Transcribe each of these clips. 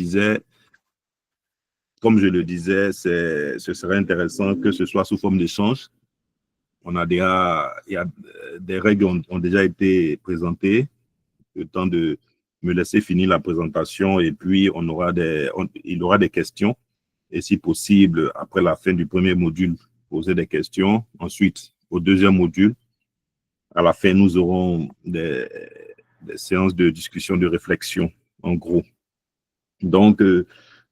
disais, comme je le disais, ce serait intéressant que ce soit sous forme d'échange. Des règles ont déjà été présentées. Le temps de me laisser finir la présentation et puis il y aura des questions. Et si possible, après la fin du premier module, poser des questions. Ensuite, au deuxième module, à la fin, nous aurons des séances de discussion, de réflexion, en gros. Donc,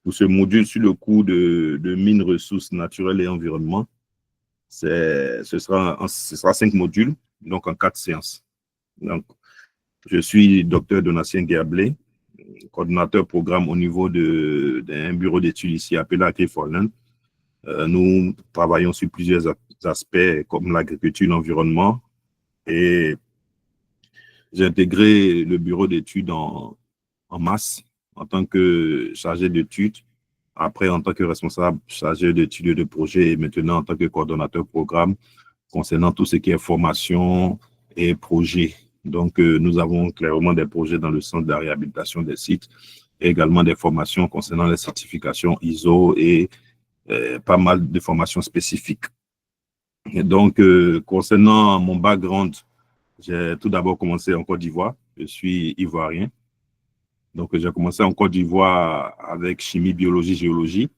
pour ce module sur le coût de mines, ressources naturelles et environnement, ce sera 5 modules, donc en 4 séances. Donc, je suis docteur Donatien Gerblé, coordonnateur programme au niveau d'un bureau d'études ici appelé Agriforeland. Nous travaillons sur plusieurs aspects comme l'agriculture, l'environnement, et j'ai intégré le bureau d'études en masse en tant que chargé d'études, après en tant que responsable chargé d'études et de projet, et maintenant en tant que coordonnateur programme concernant tout ce qui est formation et projet. Donc, nous avons clairement des projets dans le sens de la réhabilitation des sites, et également des formations concernant les certifications ISO et pas mal de formations spécifiques. Et donc, concernant mon background, j'ai tout d'abord commencé en Côte d'Ivoire. Je suis ivoirien. Donc, j'ai commencé en Côte d'Ivoire avec chimie, biologie, géologie.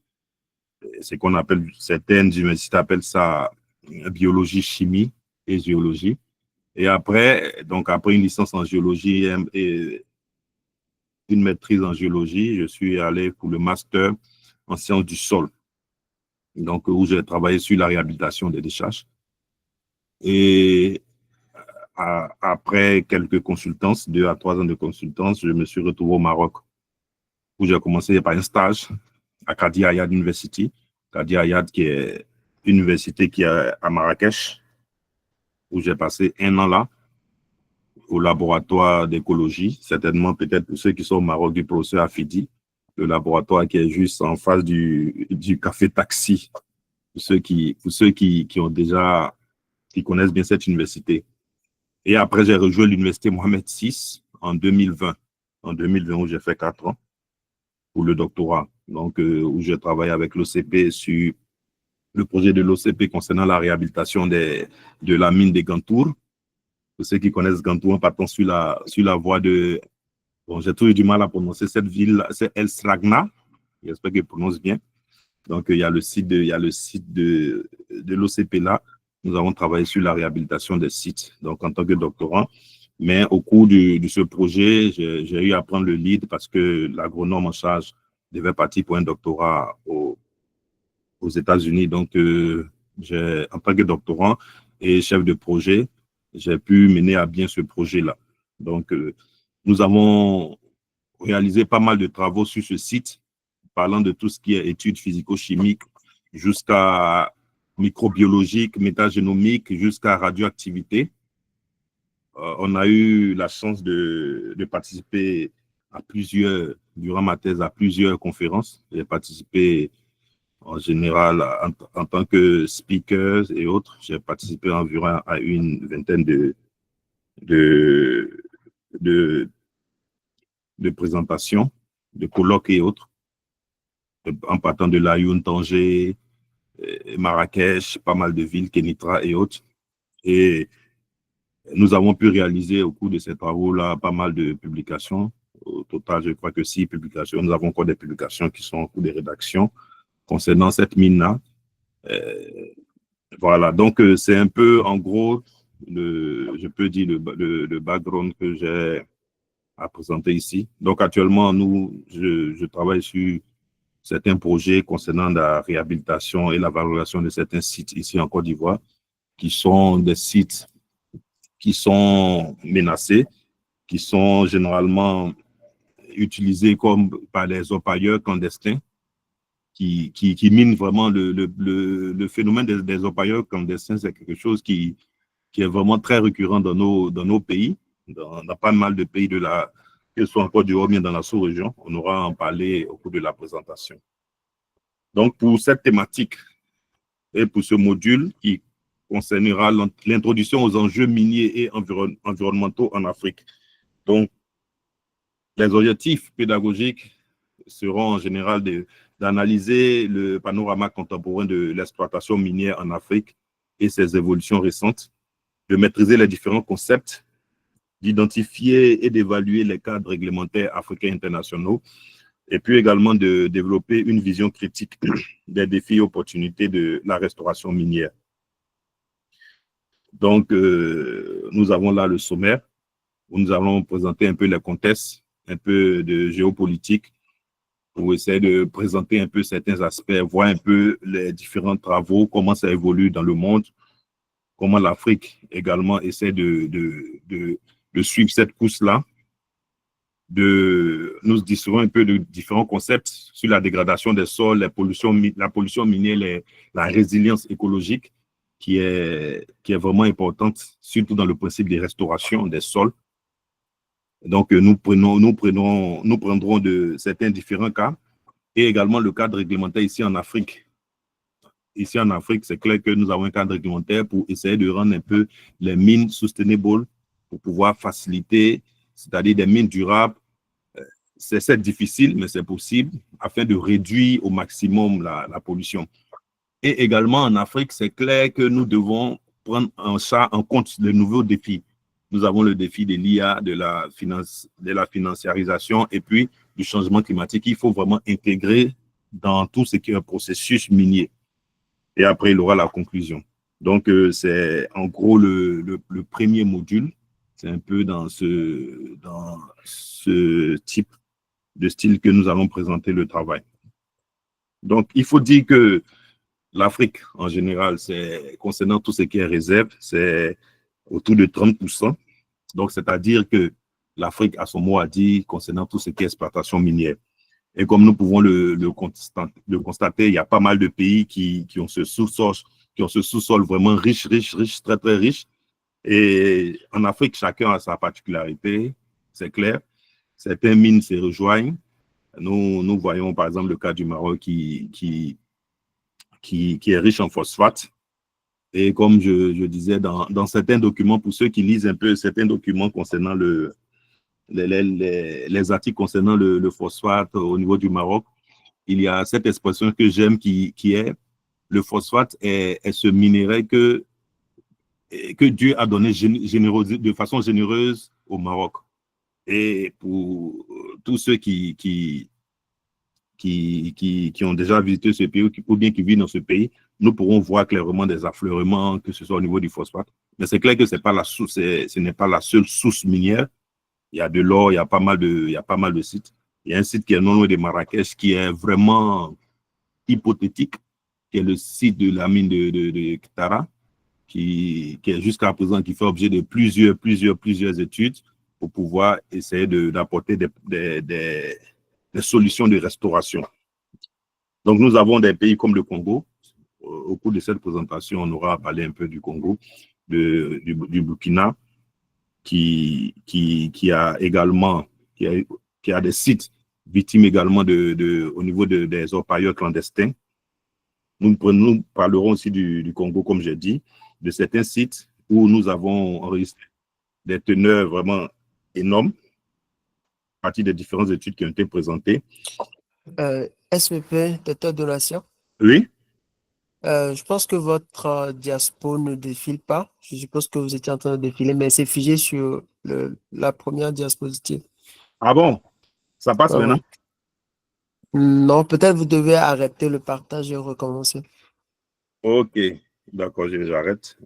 C'est qu'on appelle, certaines universités appellent ça biologie, chimie et géologie. Et après une licence en géologie et une maîtrise en géologie, je suis allé pour le master en sciences du sol. Donc, où j'ai travaillé sur la réhabilitation des décharges. Et après quelques consultances, 2 à 3 ans de consultance, je me suis retrouvé au Maroc, où j'ai commencé par un stage à Kadi Ayad University. Kadi Ayad, qui est une université qui est à Marrakech, où j'ai passé 1 an là, au laboratoire d'écologie, certainement peut-être pour ceux qui sont au Maroc, du professeur Afidi, le laboratoire qui est juste en face du café taxi, pour ceux qui connaissent bien cette université. Et après, j'ai rejoint l'université Mohamed VI en 2020. En 2020, où j'ai fait 4 ans pour le doctorat. Donc, où j'ai travaillé avec l'OCP sur le projet de l'OCP concernant la réhabilitation de la mine de Gantour. Pour ceux qui connaissent Gantour, en partant sur la voie de... Bon, j'ai toujours eu du mal à prononcer cette ville, c'est El Sragna. J'espère que je prononce bien. Donc, il y a le site de l'OCP là. Nous avons travaillé sur la réhabilitation des sites, donc en tant que doctorant. Mais au cours de ce projet, j'ai eu à prendre le lead parce que l'agronome en charge devait partir pour un doctorat aux États-Unis. Donc, en tant que doctorant et chef de projet, j'ai pu mener à bien ce projet-là. Donc, nous avons réalisé pas mal de travaux sur ce site, parlant de tout ce qui est études physico-chimiques jusqu'à microbiologique, métagénomique, jusqu'à radioactivité. On a eu la chance de participer durant ma thèse, à plusieurs conférences. J'ai participé en général en tant que speaker et autres. J'ai participé environ à une vingtaine de présentations, de colloques et autres, en partant de Laayoune, Tanger, Marrakech, pas mal de villes, Kénitra et autres. Et nous avons pu réaliser au cours de ces travaux-là pas mal de publications. Au total, je crois que 6 publications. Nous avons encore des publications qui sont en cours de rédaction concernant cette mine-là. Voilà, donc c'est un peu, en gros, je peux dire le background que j'ai à présenter ici. Donc actuellement, je travaille sur certains projets concernant la réhabilitation et la valorisation de certains sites ici en Côte d'Ivoire, qui sont des sites qui sont menacés, qui sont généralement utilisés comme par les orpailleurs clandestins, qui minent vraiment le phénomène des orpailleurs clandestins. C'est quelque chose qui est vraiment très récurrent dans nos pays, dans pas mal de pays que ce soit en Côte d'Ivoire ou bien dans la sous-région. On aura en parlé au cours de la présentation. Donc, pour cette thématique et pour ce module qui concernera l'introduction aux enjeux miniers et environnementaux en Afrique. Donc, les objectifs pédagogiques seront en général d'analyser le panorama contemporain de l'exploitation minière en Afrique et ses évolutions récentes, de maîtriser les différents concepts, d'identifier et d'évaluer les cadres réglementaires africains et internationaux, et puis également de développer une vision critique des défis et opportunités de la restauration minière. Donc, nous avons là le sommaire où nous allons présenter un peu les contextes, un peu de géopolitique, pour essayer de présenter un peu certains aspects, voir un peu les différents travaux, comment ça évolue dans le monde, comment l'Afrique également essaie de suivre cette course-là. Nous discuterons un peu de différents concepts sur la dégradation des sols, la pollution minière, la résilience écologique, qui est vraiment importante, surtout dans le principe de restauration des sols. Donc, nous prendrons de certains différents cas et également le cadre réglementaire ici en Afrique. Ici en Afrique, c'est clair que nous avons un cadre réglementaire pour essayer de rendre un peu les mines sustainable, pour pouvoir faciliter, c'est-à-dire des mines durables. C'est difficile, mais c'est possible, afin de réduire au maximum la pollution. Et également en Afrique, c'est clair que nous devons prendre en compte les nouveaux défis. Nous avons le défi de l'IA, de la financiarisation et puis du changement climatique. Il faut vraiment intégrer dans tout ce qui est un processus minier. Et après, il aura la conclusion. Donc, c'est en gros le premier module. C'est un peu dans ce type de style que nous allons présenter le travail. Donc, il faut dire que l'Afrique, en général, c'est concernant tout ce qui est réserve, c'est autour de 30%. Donc, c'est-à-dire que l'Afrique a son mot à dire concernant tout ce qui est exploitation minière. Et comme nous pouvons le constater, il y a pas mal de pays qui ont ce sous-sol vraiment riche, très, très riche. Et en Afrique, chacun a sa particularité, c'est clair. Certaines mines se rejoignent. Nous voyons par exemple le cas du Maroc qui est riche en phosphate. Et comme je disais, dans certains documents, pour ceux qui lisent un peu certains documents concernant les articles concernant le phosphate au niveau du Maroc, il y a cette expression que j'aime qui est le phosphate est ce minerai que Dieu a donné de façon généreuse au Maroc. Et pour tous ceux qui ont déjà visité ce pays ou bien qui vivent dans ce pays, nous pourrons voir clairement des affleurements, que ce soit au niveau du phosphate. Mais c'est clair que ce n'est pas la seule source minière. Il y a de l'or, il y a pas mal de sites. Il y a un site qui est non loin de Marrakech qui est vraiment hypothétique, qui est le site de la mine de Ktara, qui est jusqu'à présent, qui fait objet de plusieurs études pour pouvoir essayer d'apporter des solutions de restauration. Donc, nous avons des pays comme le Congo. Au cours de cette présentation, on aura parlé un peu du Congo, du Burkina, qui a également qui a des sites victimes également au niveau des orpailleurs clandestins. Nous parlerons aussi du Congo, comme j'ai dit, de certains sites où nous avons enregistré des teneurs vraiment énormes à partir des différentes études qui ont été présentées. SVP, docteur Donatien. Oui. Je pense que votre diapo ne défile pas. Je suppose que vous étiez en train de défiler, mais c'est figé sur la première diapositive. Ah bon? Ça passe Ah, maintenant? oui. Non, peut-être vous devez arrêter le partage et recommencer. Ok, d'accord, j'arrête.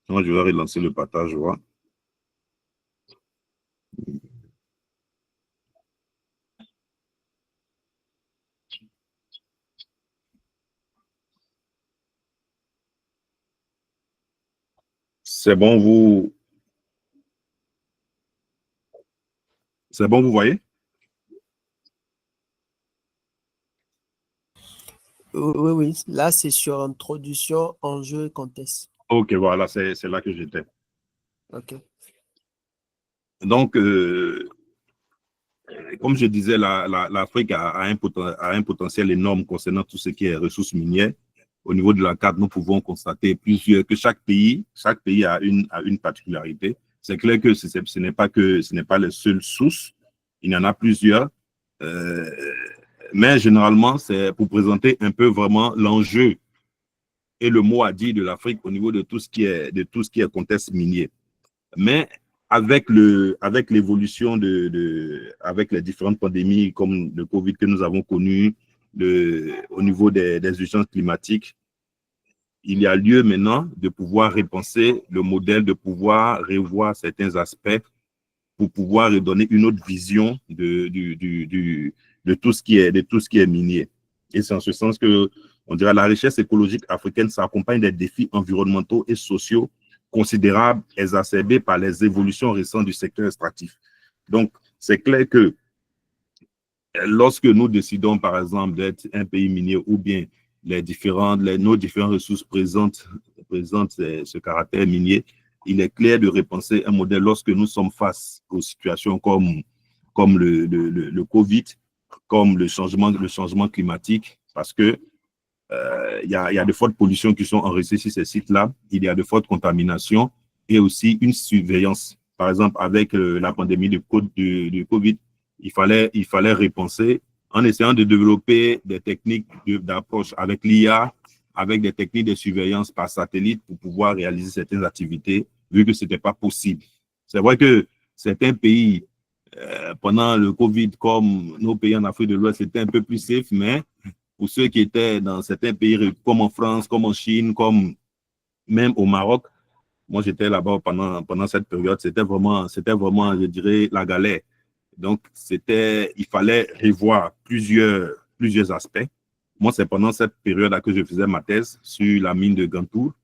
Non, je vais relancer le partage, je vois. C'est bon, vous voyez? Oui, oui. Là, c'est sur introduction, enjeux et contexte. Ok, voilà, c'est là que j'étais. OK. Donc, comme je disais, l'Afrique a un potentiel énorme concernant tout ce qui est ressources minières. Au niveau de la carte, nous pouvons constater que chaque pays a une particularité. C'est clair que ce n'est pas les seules sources. Il y en a plusieurs. Mais généralement, c'est pour présenter un peu vraiment l'enjeu et le mot à dire de l'Afrique au niveau de tout ce qui est contexte minier. Mais avec l'évolution avec les différentes pandémies comme le Covid que nous avons connu, au niveau des urgences climatiques, il y a lieu maintenant de pouvoir repenser le modèle, de pouvoir revoir certains aspects pour pouvoir redonner une autre vision de tout ce qui est minier. Et c'est en ce sens que, on dirait, la richesse écologique africaine s'accompagne des défis environnementaux et sociaux considérables, exacerbés par les évolutions récentes du secteur extractif. Donc, c'est clair que lorsque nous décidons, par exemple, d'être un pays minier ou bien nos différentes ressources présentent ce caractère minier, il est clair de repenser un modèle lorsque nous sommes face aux situations comme le Covid, comme le changement climatique, parce que il y a de fortes pollutions qui sont enregistrées sur ces sites-là, il y a de fortes contaminations et aussi une surveillance. Par exemple, avec la pandémie du Covid, il fallait repenser en essayant de développer des techniques d'approche avec l'IA, avec des techniques de surveillance par satellite pour pouvoir réaliser certaines activités, vu que ce n'était pas possible. C'est vrai que certains pays, pendant le Covid, comme nos pays en Afrique de l'Ouest, c'était un peu plus safe, mais pour ceux qui étaient dans certains pays comme en France, comme en Chine, comme même au Maroc, moi j'étais là-bas pendant cette période, c'était vraiment, je dirais, la galère. Donc, il fallait revoir plusieurs aspects. Moi, c'est pendant cette période-là que je faisais ma thèse sur la mine de Gantour.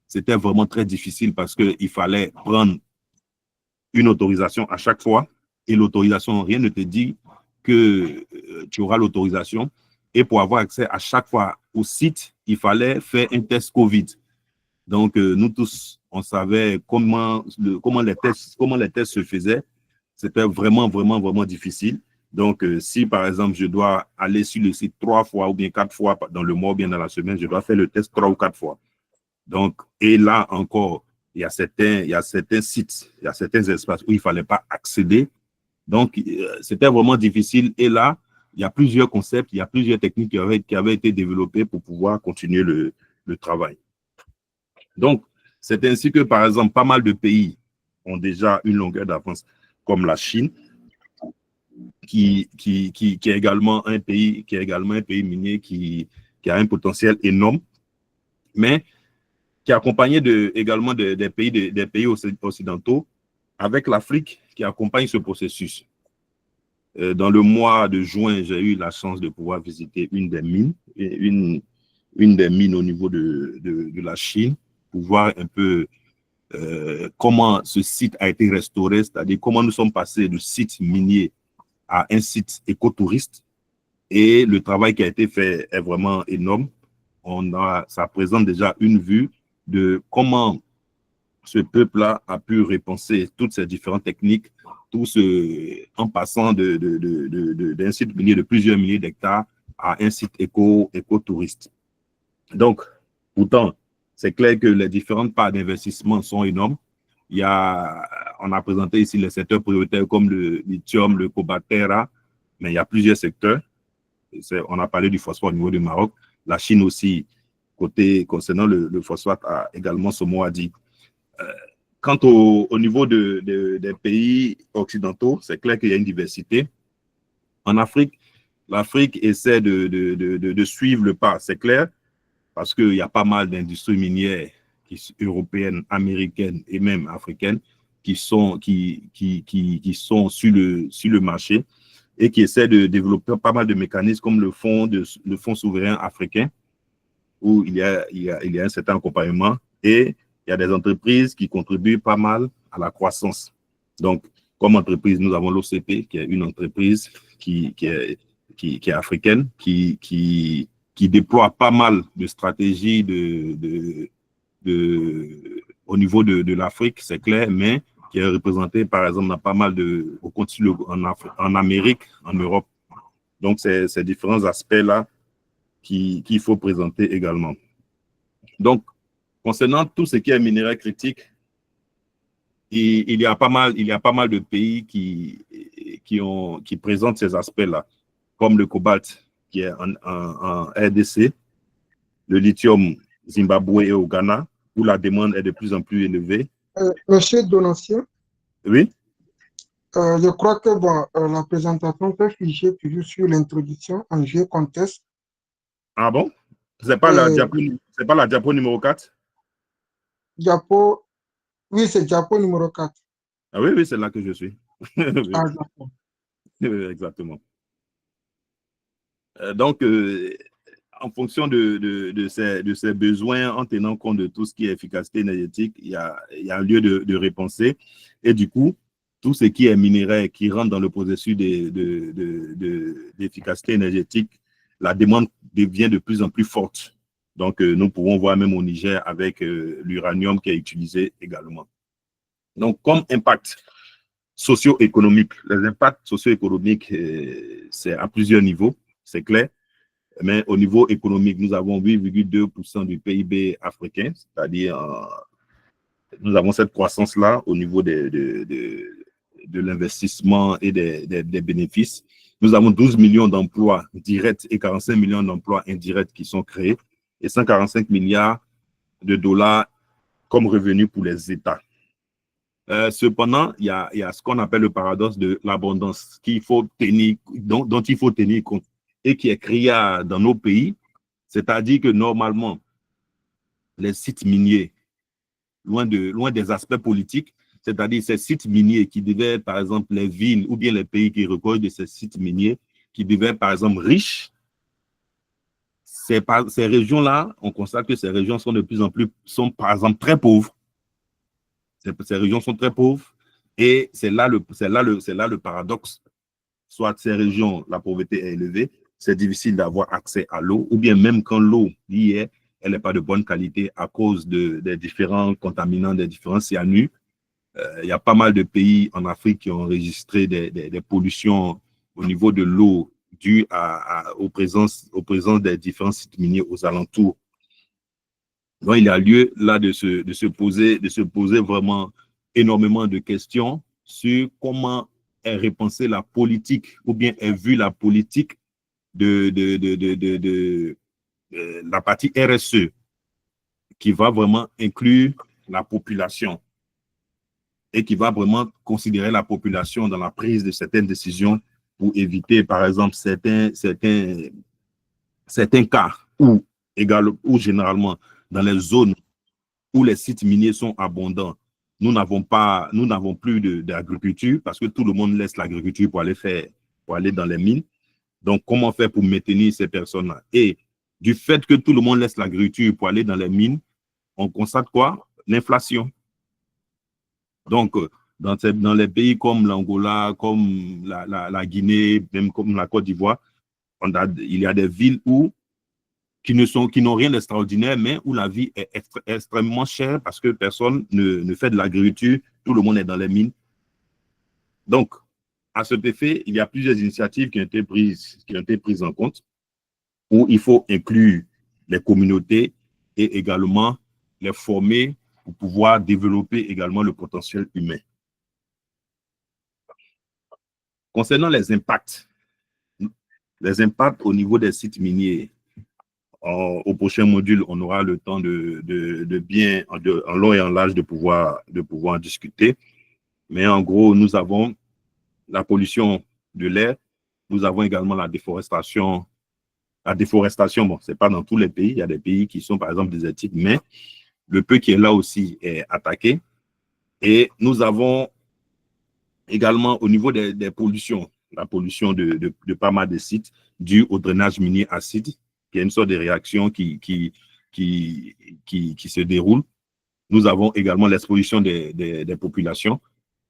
C'était vraiment très difficile parce qu'il fallait prendre une autorisation à chaque fois. Et l'autorisation, rien ne te dit que tu auras l'autorisation. Et pour avoir accès à chaque fois au site, il fallait faire un test COVID. Donc, nous tous, on savait comment les tests se faisaient. C'était vraiment, vraiment, vraiment difficile. Donc, si par exemple, je dois aller sur le site 3 fois ou bien 4 fois dans le mois ou bien dans la semaine, je dois faire le test 3 ou 4 fois. Donc, et là encore, il y a certains sites, il y a certains espaces où il ne fallait pas accéder. Donc, c'était vraiment difficile. Et là, il y a plusieurs concepts, il y a plusieurs techniques qui avaient été développées pour pouvoir continuer le travail. Donc, c'est ainsi que, par exemple, pas mal de pays ont déjà une longueur d'avance, comme la Chine, qui est également un pays minier qui a un potentiel énorme, mais qui est accompagné également des pays occidentaux, avec l'Afrique qui accompagne ce processus. Dans le mois de juin, j'ai eu la chance de pouvoir visiter une des mines au niveau de la Chine, pour voir un peu comment ce site a été restauré, c'est-à-dire comment nous sommes passés de site minier à un site écotouriste. Et le travail qui a été fait est vraiment énorme. Ça présente déjà une vue de comment ce peuple-là a pu repenser toutes ces différentes techniques, en passant d'un site minier de plusieurs milliers d'hectares à un site écotouriste. Donc, pourtant, c'est clair que les différentes parts d'investissement sont énormes. On a présenté ici les secteurs prioritaires comme le lithium, le cobaltera, mais il y a plusieurs secteurs. On a parlé du phosphore au niveau du Maroc. La Chine aussi, concernant le phosphate, a également son mot à dire. Quant au niveau des pays occidentaux, c'est clair qu'il y a une diversité. En Afrique, l'Afrique essaie de suivre le pas, c'est clair, parce qu'il y a pas mal d'industries minières européennes, américaines et même africaines qui sont sur le marché et qui essaient de développer pas mal de mécanismes comme le fonds souverain africain, où il y a un certain accompagnement, et il y a des entreprises qui contribuent pas mal à la croissance. Donc, comme entreprise, nous avons l'OCP, qui est une entreprise qui est africaine, qui déploie pas mal de stratégies au niveau de l'Afrique, c'est clair, mais qui est représenté, par exemple, dans pas mal de, au continent, en Amérique, en Europe. Donc, c'est ces différents aspects-là qu'il faut présenter également. Donc, concernant tout ce qui est minerai critique, il y a pas mal de pays qui présentent ces aspects-là, comme le cobalt qui est en RDC, le lithium Zimbabwe et au Ghana, où la demande est de plus en plus élevée. Monsieur Donatien, oui, je crois que la présentation peut figer toujours sur l'introduction en géocontexte. Ah bon? C'est pas la diapo numéro 4? Diapo, oui, c'est diapo numéro 4. Ah oui, c'est là que je suis. Ah, d'accord. Exactement. Donc, en fonction de ces besoins, en tenant compte de tout ce qui est efficacité énergétique, il y a un lieu de répenser. Et du coup, tout ce qui est minerai qui rentre dans le processus d'efficacité énergétique, la demande devient de plus en plus forte. Donc, nous pouvons voir même au Niger avec l'uranium qui est utilisé également. Donc, comme impact socio-économique, les impacts socio-économiques, c'est à plusieurs niveaux, c'est clair. Mais au niveau économique, nous avons 8,2% du PIB africain, c'est-à-dire nous avons cette croissance-là au niveau de l'investissement et des bénéfices. Nous avons 12 millions d'emplois directs et 45 millions d'emplois indirects qui sont créés et 145 milliards de dollars comme revenus pour les États. Cependant, il y a ce qu'on appelle le paradoxe de l'abondance dont il faut tenir compte et qui est créé dans nos pays, c'est-à-dire que normalement, les sites miniers, loin des aspects politiques, c'est-à-dire ces sites miniers qui devaient être, par exemple, les villes ou bien les pays qui recueillent de ces sites miniers, qui devaient être, par exemple, riches, ces régions-là, on constate que ces régions sont de plus en plus, sont par exemple très pauvres. Ces régions sont très pauvres et c'est là le paradoxe. Soit ces régions, la pauvreté est élevée, c'est difficile d'avoir accès à l'eau, ou bien même quand l'eau y est, elle n'est pas de bonne qualité à cause des différents contaminants, des différents cyanures. Il y a pas mal de pays en Afrique qui ont enregistré des pollutions au niveau de l'eau dues aux présences des différents sites miniers aux alentours. Donc, il y a lieu là de se poser vraiment énormément de questions sur comment est repensée la politique ou bien est vue la politique de la partie RSE qui va vraiment inclure la population et qui va vraiment considérer la population dans la prise de certaines décisions pour éviter, par exemple, certains cas où généralement dans les zones où les sites miniers sont abondants, nous n'avons plus d'agriculture parce que tout le monde laisse l'agriculture pour aller dans les mines. Donc, comment faire pour maintenir ces personnes-là? Et du fait que tout le monde laisse l'agriculture pour aller dans les mines, on constate quoi? L'inflation. Donc, dans les pays comme l'Angola, comme la Guinée, même comme la Côte d'Ivoire, il y a des villes qui n'ont rien d'extraordinaire, mais où la vie est extrêmement chère parce que personne ne fait de l'agriculture, tout le monde est dans les mines. Donc, à cet effet, il y a plusieurs initiatives qui ont été prises en compte, où il faut inclure les communautés et également les former pour pouvoir développer également le potentiel humain. Concernant les impacts au niveau des sites miniers, au prochain module, on aura le temps en long et en large de pouvoir en discuter. Mais en gros, nous avons la pollution de l'air, nous avons également la déforestation. La déforestation, bon, ce n'est pas dans tous les pays. Il y a des pays qui sont, par exemple, désertiques, mais le peu qui est là aussi est attaqué. Et nous avons également au niveau des pollutions, la pollution de pas mal de sites due au drainage minier acide, qui est une sorte de réaction qui se déroule. Nous avons également l'exposition des populations.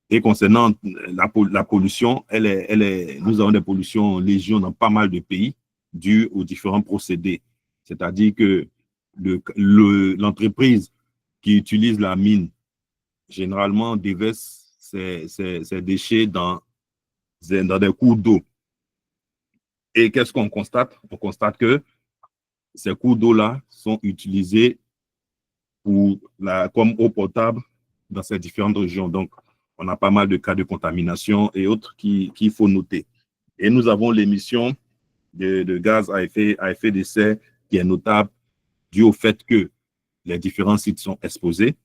Et concernant la pollution, nous avons des pollutions légion dans pas mal de pays dues aux différents procédés. C'est-à-dire que l'entreprise qui utilise la mine, généralement, déverse ces déchets dans des cours d'eau. Et qu'est-ce qu'on constate? On constate que ces cours d'eau-là sont utilisés comme eau potable dans ces différentes régions. Donc, on a pas mal de cas de contamination et autres qu'il faut noter. Et nous avons l'émission de gaz à effet de serre qui est notable dû au fait que les différents sites sont exposés.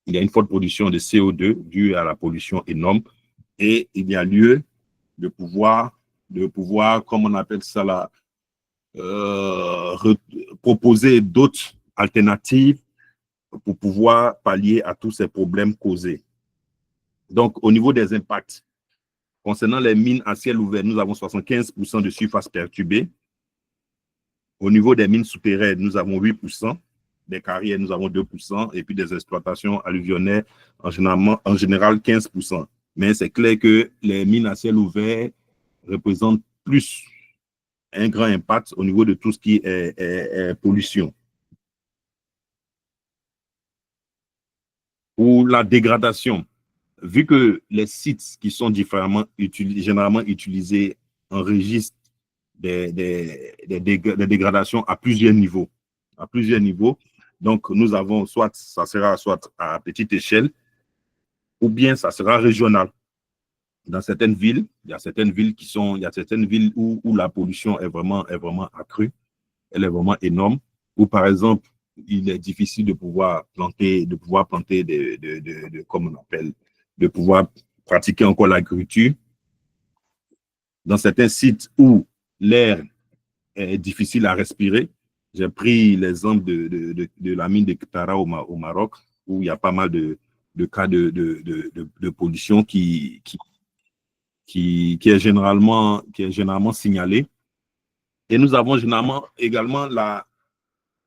Il y a une forte production de CO2 due à la pollution énorme et il y a lieu de pouvoir comme on appelle ça là, proposer d'autres alternatives pour pouvoir pallier à tous ces problèmes causés. Donc, au niveau des impacts, concernant les mines à ciel ouvert, nous avons 75% de surface perturbée. Au niveau des mines souterraines, nous avons 8%. Des carrières, nous avons 2%. Et puis des exploitations alluvionnaires, en général 15%. Mais c'est clair que les mines à ciel ouvert représentent plus un grand impact au niveau de tout ce qui est pollution. Ou la dégradation. Vu que les sites qui sont généralement utilisés enregistrent des dégradations à plusieurs niveaux. Donc, nous avons ça sera soit à petite échelle, ou bien ça sera régional. Dans certaines villes, il y a certaines villes où la pollution est vraiment accrue, elle est vraiment énorme, où par exemple, il est difficile de pouvoir planter comme on appelle, de pouvoir pratiquer encore l'agriculture. Dans certains sites où l'air est difficile à respirer, j'ai pris l'exemple de la mine de Ktara au Maroc, où il y a pas mal de cas de pollution qui est généralement signalé. Et nous avons généralement également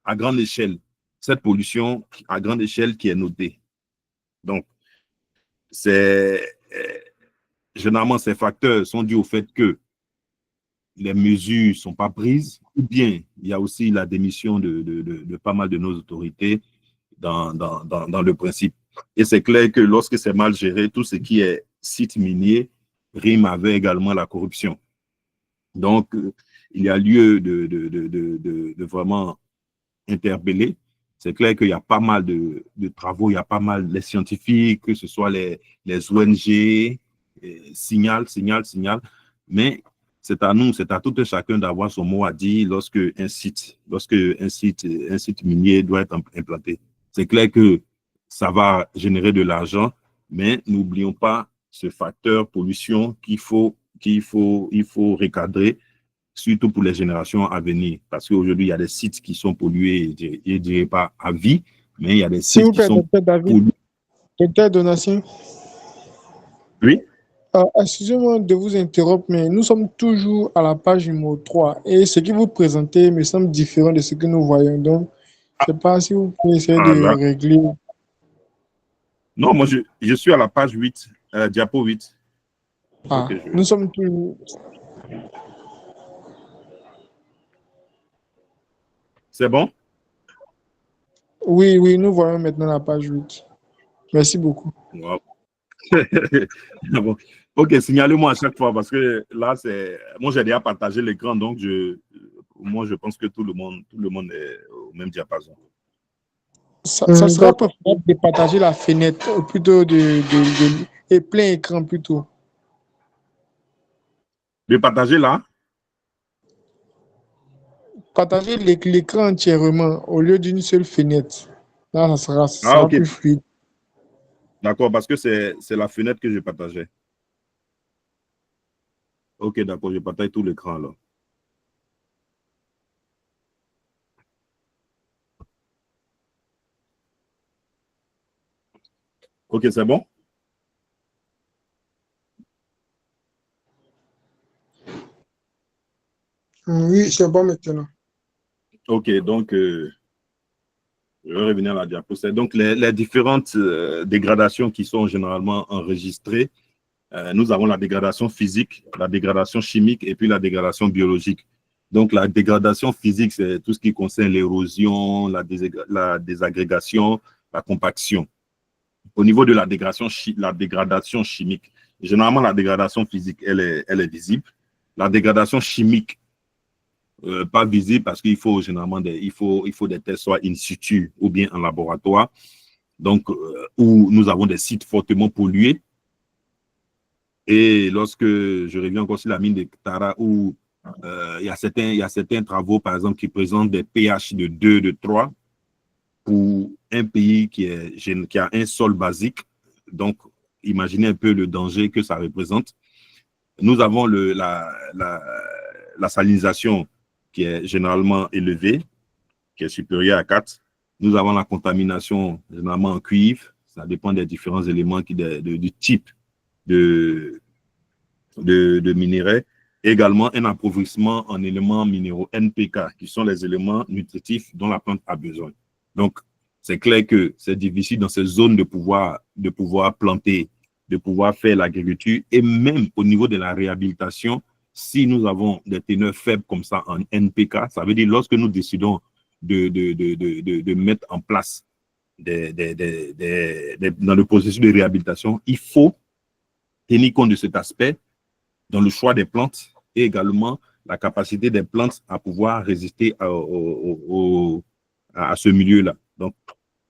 à grande échelle, cette pollution à grande échelle qui est notée. Donc, généralement, ces facteurs sont dus au fait que les mesures ne sont pas prises, ou bien il y a aussi la démission de pas mal de nos autorités dans le principe. Et c'est clair que lorsque c'est mal géré, tout ce qui est site minier rime avec également la corruption. Donc, il y a lieu de vraiment interpeller. C'est clair qu'il y a pas mal de travaux, il y a pas mal les scientifiques, que ce soit les ONG, signal, mais c'est à nous, c'est à tout un chacun d'avoir son mot à dire lorsque un site minier doit être implanté. C'est clair que ça va générer de l'argent, mais n'oublions pas ce facteur pollution qu'il faut recadrer, surtout pour les générations à venir. Parce qu'aujourd'hui, il y a des sites qui sont pollués, je ne dirais pas à vie, mais il y a des sites qui sont pollués. Docteur Donatien. Oui. Excusez-moi de vous interrompre, mais nous sommes toujours à la page numéro 3 et ce que vous présentez me semble différent de ce que nous voyons. Donc, je ne sais pas si vous pouvez essayer de régler. Non, moi, je suis à la page 8, diapo 8. Okay, nous sommes toujours... C'est bon? Oui, nous voyons maintenant la page 8. Merci beaucoup. Wow. Bon. Ok, signalez-moi à chaque fois parce que là, moi, j'ai déjà partagé l'écran, donc je pense que tout le monde est au même diapason. Ça sera préférable de partager la fenêtre, plutôt et plein écran plutôt. De partager là? Partager l'écran entièrement au lieu d'une seule fenêtre. Là, ça sera okay. Plus fluide. D'accord, parce que c'est la fenêtre que je partageais. Ok, d'accord, je partage tout l'écran là. Ok, c'est bon? Oui, c'est bon maintenant. Ok, donc, je vais revenir à la diapo. C'est donc les différentes dégradations qui sont généralement enregistrées. Nous avons la dégradation physique, la dégradation chimique et puis la dégradation biologique. Donc, la dégradation physique, c'est tout ce qui concerne l'érosion, la désagrégation, la compaction. au niveau de la dégradation chimique. Généralement, la dégradation physique, elle est visible. La dégradation chimique, pas visible parce qu'il faut généralement il faut des tests soit in situ ou bien en laboratoire. Donc, où nous avons des sites fortement pollués. Et lorsque je reviens encore sur la mine de Tara, où il y a certains travaux, par exemple, qui présentent des pH de 2, de 3, pour un pays qui a un sol basique. Donc, imaginez un peu le danger que ça représente. Nous avons la salinisation qui est généralement élevée, qui est supérieure à 4. Nous avons la contamination généralement en cuivre. Ça dépend des différents éléments du type de minerais. Également, un appauvrissement en éléments minéraux NPK, qui sont les éléments nutritifs dont la plante a besoin. Donc, c'est clair que c'est difficile dans ces zones de pouvoir planter, de pouvoir faire l'agriculture. Et même au niveau de la réhabilitation, si nous avons des teneurs faibles comme ça en NPK, ça veut dire lorsque nous décidons de mettre en place dans le processus de réhabilitation, il faut tenir compte de cet aspect dans le choix des plantes et également la capacité des plantes à pouvoir résister à ce milieu-là. Donc,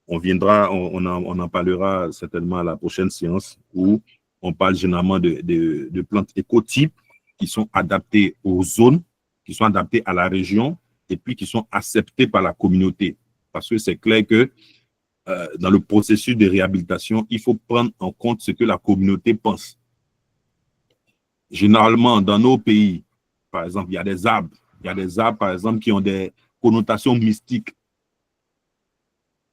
on en parlera certainement à la prochaine séance où on parle généralement de plantes écotypes qui sont adaptées aux zones, qui sont adaptées à la région et puis qui sont acceptées par la communauté. Parce que c'est clair que dans le processus de réhabilitation, il faut prendre en compte ce que la communauté pense. Généralement, dans nos pays, par exemple, il y a des arbres, par exemple, qui ont des connotations mystiques,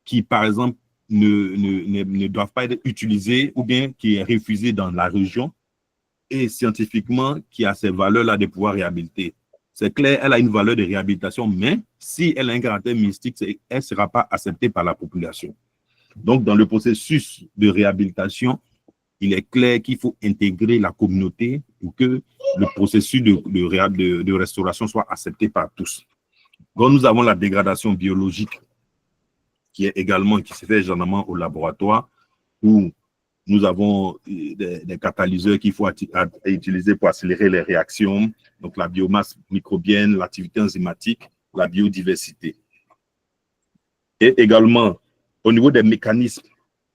qui, par exemple, ne doivent pas être utilisés ou bien qui est refusé dans la région et scientifiquement qui a ces valeurs-là de pouvoir réhabiliter. C'est clair, elle a une valeur de réhabilitation, mais si elle a un caractère mystique, elle ne sera pas acceptée par la population. Donc, dans le processus de réhabilitation, il est clair qu'il faut intégrer la communauté pour que le processus de restauration soit accepté par tous. Donc, nous avons la dégradation biologique qui se fait généralement au laboratoire où nous avons des catalyseurs qu'il faut utiliser pour accélérer les réactions, donc la biomasse microbienne, l'activité enzymatique, la biodiversité. Et également, au niveau des mécanismes,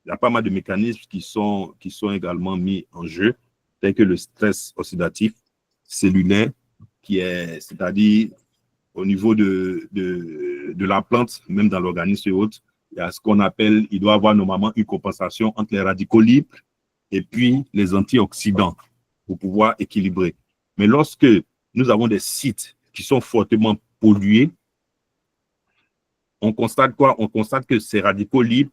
il y a pas mal de mécanismes qui sont également mis en jeu, tels que le stress oxydatif cellulaire, c'est-à-dire au niveau de la plante, même dans l'organisme et autres, il y a ce qu'on appelle, il doit y avoir normalement une compensation entre les radicaux libres et puis les antioxydants pour pouvoir équilibrer. Mais lorsque nous avons des sites qui sont fortement pollués, on constate quoi? On constate que ces radicaux libres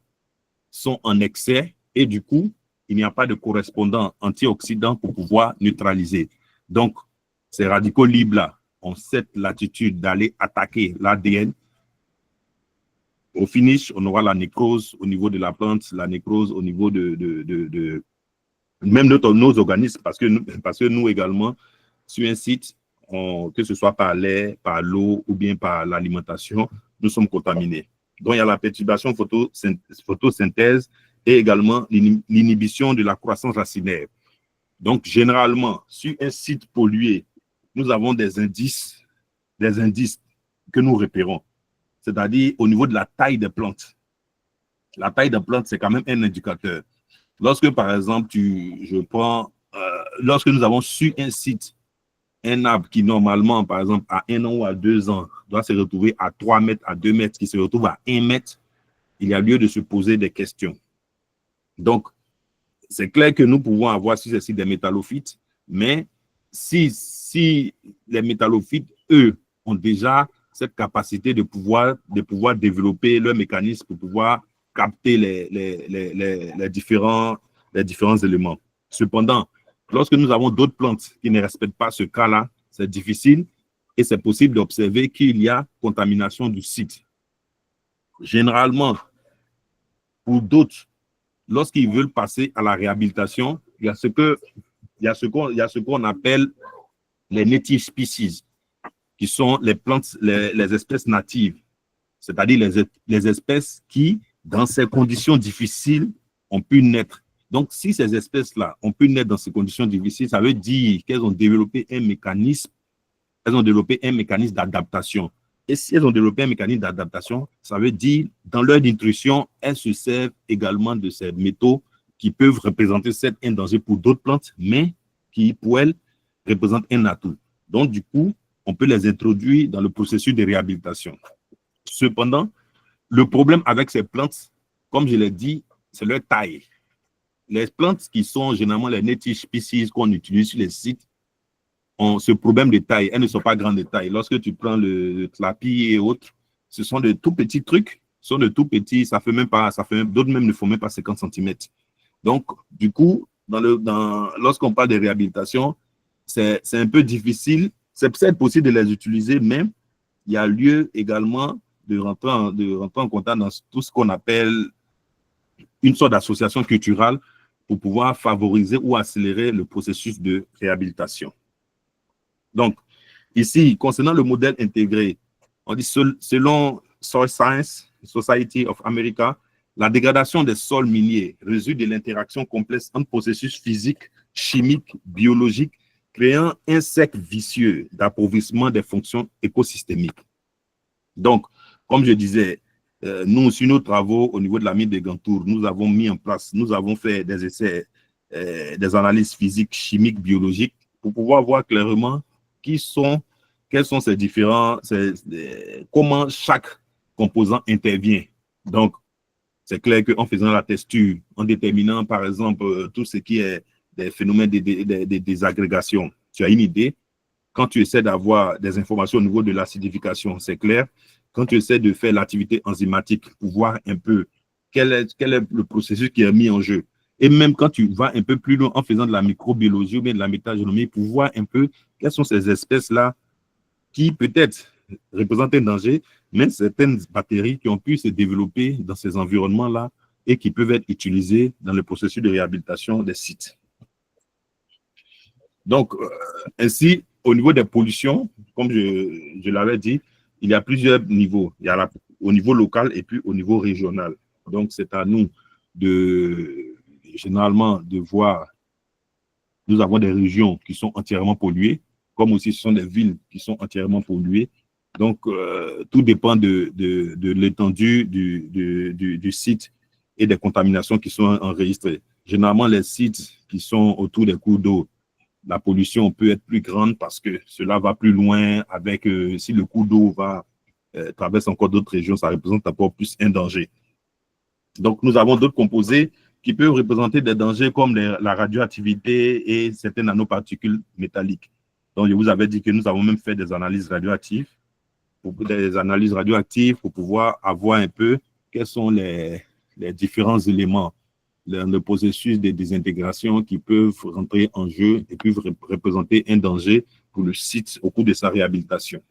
sont en excès et du coup, il n'y a pas de correspondant antioxydant pour pouvoir neutraliser. Donc, ces radicaux libres-là ont cette latitude d'aller attaquer l'ADN. Au finish, on aura la nécrose au niveau de la plante, la nécrose au niveau même de nos organismes, parce que nous également, sur un site, que ce soit par l'air, par l'eau ou bien par l'alimentation, nous sommes contaminés. Donc, il y a la perturbation photosynthèse et également l'inhibition de la croissance racinaire. Donc, généralement, sur un site pollué, nous avons des indices que nous repérons. C'est-à-dire au niveau de la taille des plantes. La taille des plantes, c'est quand même un indicateur. Lorsque, par exemple, lorsque nous avons sur un site un arbre qui, normalement, par exemple, à 1 an ou à 2 ans, doit se retrouver à 3 mètres, à 2 mètres, qui se retrouve à 1 mètre, il y a lieu de se poser des questions. Donc, c'est clair que nous pouvons avoir sur ces sites des métallophytes, mais si les métallophytes, eux, ont déjà cette capacité de pouvoir développer leur mécanisme pour pouvoir capter les différents éléments. Cependant, lorsque nous avons d'autres plantes qui ne respectent pas ce cas-là, c'est difficile et c'est possible d'observer qu'il y a contamination du site. Généralement, pour d'autres, lorsqu'ils veulent passer à la réhabilitation, il y a ce qu'on appelle les native species, qui sont les plantes, les espèces natives, c'est-à-dire les espèces qui, dans ces conditions difficiles, ont pu naître. Donc, si ces espèces-là ont pu naître dans ces conditions difficiles, ça veut dire qu'elles ont développé un mécanisme, d'adaptation. Et si elles ont développé un mécanisme d'adaptation, ça veut dire, dans leur nutrition, elles se servent également de ces métaux qui peuvent représenter un danger pour d'autres plantes, mais qui, pour elles, représentent un atout. Donc, du coup, on peut les introduire dans le processus de réhabilitation. Cependant, le problème avec ces plantes, comme je l'ai dit, c'est leur taille. Les plantes qui sont généralement les native species qu'on utilise sur les sites ont ce problème de taille. Elles ne sont pas grandes de taille. Lorsque tu prends le tlapi et autres, ce sont de tout petits trucs, sont de tout petits, d'autres même ne font même pas 50 cm. Donc, du coup, lorsqu'on parle de réhabilitation, c'est un peu difficile. C'est peut-être possible de les utiliser, mais il y a lieu également de rentrer en contact dans tout ce qu'on appelle une sorte d'association culturelle pour pouvoir favoriser ou accélérer le processus de réhabilitation. Donc, ici, concernant le modèle intégré, on dit selon Soil Science Society of America, la dégradation des sols miniers résulte de l'interaction complexe entre processus physiques, chimiques, biologiques, créant un cercle vicieux d'appauvrissement des fonctions écosystémiques. Donc, comme je disais, nous, sur nos travaux au niveau de la mine de Gantour, nous avons mis en place, nous avons fait des essais, des analyses physiques, chimiques, biologiques, pour pouvoir voir clairement quels sont ces différents, comment chaque composant intervient. Donc, c'est clair qu'en faisant la texture, en déterminant, par exemple, tout ce qui est des phénomènes de désagrégation, tu as une idée. Quand tu essaies d'avoir des informations au niveau de l'acidification, c'est clair. Quand tu essaies de faire l'activité enzymatique pour voir un peu quel est le processus qui est mis en jeu. Et même quand tu vas un peu plus loin en faisant de la microbiologie ou bien de la métagénomie pour voir un peu quelles sont ces espèces-là qui peut-être représentent un danger, mais certaines bactéries qui ont pu se développer dans ces environnements-là et qui peuvent être utilisées dans le processus de réhabilitation des sites. Donc, ainsi, au niveau des pollutions, comme je l'avais dit, il y a plusieurs niveaux. Il y a au niveau local et puis au niveau régional. Donc, c'est à nous généralement de voir, nous avons des régions qui sont entièrement polluées, comme aussi ce sont des villes qui sont entièrement polluées. Donc, tout dépend de l'étendue du site et des contaminations qui sont enregistrées. Généralement, les sites qui sont autour des cours d'eau, la pollution peut être plus grande parce que cela va plus loin avec, si le cours d'eau traverse encore d'autres régions, ça représente encore plus un danger. Donc, nous avons d'autres composés qui peuvent représenter des dangers comme la radioactivité et certaines nanoparticules métalliques. Donc, je vous avais dit que nous avons même fait des analyses radioactives pour pouvoir avoir un peu quels sont les différents éléments, le processus de désintégration qui peuvent rentrer en jeu et peuvent représenter un danger pour le site au cours de sa réhabilitation.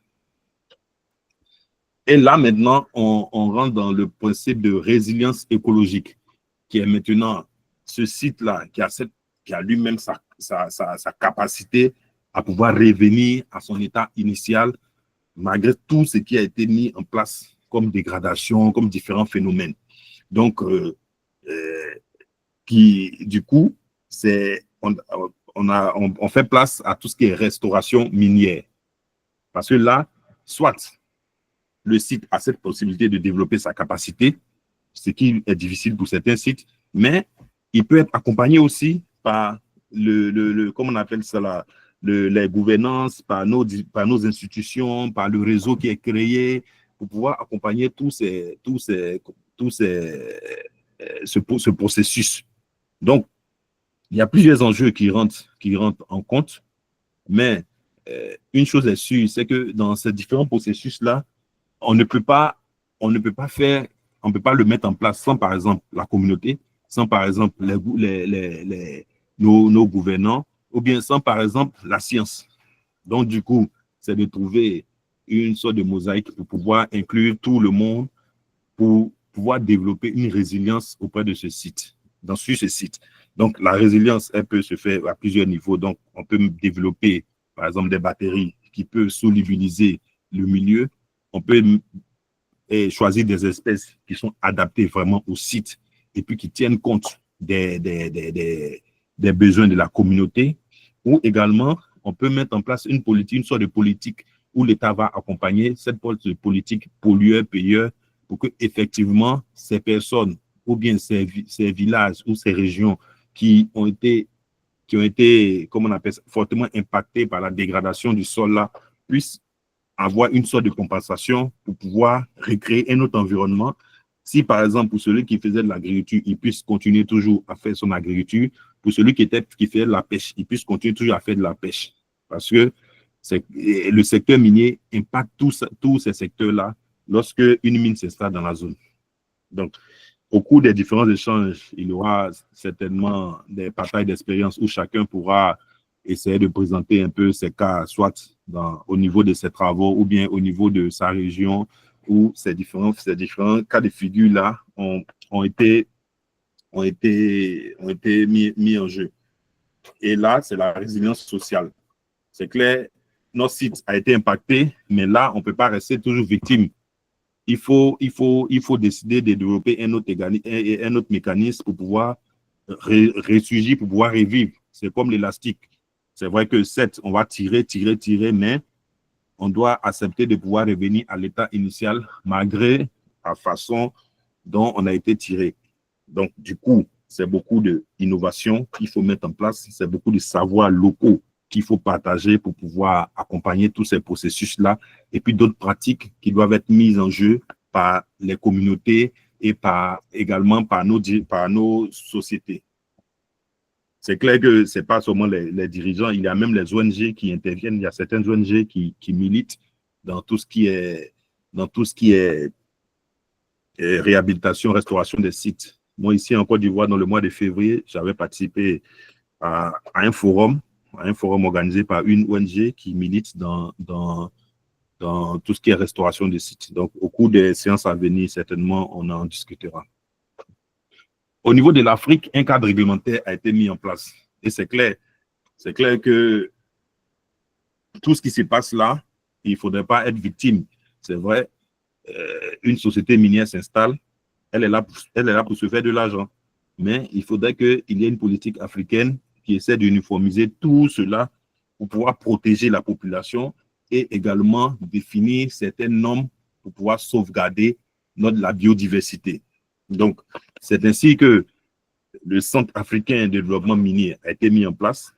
Et là, maintenant, on rentre dans le principe de résilience écologique, qui est maintenant ce site-là, qui a lui-même sa capacité à pouvoir revenir à son état initial, malgré tout ce qui a été mis en place comme dégradation, comme différents phénomènes. Donc, du coup, on fait place à tout ce qui est restauration minière. Parce que là, soit le site a cette possibilité de développer sa capacité, ce qui est difficile pour certains sites, mais il peut être accompagné aussi par comment on appelle ça, les gouvernances, par nos institutions, par le réseau qui est créé, pour pouvoir accompagner ce processus. Donc, il y a plusieurs enjeux qui rentrent en compte, mais une chose est sûre, c'est que dans ces différents processus-là, on ne peut pas le mettre en place sans, par exemple, la communauté, sans, par exemple, nos gouvernants, ou bien sans, par exemple, la science. Donc, du coup, c'est de trouver une sorte de mosaïque pour pouvoir inclure tout le monde, pour pouvoir développer une résilience auprès de ce site, sur ce site. Donc, la résilience, elle peut se faire à plusieurs niveaux. Donc, on peut développer, par exemple, des batteries qui peuvent solubiliser le milieu. On peut choisir des espèces qui sont adaptées vraiment au site et puis qui tiennent compte des besoins de la communauté, ou également, on peut mettre en place une politique, une sorte de politique où l'État va accompagner cette politique pollueur-payeur pour que effectivement ces personnes ou bien ces villages ou ces régions qui ont été, comment on appelle ça, fortement impactés par la dégradation du sol là, puissent avoir une sorte de compensation pour pouvoir recréer un autre environnement. Si, par exemple, pour celui qui faisait de l'agriculture, il puisse continuer toujours à faire son agriculture, pour celui qui faisait de la pêche, il puisse continuer toujours à faire de la pêche. Parce que le secteur minier impacte tous ces secteurs-là lorsque une mine s'installe dans la zone. Donc, au cours des différents échanges, il y aura certainement des partages d'expérience où chacun pourra essayer de présenter un peu ses cas, soit au niveau de ses travaux ou bien au niveau de sa région, où ces différents cas de figure-là ont été mis en jeu. Et là, c'est la résilience sociale. C'est clair, notre site a été impacté, mais là, on ne peut pas rester toujours victime. Il faut décider de développer un autre mécanisme pour pouvoir ressurgir, pour pouvoir revivre. C'est comme l'élastique. C'est vrai que certes, on va tirer, mais on doit accepter de pouvoir revenir à l'état initial malgré la façon dont on a été tiré. Donc, du coup, c'est beaucoup d'innovation qu'il faut mettre en place, c'est beaucoup de savoirs locaux qu'il faut partager pour pouvoir accompagner tous ces processus-là, et puis d'autres pratiques qui doivent être mises en jeu par les communautés et également par nos sociétés. C'est clair que ce n'est pas seulement les dirigeants, il y a même les ONG qui interviennent, il y a certaines ONG qui militent dans tout ce qui est réhabilitation, restauration des sites. Moi, ici en Côte d'Ivoire, dans le mois de février, j'avais participé à un forum organisé par une ONG qui milite dans tout ce qui est restauration des sites. Donc, au cours des séances à venir, certainement, on en discutera. Au niveau de l'Afrique, un cadre réglementaire a été mis en place. Et c'est clair que tout ce qui se passe là, il ne faudrait pas être victime. C'est vrai, une société minière s'installe, elle est là pour se faire de l'argent. Mais il faudrait qu'il y ait une politique africaine qui essaie d'uniformiser tout cela pour pouvoir protéger la population et également définir certaines normes pour pouvoir sauvegarder la biodiversité. Donc, c'est ainsi que le Centre africain de développement minier a été mis en place,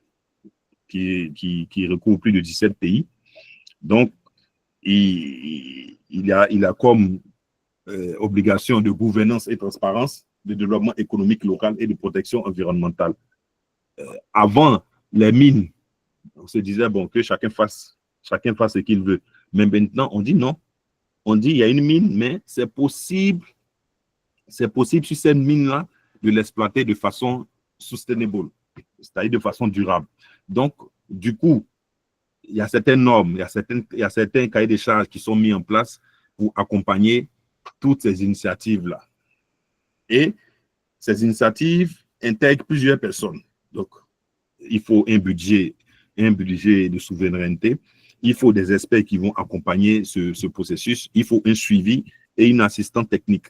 qui recouvre plus de 17 pays. Donc, il a comme obligation de gouvernance et transparence, de développement économique local et de protection environnementale. Avant, les mines, on se disait bon, que chacun fasse ce qu'il veut. Mais maintenant, on dit non. On dit il y a une mine, mais c'est possible sur cette mine-là de l'exploiter de façon sustainable, c'est-à-dire de façon durable. Donc, du coup, il y a certaines normes, il y a certains cahiers de charges qui sont mis en place pour accompagner toutes ces initiatives-là. Et ces initiatives intègrent plusieurs personnes. Donc, il faut un budget de souveraineté. Il faut des experts qui vont accompagner ce processus. Il faut un suivi et une assistance technique.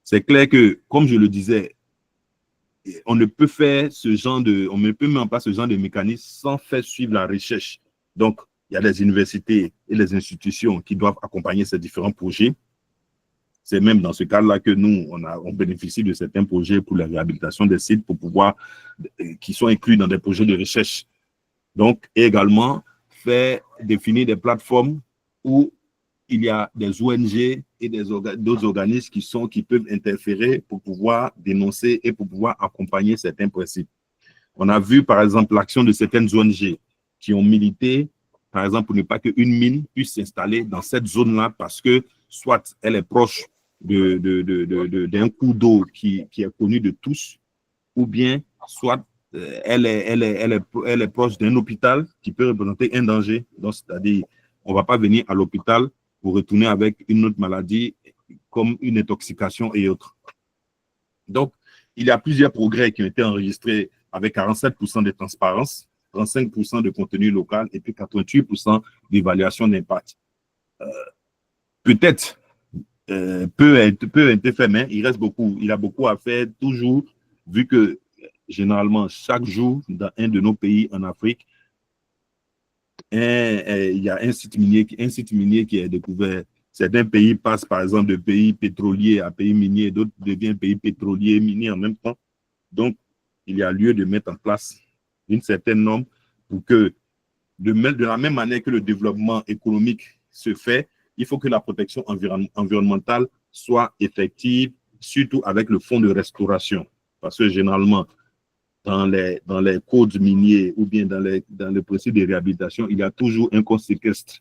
C'est clair que, comme je le disais, on ne peut mettre en place ce genre de mécanisme sans faire suivre la recherche. Donc, il y a les universités et les institutions qui doivent accompagner ces différents projets. C'est même dans ce cadre-là que nous, on bénéficie de certains projets pour la réhabilitation des sites qui sont inclus dans des projets de recherche. Donc, et également, définir des plateformes où il y a des ONG et d'autres organismes qui peuvent interférer pour pouvoir dénoncer et pour pouvoir accompagner certains principes. On a vu, par exemple, l'action de certaines ONG qui ont milité, par exemple, pour ne pas qu'une mine puisse s'installer dans cette zone-là parce que soit elle est proche d'un cours d'eau qui est connu de tous, ou bien soit elle est proche d'un hôpital qui peut représenter un danger. Donc, c'est-à-dire, on ne va pas venir à l'hôpital pour retourner avec une autre maladie comme une intoxication et autres. Donc, il y a plusieurs progrès qui ont été enregistrés avec 47% de transparence, 35% de contenu local et puis 88% d'évaluation d'impact. Peut-être peu a été fait, mais il reste beaucoup. Il y a beaucoup à faire toujours vu que généralement, chaque jour, dans un de nos pays en Afrique, il y a un site minier qui est découvert. Certains pays passent, par exemple, de pays pétroliers à pays miniers, d'autres deviennent pays pétroliers, miniers en même temps. Donc, il y a lieu de mettre en place une certaine norme pour que, de la même manière que le développement économique se fait, il faut que la protection environnementale soit effective, surtout avec le fonds de restauration. Parce que généralement, dans les codes miniers ou bien dans le processus de réhabilitation, il y a toujours un compte séquestre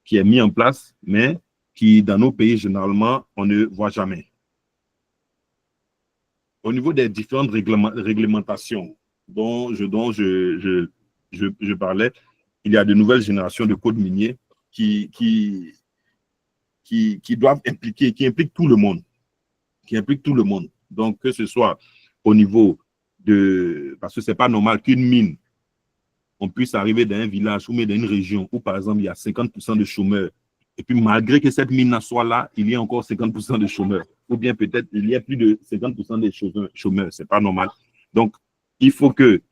qui est mis en place, mais qui, dans nos pays, généralement, on ne voit jamais. Au niveau des différentes réglementations dont je parlais, il y a de nouvelles générations de codes miniers qui doivent qui impliquent tout le monde. Donc, que ce soit au niveau parce que ce n'est pas normal qu'une mine, on puisse arriver dans un village ou même dans une région où, par exemple, il y a 50% de chômeurs. Et puis, malgré que cette mine soit là, il y a encore 50% de chômeurs. Ou bien peut-être il y a plus de 50% de chômeurs. Ce n'est pas normal. Donc, il faut que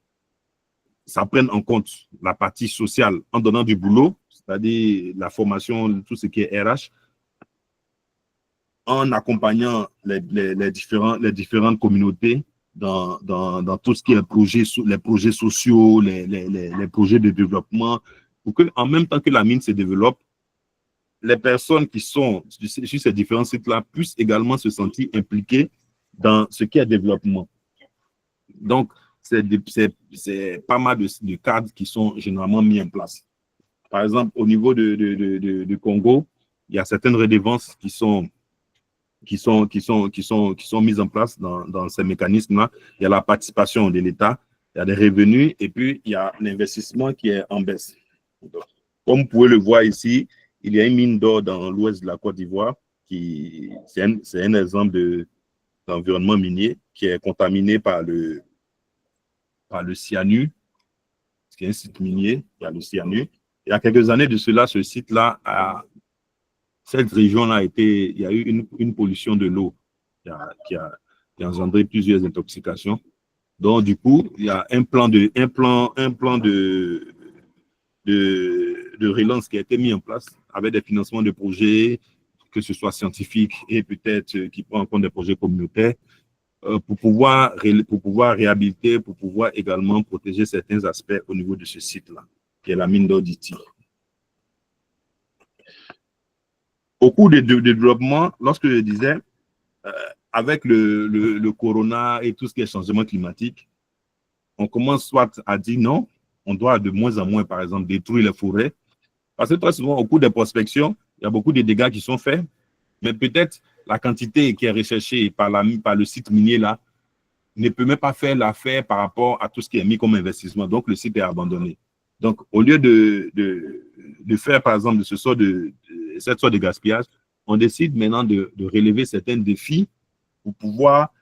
ça prenne en compte la partie sociale en donnant du boulot, c'est-à-dire la formation, tout ce qui est RH, en accompagnant les différentes communautés dans tout ce qui est les projets sociaux, les projets de développement, pour qu'en même temps que la mine se développe, les personnes qui sont sur ces différents sites-là puissent également se sentir impliquées dans ce qui est développement. Donc, c'est pas mal de cadres qui sont généralement mis en place. Par exemple, au niveau du Congo, il y a certaines redevances qui sont mises en place dans ces mécanismes-là. Il y a la participation de l'État, il y a des revenus et puis il y a l'investissement qui est en baisse. Donc, comme vous pouvez le voir ici, il y a une mine d'or dans l'ouest de la Côte d'Ivoire qui c'est un exemple d'environnement minier qui est contaminé par le cyanure, qui est un site minier, il y a le cyanure. Il y a quelques années de cela, ce site-là, cette région-là, il y a eu une pollution de l'eau qui a engendré plusieurs intoxications. Donc, du coup, il y a un plan de relance qui a été mis en place avec des financements de projets, que ce soit scientifiques et peut-être qui prend en compte des projets communautaires, pour pouvoir réhabiliter, pour pouvoir également protéger certains aspects au niveau de ce site-là, qui est la mine d'or d'Ity. Au cours du développement, lorsque je disais, avec le corona et tout ce qui est changement climatique, on commence soit à dire non, on doit de moins en moins, par exemple, détruire les forêts. Parce que très souvent, au cours des prospections, il y a beaucoup de dégâts qui sont faits, mais peut-être la quantité qui est recherchée par le site minier là ne peut même pas faire l'affaire par rapport à tout ce qui est mis comme investissement. Donc, le site est abandonné. Donc, au lieu de faire, par exemple, cette sorte de gaspillage, on décide maintenant de relever certains défis pour pouvoir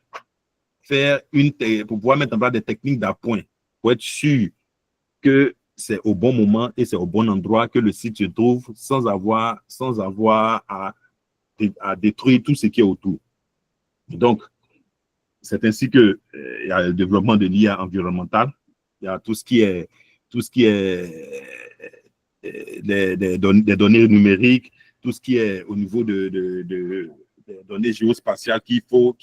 mettre en place des techniques d'appoint, pour être sûr que c'est au bon moment et c'est au bon endroit que le site se trouve sans avoir à détruire tout ce qui est autour. Donc, c'est ainsi que il y a le développement de l'IA environnementale, il y a tout ce qui est des données numériques, tout ce qui est au niveau des données géospatiales qu'il faut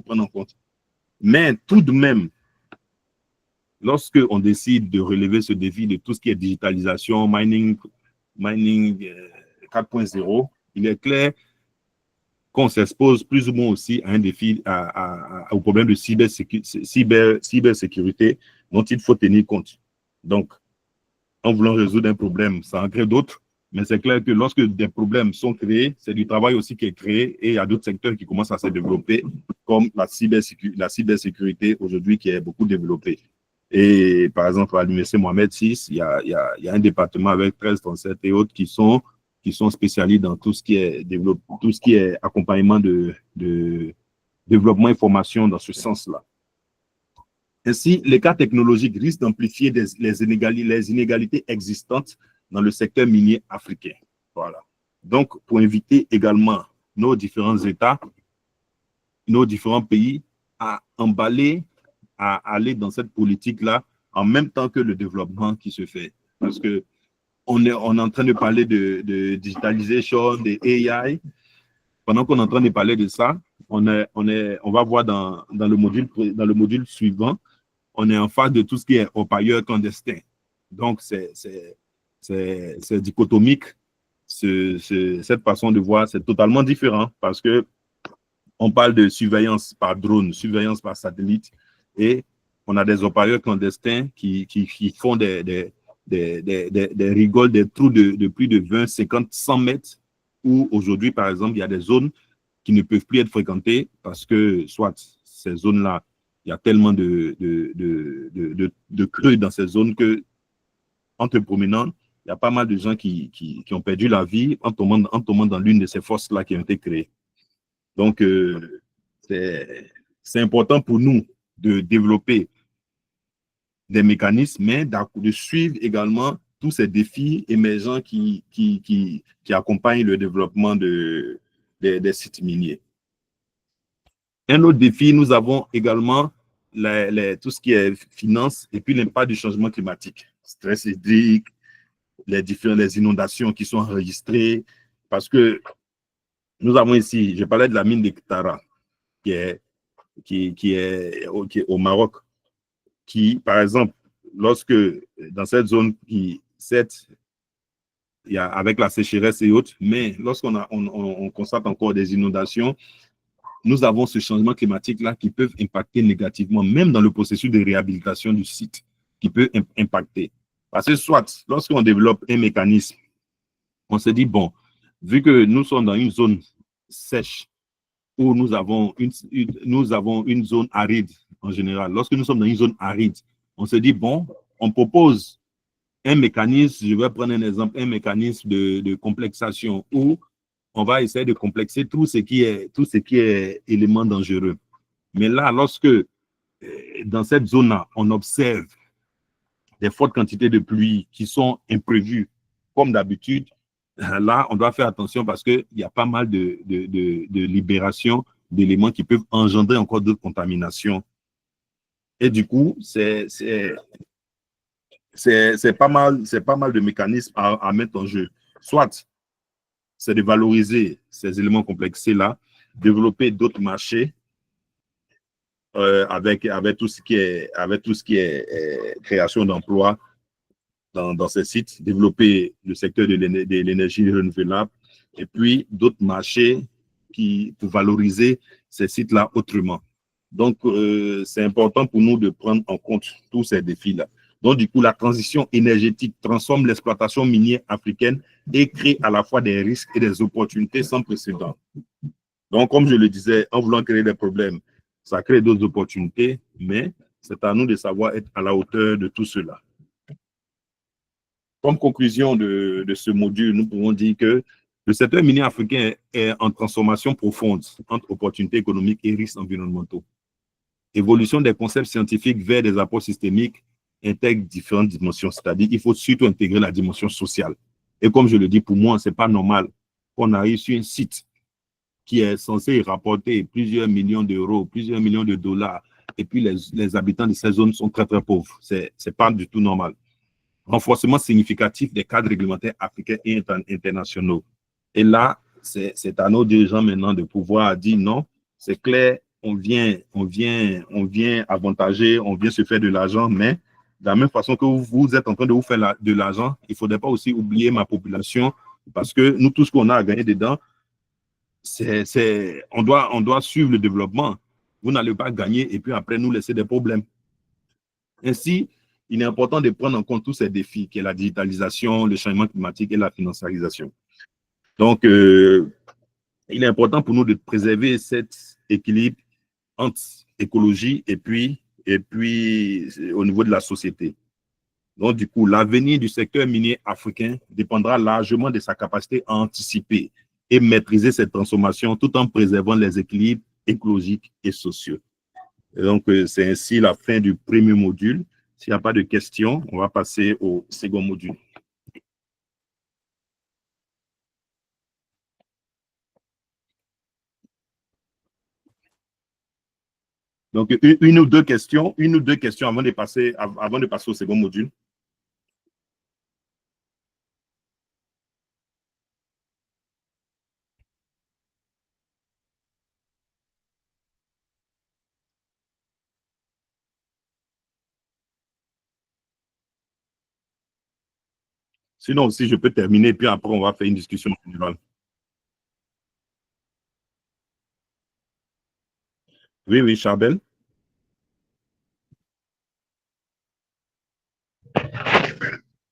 prendre en compte. Mais tout de même, lorsque on décide de relever ce défi de tout ce qui est digitalisation, mining 4.0, il est clair qu'on s'expose plus ou moins aussi à un défi, au problème de cybersécurité dont il faut tenir compte. Donc, en voulant résoudre un problème, ça en crée d'autres, mais c'est clair que lorsque des problèmes sont créés, c'est du travail aussi qui est créé et il y a d'autres secteurs qui commencent à se développer, comme la cybersécurité aujourd'hui qui est beaucoup développée. Et par exemple, à l'Université Mohamed VI, il y a un département avec 1337 et autres qui sont spécialisés dans tout ce qui est accompagnement de développement et formation dans ce sens-là. Ainsi, les cas technologiques risquent d'amplifier les inégalités existantes dans le secteur minier africain. Voilà. Donc, pour inviter également nos différents États, nos différents pays à emballer, à aller dans cette politique-là en même temps que le développement qui se fait. Parce que on est en train de parler de digitalisation, de AI. Pendant qu'on est en train de parler de ça, on va voir dans le module suivant, on est en face de tout ce qui est orpailleur clandestin. Donc, c'est dichotomique. Cette façon de voir, c'est totalement différent parce que on parle de surveillance par drone, surveillance par satellite, et on a des orpailleurs clandestins qui font des rigoles, des trous de plus de 20, 50, 100 mètres, où aujourd'hui, par exemple, il y a des zones qui ne peuvent plus être fréquentées parce que, soit ces zones-là, il y a tellement de creux dans ces zones que, en te promenant, il y a pas mal de gens qui ont perdu la vie en tombant dans l'une de ces fosses-là qui ont été créées. Donc, c'est important pour nous de développer des mécanismes, mais de suivre également tous ces défis émergents qui accompagnent le développement des sites miniers. Un autre défi, nous avons également tout ce qui est finance et puis l'impact du changement climatique. Stress hydrique, les inondations qui sont enregistrées, parce que nous avons ici, je parlais de la mine de Tara, qui est au Maroc, qui, par exemple, lorsque dans cette zone, avec la sécheresse et autres, mais lorsqu'on on constate encore des inondations, nous avons ce changement climatique-là qui peut impacter négativement, même dans le processus de réhabilitation du site, qui peut impacter. Parce que soit, lorsqu'on développe un mécanisme, on se dit, bon, vu que nous sommes dans une zone sèche, où nous avons une zone aride en général. Lorsque nous sommes dans une zone aride, on se dit, bon, on propose un mécanisme, je vais prendre un exemple, un mécanisme de complexation où on va essayer de complexer tout ce qui est élément dangereux. Mais là, lorsque dans cette zone-là, on observe des fortes quantités de pluie qui sont imprévues, comme d'habitude, là, on doit faire attention parce qu'il y a pas mal de libération d'éléments qui peuvent engendrer encore d'autres contaminations. Et du coup, c'est pas mal de mécanismes à mettre en jeu. Soit, c'est de valoriser ces éléments complexés-là, développer d'autres marchés avec tout ce qui est création d'emplois dans ces sites, développer le secteur de l'énergie renouvelable et puis d'autres marchés pour valoriser ces sites-là autrement. Donc, c'est important pour nous de prendre en compte tous ces défis-là. Donc, du coup, la transition énergétique transforme l'exploitation minière africaine et crée à la fois des risques et des opportunités sans précédent. Donc, comme je le disais, en voulant créer des problèmes, ça crée d'autres opportunités, mais c'est à nous de savoir être à la hauteur de tout cela. Comme conclusion de ce module, nous pouvons dire que le secteur minier africain est en transformation profonde entre opportunités économiques et risques environnementaux. Évolution des concepts scientifiques vers des approches systémiques intègre différentes dimensions, c'est-à-dire qu'il faut surtout intégrer la dimension sociale. Et comme je le dis, pour moi, ce n'est pas normal qu'on arrive sur un site qui est censé rapporter plusieurs millions d'euros, plusieurs millions de dollars, et puis les habitants de ces zones sont très, très pauvres. Ce n'est pas du tout normal. Renforcement significatif des cadres réglementaires africains et internationaux. Et là, c'est à nos dirigeants maintenant de pouvoir dire non, c'est clair, on vient avantager, on vient se faire de l'argent, mais de la même façon que vous êtes en train de vous faire de l'argent, il ne faudrait pas aussi oublier ma population, parce que nous, tout ce qu'on a à gagner dedans, on doit suivre le développement. Vous n'allez pas gagner et puis après nous laisser des problèmes. Ainsi, il est important de prendre en compte tous ces défis, qui est la digitalisation, le changement climatique et la financiarisation. Donc, il est important pour nous de préserver cet équilibre entre écologie et puis au niveau de la société. Donc, du coup, l'avenir du secteur minier africain dépendra largement de sa capacité à anticiper et maîtriser cette transformation tout en préservant les équilibres écologiques et sociaux. Et donc, c'est ainsi la fin du premier module. S'il n'y a pas de questions, on va passer au second module. Donc, une ou deux questions avant de passer au second module. Sinon, si je peux terminer, puis après, on va faire une discussion générale. Oui, oui, Charbel.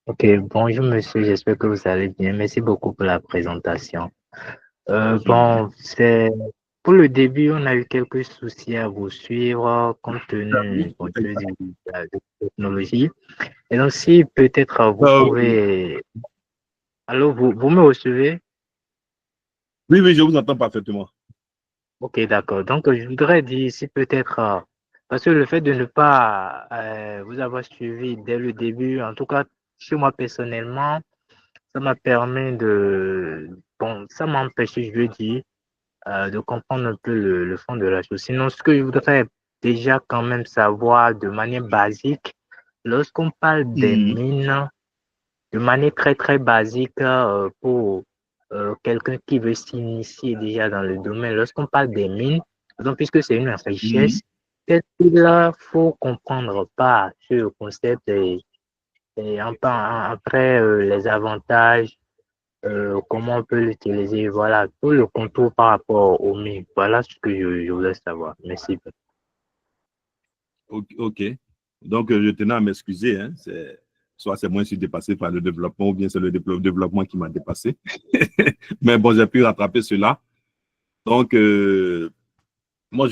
Ok, bonjour monsieur, j'espère que vous allez bien. Merci beaucoup pour la présentation. Bon, c'est pour le début, on a eu quelques soucis à vous suivre compte tenu de la technologie. Et donc, si peut-être vous pouvez... Allô, vous me recevez? Oui, oui, je vous entends parfaitement. Ok, d'accord. Donc, je voudrais dire si peut-être, parce que le fait de ne pas vous avoir suivi dès le début, en tout cas, chez moi personnellement, ça m'a permis bon, ça m'a empêché, je veux dire, de comprendre un peu le fond de la chose. Sinon, ce que je voudrais déjà quand même savoir de manière basique, lorsqu'on parle des mines, de manière très, très basique pour quelqu'un qui veut s'initier déjà dans le domaine, lorsqu'on parle des mines, donc, puisque c'est une richesse, qu'est-ce qu'il faut comprendre par ce concept et après les avantages, comment on peut l'utiliser, voilà, tout le contour par rapport aux mines. Voilà ce que je voulais savoir. Merci. Ok. Donc, je tenais à m'excuser. Hein. Soit c'est moi qui suis dépassé par le développement, ou bien c'est le développement qui m'a dépassé. Mais bon, j'ai pu rattraper cela. Donc, moi,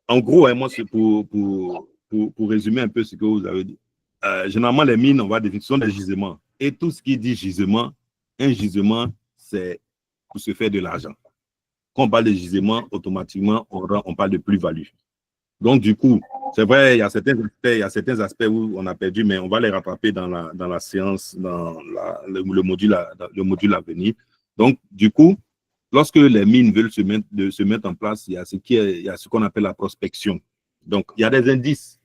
en gros, hein, moi, c'est pour résumer un peu ce que vous avez dit. Généralement, les mines, on va définir, ce sont des gisements. Et tout ce qui dit gisement, un gisement, c'est pour se faire de l'argent. Quand on parle de gisement, automatiquement, on parle de plus-value. Donc, du coup, c'est vrai, il y a certains aspects où on a perdu, mais on va les rattraper dans la séance, dans le module à venir. Donc, du coup, lorsque les mines veulent se mettre en place, il y a ce qu'on appelle la prospection. Donc, il y a des indices.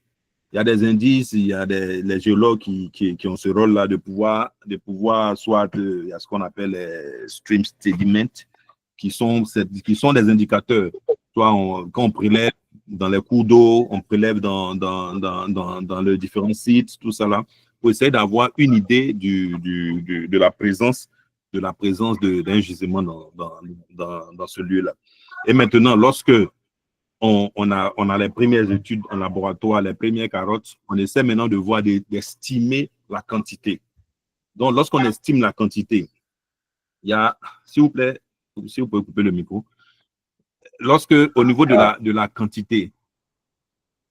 Il y a les géologues qui ont ce rôle-là de pouvoir soit, il y a ce qu'on appelle les stream sediments, qui sont des indicateurs. Soit quand on prélève dans les cours d'eau, on prélève dans les différents sites, tout ça là, pour essayer d'avoir une idée de la présence d'un gisement dans ce lieu-là. Et maintenant, lorsque on a les premières études en laboratoire, les premières carottes, on essaie maintenant de voir, d'estimer la quantité. Donc, lorsqu'on estime la quantité, il y a, s'il vous plaît, si vous pouvez couper le micro, lorsque, au niveau de la quantité,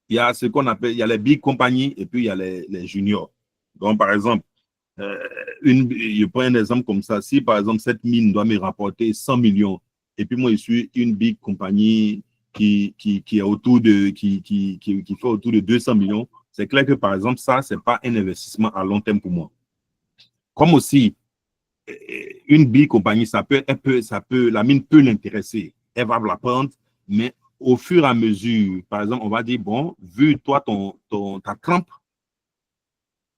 il y a ce qu'on appelle, il y a les big compagnies et puis il y a les juniors. Donc, par exemple, je prends un exemple comme ça. Si, par exemple, cette mine doit me rapporter 100 millions et puis moi, je suis une big compagnie qui fait autour de 200 millions, c'est clair que, par exemple, ça, ce n'est pas un investissement à long terme pour moi. Comme aussi, une big compagnie, la mine peut l'intéresser. Elle va la prendre, mais au fur et à mesure, par exemple, on va dire, bon, vu toi, ta crampe,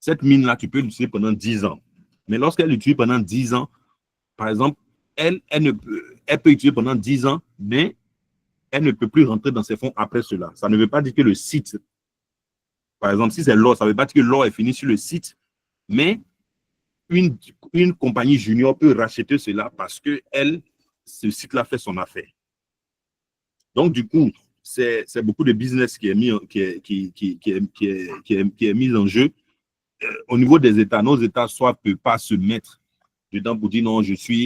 cette mine-là, tu peux l'utiliser pendant 10 ans. Mais lorsqu'elle l'utilise pendant 10 ans, par exemple, elle peut utiliser pendant 10 ans, mais elle ne peut plus rentrer dans ses fonds après cela. Ça ne veut pas dire que le site, par exemple, si c'est l'or, ça ne veut pas dire que l'or est fini sur le site, mais une compagnie junior peut racheter cela parce que ce site-là fait son affaire. Donc, du coup, c'est beaucoup de business qui est mis en jeu. Au niveau des États, nos États soit ne peuvent pas se mettre dedans pour dire non,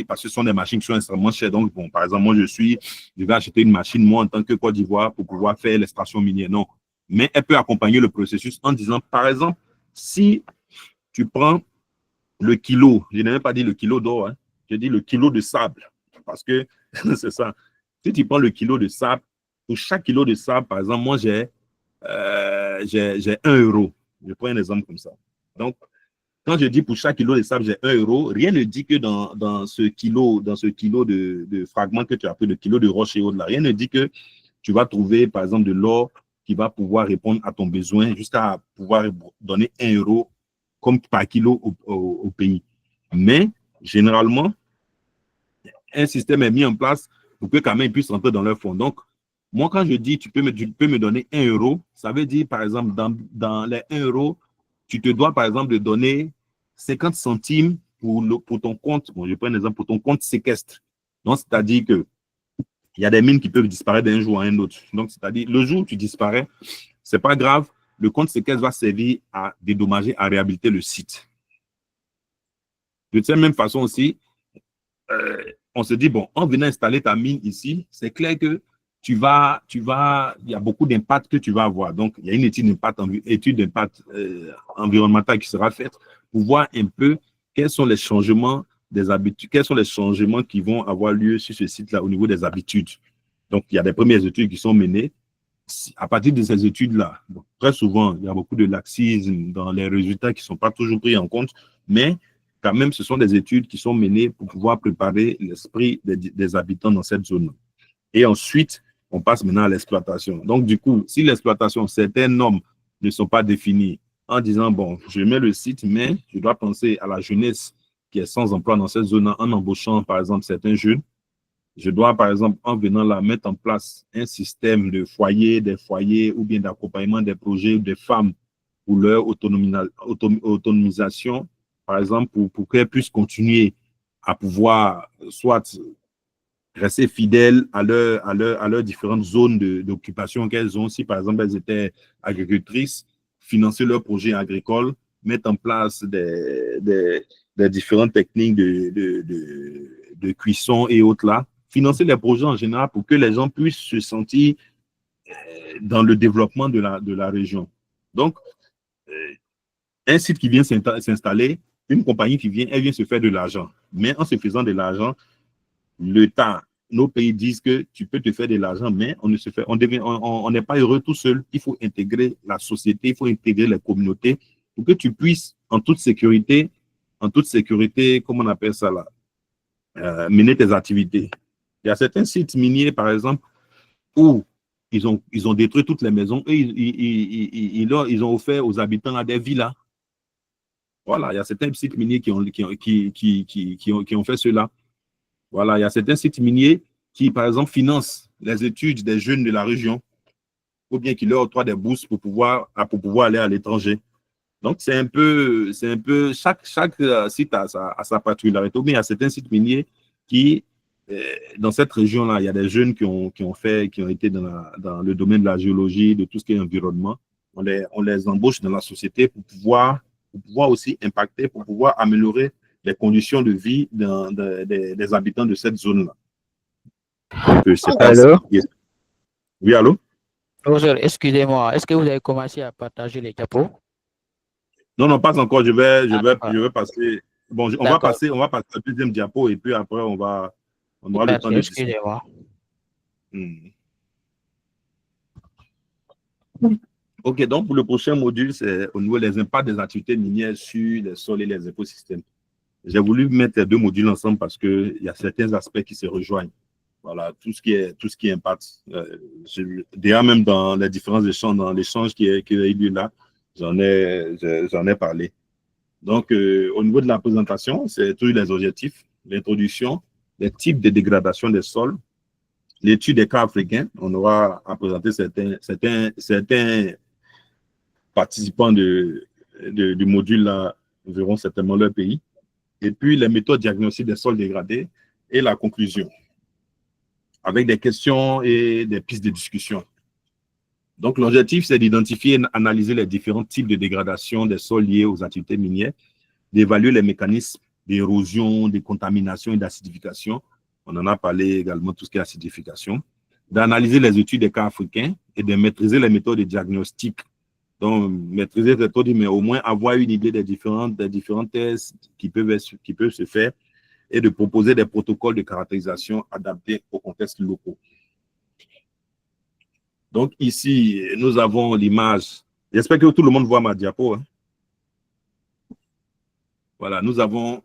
parce que ce sont des machines qui sont extrêmement chères. Donc, bon, par exemple, moi, je vais acheter une machine, moi, en tant que Côte d'Ivoire, pour pouvoir faire l'extraction minière. Non. Mais elle peut accompagner le processus en disant, par exemple, si tu prends le kilo, je n'ai même pas dit le kilo d'or, hein, je dis le kilo de sable, parce que c'est ça. Si tu prends le kilo de sable, pour chaque kilo de sable, par exemple, moi, j'ai 1 euro. Je prends un exemple comme ça. Donc, quand je dis pour chaque kilo de sable, j'ai 1 euro, rien ne dit que dans ce kilo de fragments que tu as pris, le kilo de roche et autres, là, rien ne dit que tu vas trouver, par exemple, de l'or qui va pouvoir répondre à ton besoin jusqu'à pouvoir donner 1 euro comme par kilo au pays. Mais, généralement, un système est mis en place pour que quand même ils puissent rentrer dans leur fonds. Donc, moi, quand je dis tu peux me donner 1 euro, ça veut dire, par exemple, dans les 1 euro, tu te dois, par exemple, de donner 50 centimes pour ton compte. Bon, je prends un exemple pour ton compte séquestre. Donc, c'est-à-dire que il y a des mines qui peuvent disparaître d'un jour à un autre. Donc, c'est-à-dire, le jour où tu disparais, ce n'est pas grave. Le compte séquestre va servir à dédommager, à réhabiliter le site. De cette même façon aussi, on se dit, bon, en venant installer ta mine ici, c'est clair que il y a beaucoup d'impact que tu vas avoir. Donc, il y a une étude d'impact environnemental qui sera faite pour voir un peu quels sont les changements des habitudes, quels sont les changements qui vont avoir lieu sur ce site-là au niveau des habitudes. Donc, il y a des premières études qui sont menées. À partir de ces études-là, bon, très souvent, il y a beaucoup de laxisme dans les résultats qui ne sont pas toujours pris en compte, mais quand même, ce sont des études qui sont menées pour pouvoir préparer l'esprit des habitants dans cette zone. Et ensuite, on passe maintenant à l'exploitation. Donc, du coup, si l'exploitation, certaines normes ne sont pas définies en disant, bon, je mets le site, mais je dois penser à la jeunesse qui est sans emploi dans cette zone en embauchant, par exemple, certains jeunes. Je dois, par exemple, en venant là, mettre en place un système de foyers, des foyers ou bien d'accompagnement des projets des femmes pour leur autonomisation, par exemple, pour qu'elles puissent continuer à pouvoir soit rester fidèles à leurs différentes zones d'occupation qu'elles ont. Si, par exemple, elles étaient agricultrices, financer leurs projets agricoles, mettre en place des différentes techniques de cuisson et autres là, financer les projets en général pour que les gens puissent se sentir dans le développement de la région. Donc, un site qui vient s'installer, une compagnie qui vient, elle vient se faire de l'argent. Mais en se faisant de l'argent, l'État, nos pays disent que tu peux te faire de l'argent, mais on n'est pas heureux tout seul. Il faut intégrer la société, il faut intégrer les communautés pour que tu puisses, en toute sécurité, comment on appelle ça là, mener tes activités. Il y a certains sites miniers, par exemple, où ils ont détruit toutes les maisons et ils ont offert aux habitants à des villas. Voilà, il y a certains sites miniers qui ont fait cela. Voilà, il y a certains sites miniers qui, par exemple, financent les études des jeunes de la région ou bien qui leur octroient des bourses pour pouvoir aller à l'étranger. Donc, c'est un peu, chaque site a sa particularité. Mais il y a certains sites miniers qui, dans cette région-là, il y a des jeunes qui ont été dans le domaine de la géologie, de tout ce qui est environnement. On les embauche dans la société pour pouvoir aussi impacter, pour pouvoir améliorer les conditions de vie des habitants de cette zone-là. Allô? Oui, allô? Bonjour, excusez-moi, est-ce que vous avez commencé à partager les diapos? Non, pas encore. Je vais passer. Bon, on va passer la deuxième diapo et puis après, on aura le temps de discuter. Excusez-moi. OK, donc pour le prochain module, c'est au niveau des impacts des activités minières sur les sols et les écosystèmes. J'ai voulu mettre les deux modules ensemble parce qu'il y a certains aspects qui se rejoignent. Voilà, tout ce qui est impact. Déjà, même dans les différents échanges, dans l'échange qui a eu lieu là, j'en ai parlé. Donc, au niveau de la présentation, c'est tous les objectifs, l'introduction, les types de dégradation des sols, l'étude des cas africains. On aura à présenter certains participants du module là verront certainement leur pays. Et puis, les méthodes diagnostiques des sols dégradés et la conclusion, avec des questions et des pistes de discussion. Donc, l'objectif, c'est d'identifier et analyser les différents types de dégradation des sols liés aux activités minières, d'évaluer les mécanismes d'érosion, de contamination et d'acidification. On en a parlé également, tout ce qui est acidification. D'analyser les études des cas africains et de maîtriser les méthodes de diagnostic. Donc, maîtriser les méthodes, mais au moins avoir une idée des différents tests qui peuvent se faire et de proposer des protocoles de caractérisation adaptés aux contextes locaux. Donc, ici, nous avons l'image. J'espère que tout le monde voit ma diapo. Hein. Voilà, nous avons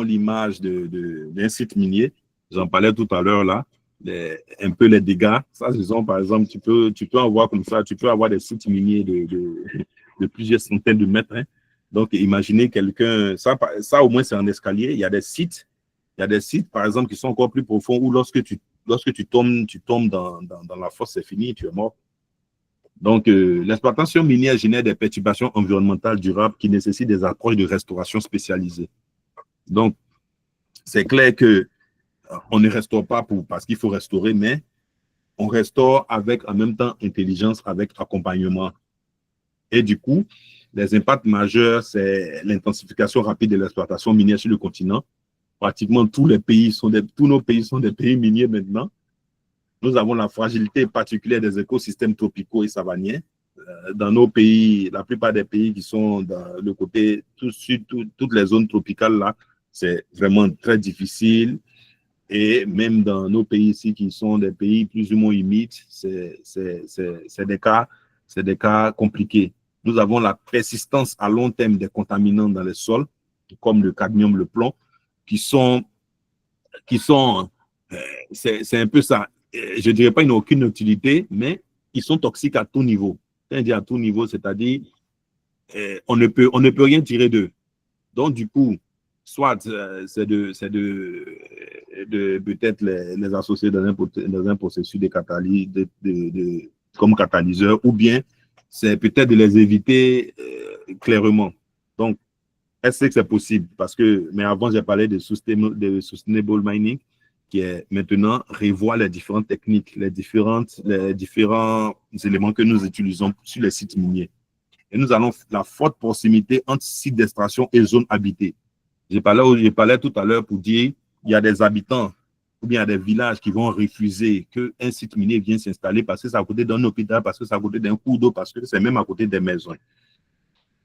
l'image d'un site minier. J'en parlais tout à l'heure là. un peu les dégâts. Ça, ce sont, par exemple, tu peux en voir comme ça, tu peux avoir des sites miniers de plusieurs centaines de mètres. Hein. Donc, imaginez quelqu'un, ça au moins, c'est un escalier. Il y a des sites, par exemple, qui sont encore plus profonds où lorsque tu tombes dans la fosse, c'est fini, tu es mort. Donc, l'exploitation minière génère des perturbations environnementales durables qui nécessitent des approches de restauration spécialisées. Donc, c'est clair que on ne restaure pas parce qu'il faut restaurer, mais on restaure avec en même temps intelligence, avec accompagnement. Et du coup, les impacts majeurs, c'est l'intensification rapide de l'exploitation minière sur le continent. Pratiquement tous nos pays sont des pays miniers maintenant. Nous avons la fragilité particulière des écosystèmes tropicaux et savaniers. Dans nos pays, la plupart des pays qui sont dans le côté, toutes les zones tropicales là, c'est vraiment très difficile. Et même dans nos pays ici, qui sont des pays plus ou moins humides, c'est des cas compliqués. Nous avons la persistance à long terme des contaminants dans les sols, comme le cadmium, le plomb, c'est un peu ça. Je ne dirais pas qu'ils n'ont aucune utilité, mais ils sont toxiques à tout niveau. Quand on dit à tout niveau, c'est-à-dire on ne peut rien tirer d'eux. Donc, du coup, soit c'est de peut-être les associer dans un processus de catalyse, comme catalyseur, ou bien c'est peut-être de les éviter clairement. Donc, est-ce que c'est possible? Mais avant, j'ai parlé de sustainable mining, qui est maintenant revoir les différentes techniques, les différents éléments que nous utilisons sur les sites miniers. Et nous allons la forte proximité entre sites d'extraction et zones habitées. Je parlais tout à l'heure pour dire il y a des habitants ou bien il y a des villages qui vont refuser qu'un site minier vienne s'installer parce que c'est à côté d'un hôpital, parce que c'est à côté d'un cours d'eau, parce que c'est même à côté des maisons.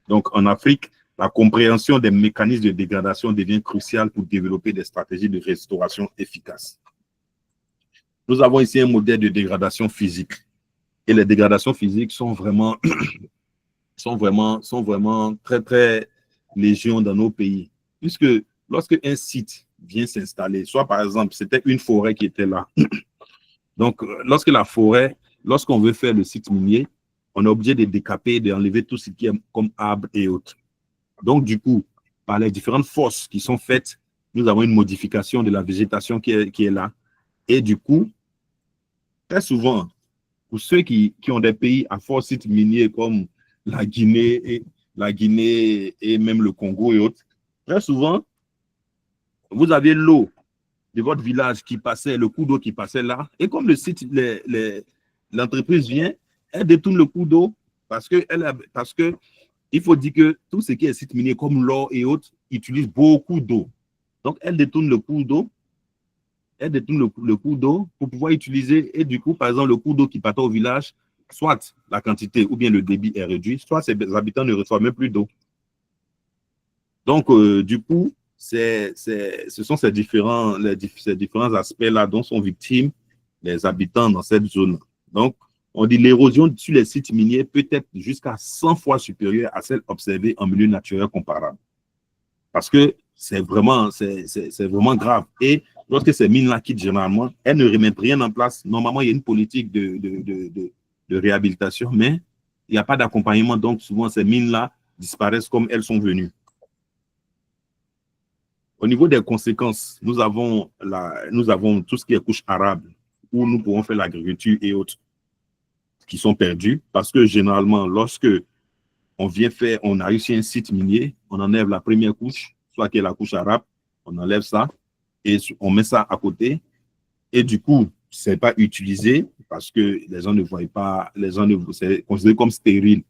Donc, en Afrique, la compréhension des mécanismes de dégradation devient cruciale pour développer des stratégies de restauration efficaces. Nous avons ici un modèle de dégradation physique. Et les dégradations physiques sont vraiment très, très légion dans nos pays. Puisque lorsque un site vient s'installer, soit par exemple, c'était une forêt qui était là. Donc, lorsqu'on veut faire le site minier, on est obligé de décaper, d'enlever tout ce qui est comme arbres et autres. Donc, du coup, par les différentes forces qui sont faites, nous avons une modification de la végétation qui est là. Et du coup, très souvent, pour ceux qui ont des pays à fort site minier comme la Guinée et même le Congo et autres, très souvent, vous aviez l'eau de votre village qui passait, le cours d'eau qui passait là. Et comme le site, l'entreprise vient, elle détourne le cours d'eau parce que il faut dire que tout ce qui est site minier comme l'or et autres utilise beaucoup d'eau. Donc, elle détourne le cours d'eau. Elle détourne le cours d'eau pour pouvoir utiliser. Et du coup, par exemple, le cours d'eau qui partait au village, soit la quantité ou bien le débit est réduit, soit ses habitants ne reçoivent même plus d'eau. Donc, du coup, ce sont ces différents aspects-là dont sont victimes les habitants dans cette zone. Donc, on dit l'érosion sur les sites miniers peut être jusqu'à 100 fois supérieure à celle observée en milieu naturel comparable. Parce que c'est vraiment grave. Et lorsque ces mines-là quittent généralement, elles ne remettent rien en place. Normalement, il y a une politique de réhabilitation, mais il n'y a pas d'accompagnement. Donc, souvent, ces mines-là disparaissent comme elles sont venues. Au niveau des conséquences, nous avons tout ce qui est couche arable, où nous pouvons faire l'agriculture et autres, qui sont perdus. Parce que généralement, lorsque on a réussi un site minier, on enlève la première couche, soit qui est la couche arabe, on enlève ça et on met ça à côté. Et du coup, ce n'est pas utilisé parce que les gens ne voient pas, c'est considéré comme stérile.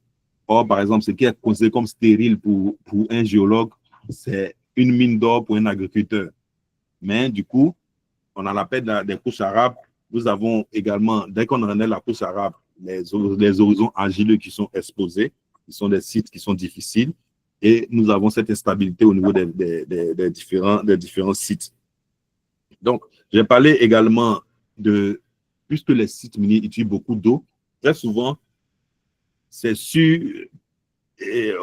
Or, par exemple, ce qui est considéré comme stérile pour un géologue, c'est une mine d'or pour un agriculteur. Mais du coup, on a la perte des couches arabes. Nous avons également, dès qu'on enlève la couche arabe, les horizons argileux qui sont exposés, qui sont des sites qui sont difficiles, et nous avons cette instabilité au niveau des différents sites. Donc, j'ai parlé également puisque les sites miniers utilisent beaucoup d'eau, très souvent, c'est sur les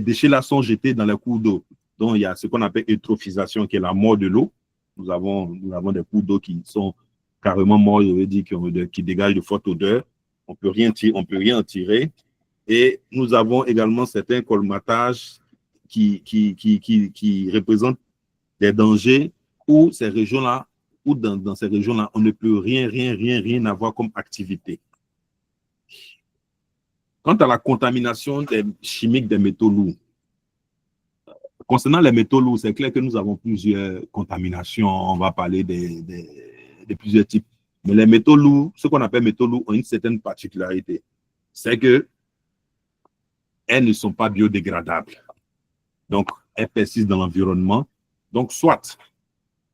déchets là sont jetés dans les cours d'eau. Donc, il y a ce qu'on appelle eutrophisation, qui est la mort de l'eau. Nous avons des cours d'eau qui sont carrément morts, je veux dire, qui dégagent de fortes odeurs. On peut rien en tirer. Et nous avons également certains colmatages qui représentent des dangers où ces régions-là, ou dans ces régions-là, on ne peut rien avoir comme activité. Quant à la contamination chimique des métaux lourds, concernant les métaux lourds, c'est clair que nous avons plusieurs contaminations. On va parler de plusieurs types. Mais les métaux lourds, ce qu'on appelle métaux lourds, ont une certaine particularité. C'est que elles ne sont pas biodégradables. Donc, elles persistent dans l'environnement. Donc, soit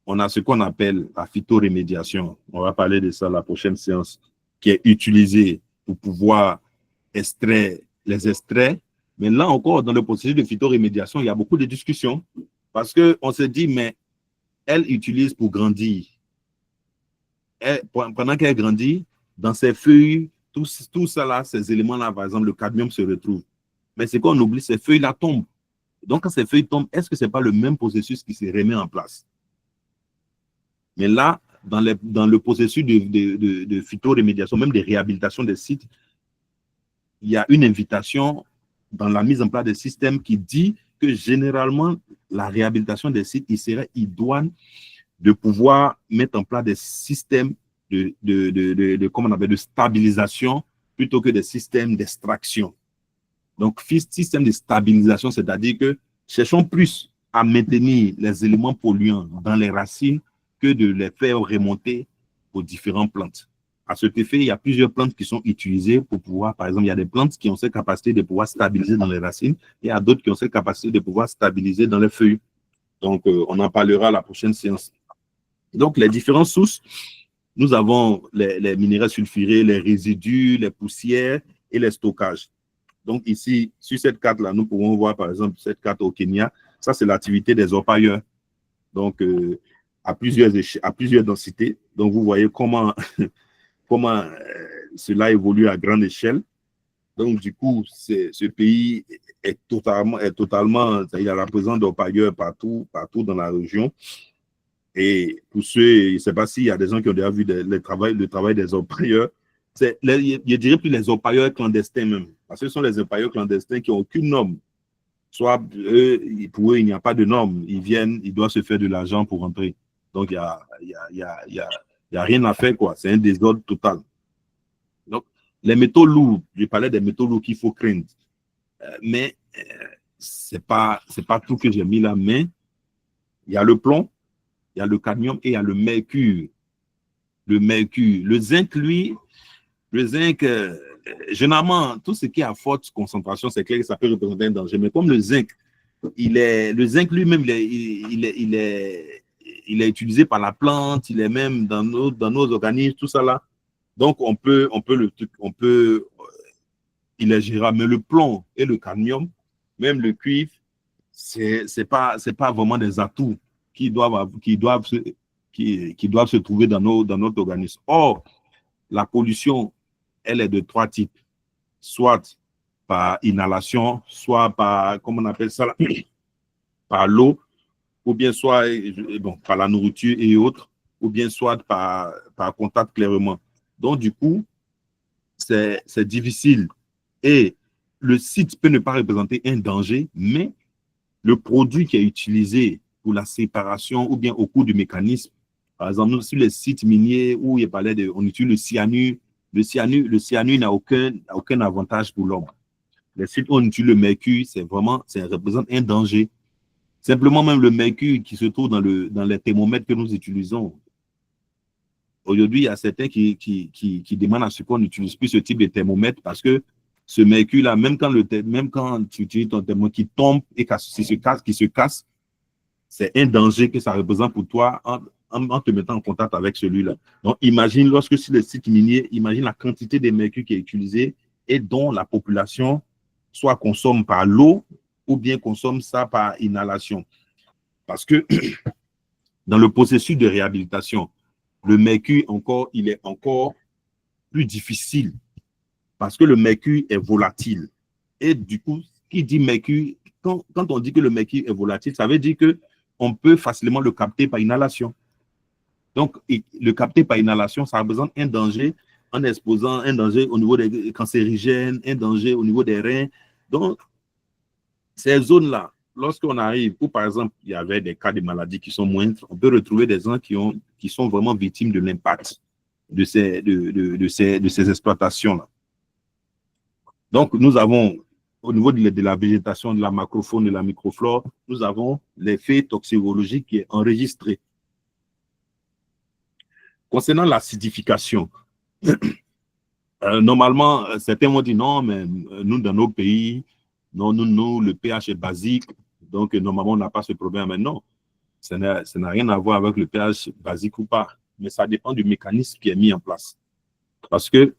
on a ce qu'on appelle la phytorémédiation. On va parler de ça la prochaine séance, qui est utilisée pour pouvoir extraire les extraits. Mais là encore, dans le processus de phytorémédiation, il y a beaucoup de discussions parce qu'on se dit, mais elle utilise pour grandir. Pendant qu'elle grandit, dans ses feuilles, tout ça là, ces éléments-là, par exemple, le cadmium se retrouve. Mais c'est qu'on oublie, ces feuilles-là tombent. Donc, quand ces feuilles tombent, est-ce que ce n'est pas le même processus qui se remet en place? Mais là, dans le processus de phytorémédiation, même de réhabilitation des sites, il y a une invitation dans la mise en place des systèmes qui dit que généralement, la réhabilitation des sites, il serait idoine de pouvoir mettre en place des systèmes comment on appelle, de stabilisation plutôt que des systèmes d'extraction. Donc, système de stabilisation, c'est-à-dire que cherchons plus à maintenir les éléments polluants dans les racines que de les faire remonter aux différentes plantes. À cet effet, il y a plusieurs plantes qui sont utilisées pour pouvoir, par exemple, il y a des plantes qui ont cette capacité de pouvoir stabiliser dans les racines et il y a d'autres qui ont cette capacité de pouvoir stabiliser dans les feuilles. Donc, on en parlera à la prochaine séance. Donc, les différentes sources, nous avons les minéraux sulfurés, les résidus, les poussières et les stockages. Donc, ici, sur cette carte-là, nous pouvons voir, par exemple, cette carte au Kenya. Ça, c'est l'activité des orpailleurs. Donc, à plusieurs densités. Donc, vous voyez comment cela évolue à grande échelle. Donc, du coup, ce pays est totalement, il y a la présence d'orpailleurs partout dans la région. Et pour ceux, je ne sais pas s'il y a des gens qui ont déjà vu le travail des orpailleurs, je dirais plus les orpailleurs clandestins même. Parce que ce sont les orpailleurs clandestins qui n'ont aucune norme. Soit pour eux, il n'y a pas de norme. Ils viennent, ils doivent se faire de l'argent pour rentrer. Donc, il n'y a rien à faire, quoi. C'est un désordre total. Donc, les métaux lourds, je parlais des métaux lourds qu'il faut craindre. Mais ce n'est pas tout que j'ai mis là. Mais il y a le plomb, il y a le cadmium et il y a le mercure. Le zinc, lui, généralement, tout ce qui est à forte concentration, c'est clair que ça peut représenter un danger. Mais comme le zinc lui-même, il est utilisé par la plante, il est même dans nos organismes, tout ça là. Donc, il est gérable. Mais le plomb et le cadmium, même le cuivre, c'est pas vraiment des atouts qui doivent se trouver dans notre organisme. Or, la pollution, elle est de trois types. Soit par inhalation, soit par, comment on appelle ça, par l'eau, ou bien soit par la nourriture et autres, ou bien soit par contact clairement. Donc, du coup, c'est difficile. Et le site peut ne pas représenter un danger, mais le produit qui est utilisé pour la séparation ou bien au cours du mécanisme, par exemple, sur les sites miniers où on utilise le cyanure. Le cyanure n'a aucun avantage pour l'homme. Les sites où on utilise le mercure, ça représente un danger. Simplement, même le mercure qui se trouve dans les thermomètres que nous utilisons. Aujourd'hui, il y a certains qui demandent à ce qu'on n'utilise plus ce type de thermomètre parce que ce mercure-là, même quand tu utilises ton thermomètre qui tombe et qui se casse, c'est un danger que ça représente pour toi en te mettant en contact avec celui-là. Donc, imagine, lorsque sur le site minier, imagine la quantité de mercure qui est utilisée et dont la population soit consomme par l'eau ou bien consomme ça par inhalation. Parce que dans le processus de réhabilitation, le mercure, il est encore plus difficile parce que le mercure est volatile. Et du coup, qui dit mercure, quand on dit que le mercure est volatile, ça veut dire qu'on peut facilement le capter par inhalation. Donc, le capter par inhalation, ça représente un danger en exposant un danger au niveau des cancérigènes, un danger au niveau des reins. Donc, ces zones-là, lorsqu'on arrive, ou par exemple, il y avait des cas de maladies qui sont moindres, on peut retrouver des gens qui sont vraiment victimes de l'impact de ces exploitations-là. Donc, nous avons, au niveau de la végétation, de la macrofaune, de la microflore, nous avons l'effet toxicologique qui est enregistré. Concernant l'acidification, normalement, certains m'ont dit non, mais nous, dans nos pays, non, nous, le pH est basique, donc normalement, on n'a pas ce problème. Mais non, ça n'a rien à voir avec le pH basique ou pas, mais ça dépend du mécanisme qui est mis en place. Parce que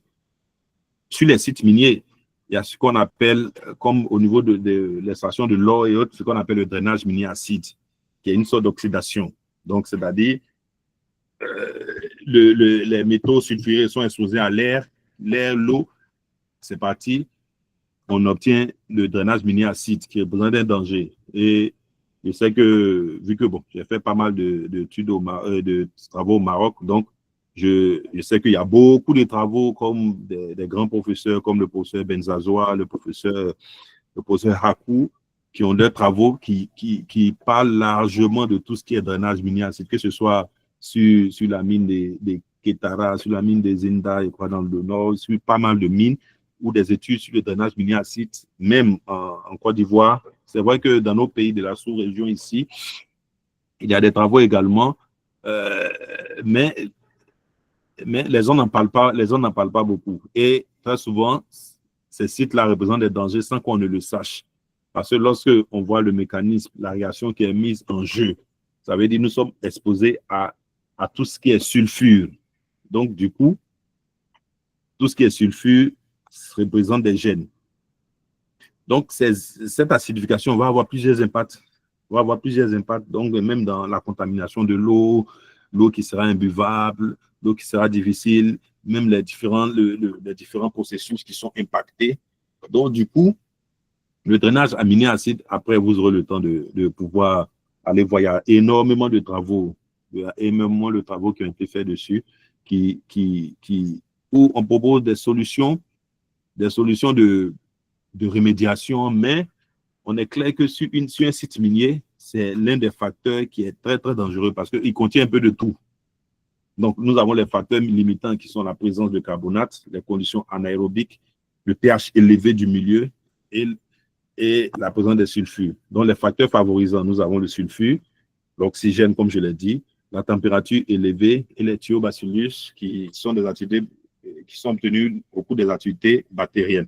sur les sites miniers, il y a ce qu'on appelle, comme au niveau de l'extraction de l'or et autres, ce qu'on appelle le drainage minier acide, qui est une sorte d'oxydation. Donc, c'est-à-dire, les métaux sulfurés sont exposés à l'air, l'eau, c'est parti, on obtient le drainage minier acide qui représente un danger. Et je sais que, vu que bon, j'ai fait pas mal d'études de travaux au Maroc, donc je sais qu'il y a beaucoup de travaux comme des grands professeurs comme le professeur Benzazoua, le professeur Hakou, qui ont des travaux qui parlent largement de tout ce qui est drainage minier acide, que ce soit sur la mine des Kétara, sur la mine des Zinda, et quoi, dans le nord, sur pas mal de mines, ou des études sur le drainage minier acide, même en Côte d'Ivoire. C'est vrai que dans nos pays de la sous-région ici, il y a des travaux également, mais les gens n'en parlent pas beaucoup. Et très souvent, ces sites-là représentent des dangers sans qu'on ne le sache. Parce que lorsque on voit le mécanisme, la réaction qui est mise en jeu, ça veut dire que nous sommes exposés à tout ce qui est sulfure. Donc, du coup, tout ce qui est sulfure représente des gènes. Donc, cette acidification va avoir plusieurs impacts. Donc, même dans la contamination de l'eau qui sera imbuvable, l'eau qui sera difficile, même les différents processus qui sont impactés. Donc, du coup, le drainage aminé acide, après, vous aurez le temps de pouvoir aller voir. Il y a énormément de travaux qui ont été faits dessus, où on propose des solutions de remédiation, mais on est clair que sur un site minier, c'est l'un des facteurs qui est très, très dangereux parce qu'il contient un peu de tout. Donc, nous avons les facteurs limitants qui sont la présence de carbonate, les conditions anaérobiques, le pH élevé du milieu et la présence des sulfures. Donc, les facteurs favorisants, nous avons le sulfure, l'oxygène, comme je l'ai dit, la température élevée et les thiobacillus qui sont obtenus au cours des activités bactériennes.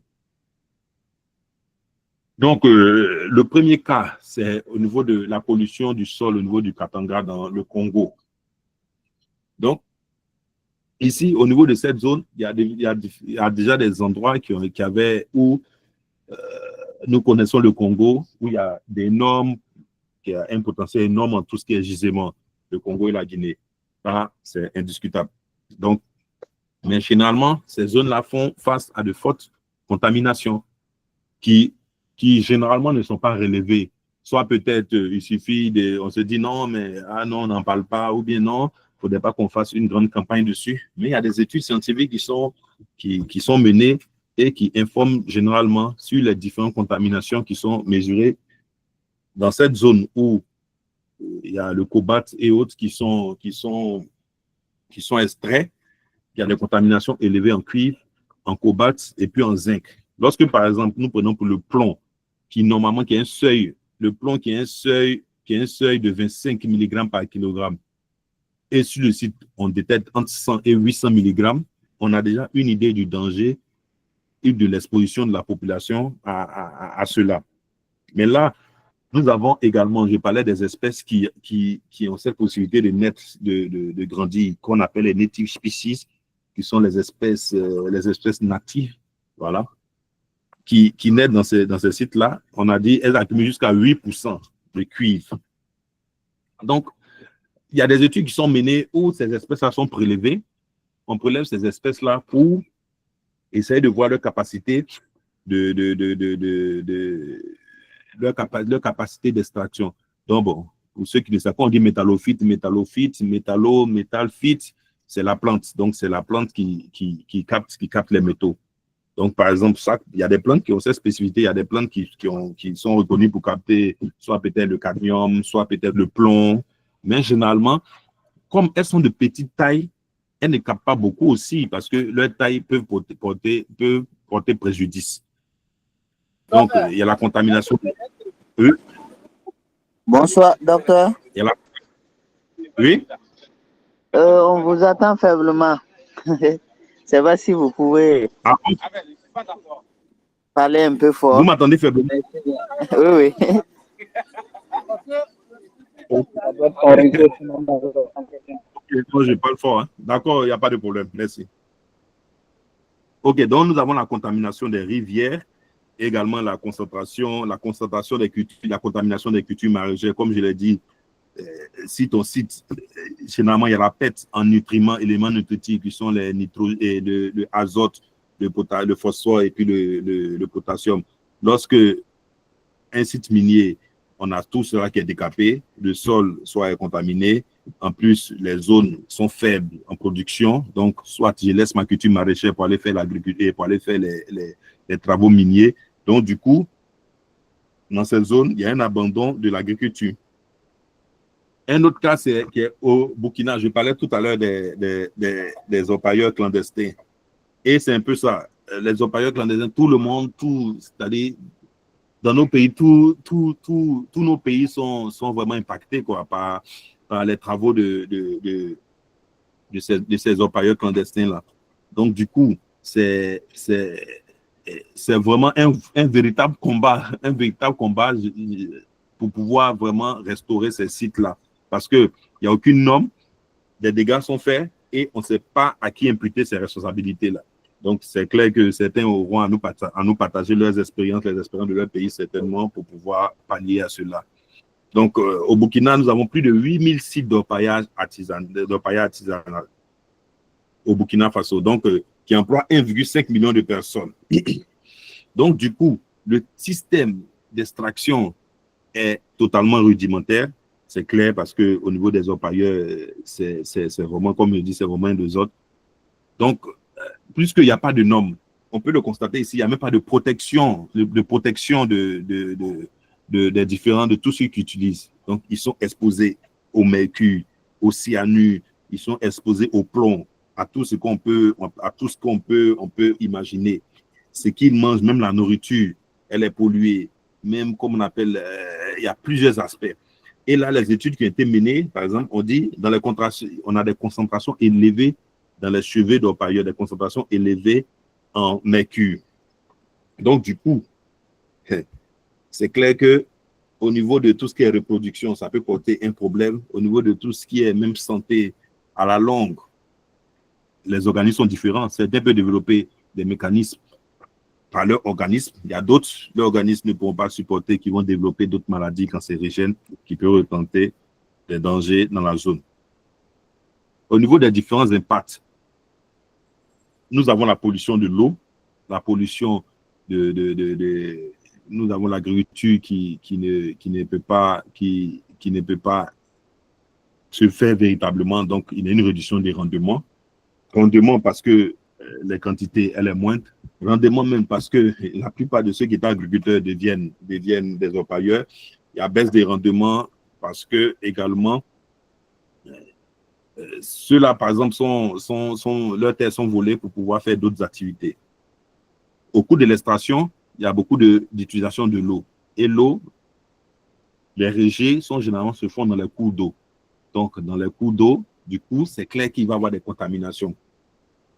Donc, le premier cas, c'est au niveau de la pollution du sol, au niveau du Katanga dans le Congo. Donc, ici, au niveau de cette zone, il y a déjà des endroits où nous connaissons le Congo, où il y a qui a un potentiel énorme en tout ce qui est gisement, le Congo et la Guinée. Ça, c'est indiscutable. Donc, mais finalement, ces zones-là font face à de fortes contaminations qui généralement ne sont pas relevées. Soit peut-être il suffit on se dit non, mais non, on n'en parle pas, ou bien non, il ne faudrait pas qu'on fasse une grande campagne dessus. Mais il y a des études scientifiques qui sont menées et qui informent généralement sur les différentes contaminations qui sont mesurées dans cette zone où il y a le cobalt et autres qui sont extraits. Il y a des contaminations élevées en cuivre, en cobalt et puis en zinc. Lorsque, par exemple, nous prenons pour le plomb, qui a un seuil, le plomb qui a un seuil de 25 mg par kilogramme, et sur le site, on détecte entre 100 et 800 mg, on a déjà une idée du danger et de l'exposition de la population à cela. Mais là, nous avons également, je parlais des espèces qui ont cette possibilité de grandir, qu'on appelle les native species, qui sont les espèces natives, voilà, qui naissent dans ces sites-là. On a dit elles accumulent jusqu'à 8% de cuivre. Donc, il y a des études qui sont menées où ces espèces-là sont prélevées. On prélève ces espèces-là pour essayer de voir leur capacité leur capacité d'extraction. Donc, bon, Pour ceux qui ne savent pas, on dit métallophyte, métallophyte, c'est la plante. Donc, c'est la plante qui capte les métaux. Donc, par exemple, il y a des plantes qui ont cette spécificité, il y a des plantes qui sont reconnues pour capter soit peut-être le cadmium, soit peut-être le plomb. Mais généralement, comme elles sont de petite taille, elles ne captent pas beaucoup aussi parce que leur taille peut porter préjudice. Donc, il y a la contamination. Bonsoir, docteur. Oui? On vous attend faiblement. C'est pas si vous pouvez parler un peu fort. Vous m'entendez faiblement? Oui. Je parle fort. Hein? D'accord, il n'y a pas de problème. Merci. OK, donc nous avons la contamination des rivières, également la concentration des cultures, la contamination des cultures maraîchères. Comme je l'ai dit, si ton site, généralement, il y a la perte en nutriments, éléments nutritifs qui sont le azote, le phosphore et puis le potassium. Lorsque un site minier, on a tout cela qui est décapé, le sol soit est contaminé, en plus, les zones sont faibles en production, donc soit je laisse ma culture maraîchère pour aller faire l'agriculture, pour aller faire les travaux miniers. Donc, du coup, dans cette zone, il y a un abandon de l'agriculture. Un autre cas, c'est qui est au Burkina. Je parlais tout à l'heure des orpailleurs clandestins. Et c'est un peu ça. Les orpailleurs clandestins, tout le monde, c'est-à-dire, dans nos pays, tous nos pays sont vraiment impactés quoi, par les travaux de ces orpailleurs clandestins-là. Donc, du coup, c'est vraiment un véritable combat pour pouvoir vraiment restaurer ces sites-là. Parce qu'il n'y a aucune norme, des dégâts sont faits et on ne sait pas à qui imputer ces responsabilités-là. Donc, c'est clair que certains auront à nous partager leurs expériences, les expériences de leur pays, certainement, pour pouvoir pallier à cela. Donc, au Burkina, nous avons plus de 8000 sites d'orpaillage artisanal au Burkina Faso, donc qui emploient 1,5 million de personnes. Donc, du coup, le système d'extraction est totalement rudimentaire. C'est clair parce qu'au niveau des orpailleurs, c'est vraiment, comme je dis, c'est vraiment un des autres. Donc, puisqu'il n'y a pas de normes, on peut le constater ici, il n'y a même pas de protection, des différents, de tous ceux qui utilisent. Donc, ils sont exposés au mercure, au cyanure, ils sont exposés au plomb, à tout ce qu'on peut imaginer. Ce qu'ils mangent, même la nourriture, elle est polluée, même comme on appelle, il y a plusieurs aspects. Et là, les études qui ont été menées, par exemple, on dit, on a des concentrations élevées dans les cheveux d'orpailleurs, des concentrations élevées en mercure. Donc, du coup, c'est clair que au niveau de tout ce qui est reproduction, ça peut porter un problème. Au niveau de tout ce qui est même santé à la longue, les organismes sont différents. Certains peuvent développer des mécanismes par leur organisme. Il y a d'autres, leurs organismes ne pourront pas supporter, qui vont développer d'autres maladies cancérigènes qui peuvent représenter des dangers dans la zone. Au niveau des différents impacts, nous avons la pollution de l'eau, la pollution nous avons l'agriculture qui ne peut pas se faire véritablement, donc il y a une réduction des rendements. Rendement parce que les quantités, elle est moindre. Rendement même parce que la plupart de ceux qui étaient agriculteurs deviennent des orpailleurs. Il y a baisse des rendements parce que également, ceux-là, par exemple, leurs terres sont volées pour pouvoir faire d'autres activités. Au cours de l'extraction, il y a beaucoup d'utilisation de l'eau. Et l'eau, les rejets généralement se font dans les cours d'eau. Donc, dans les cours d'eau, du coup, c'est clair qu'il va y avoir des contaminations.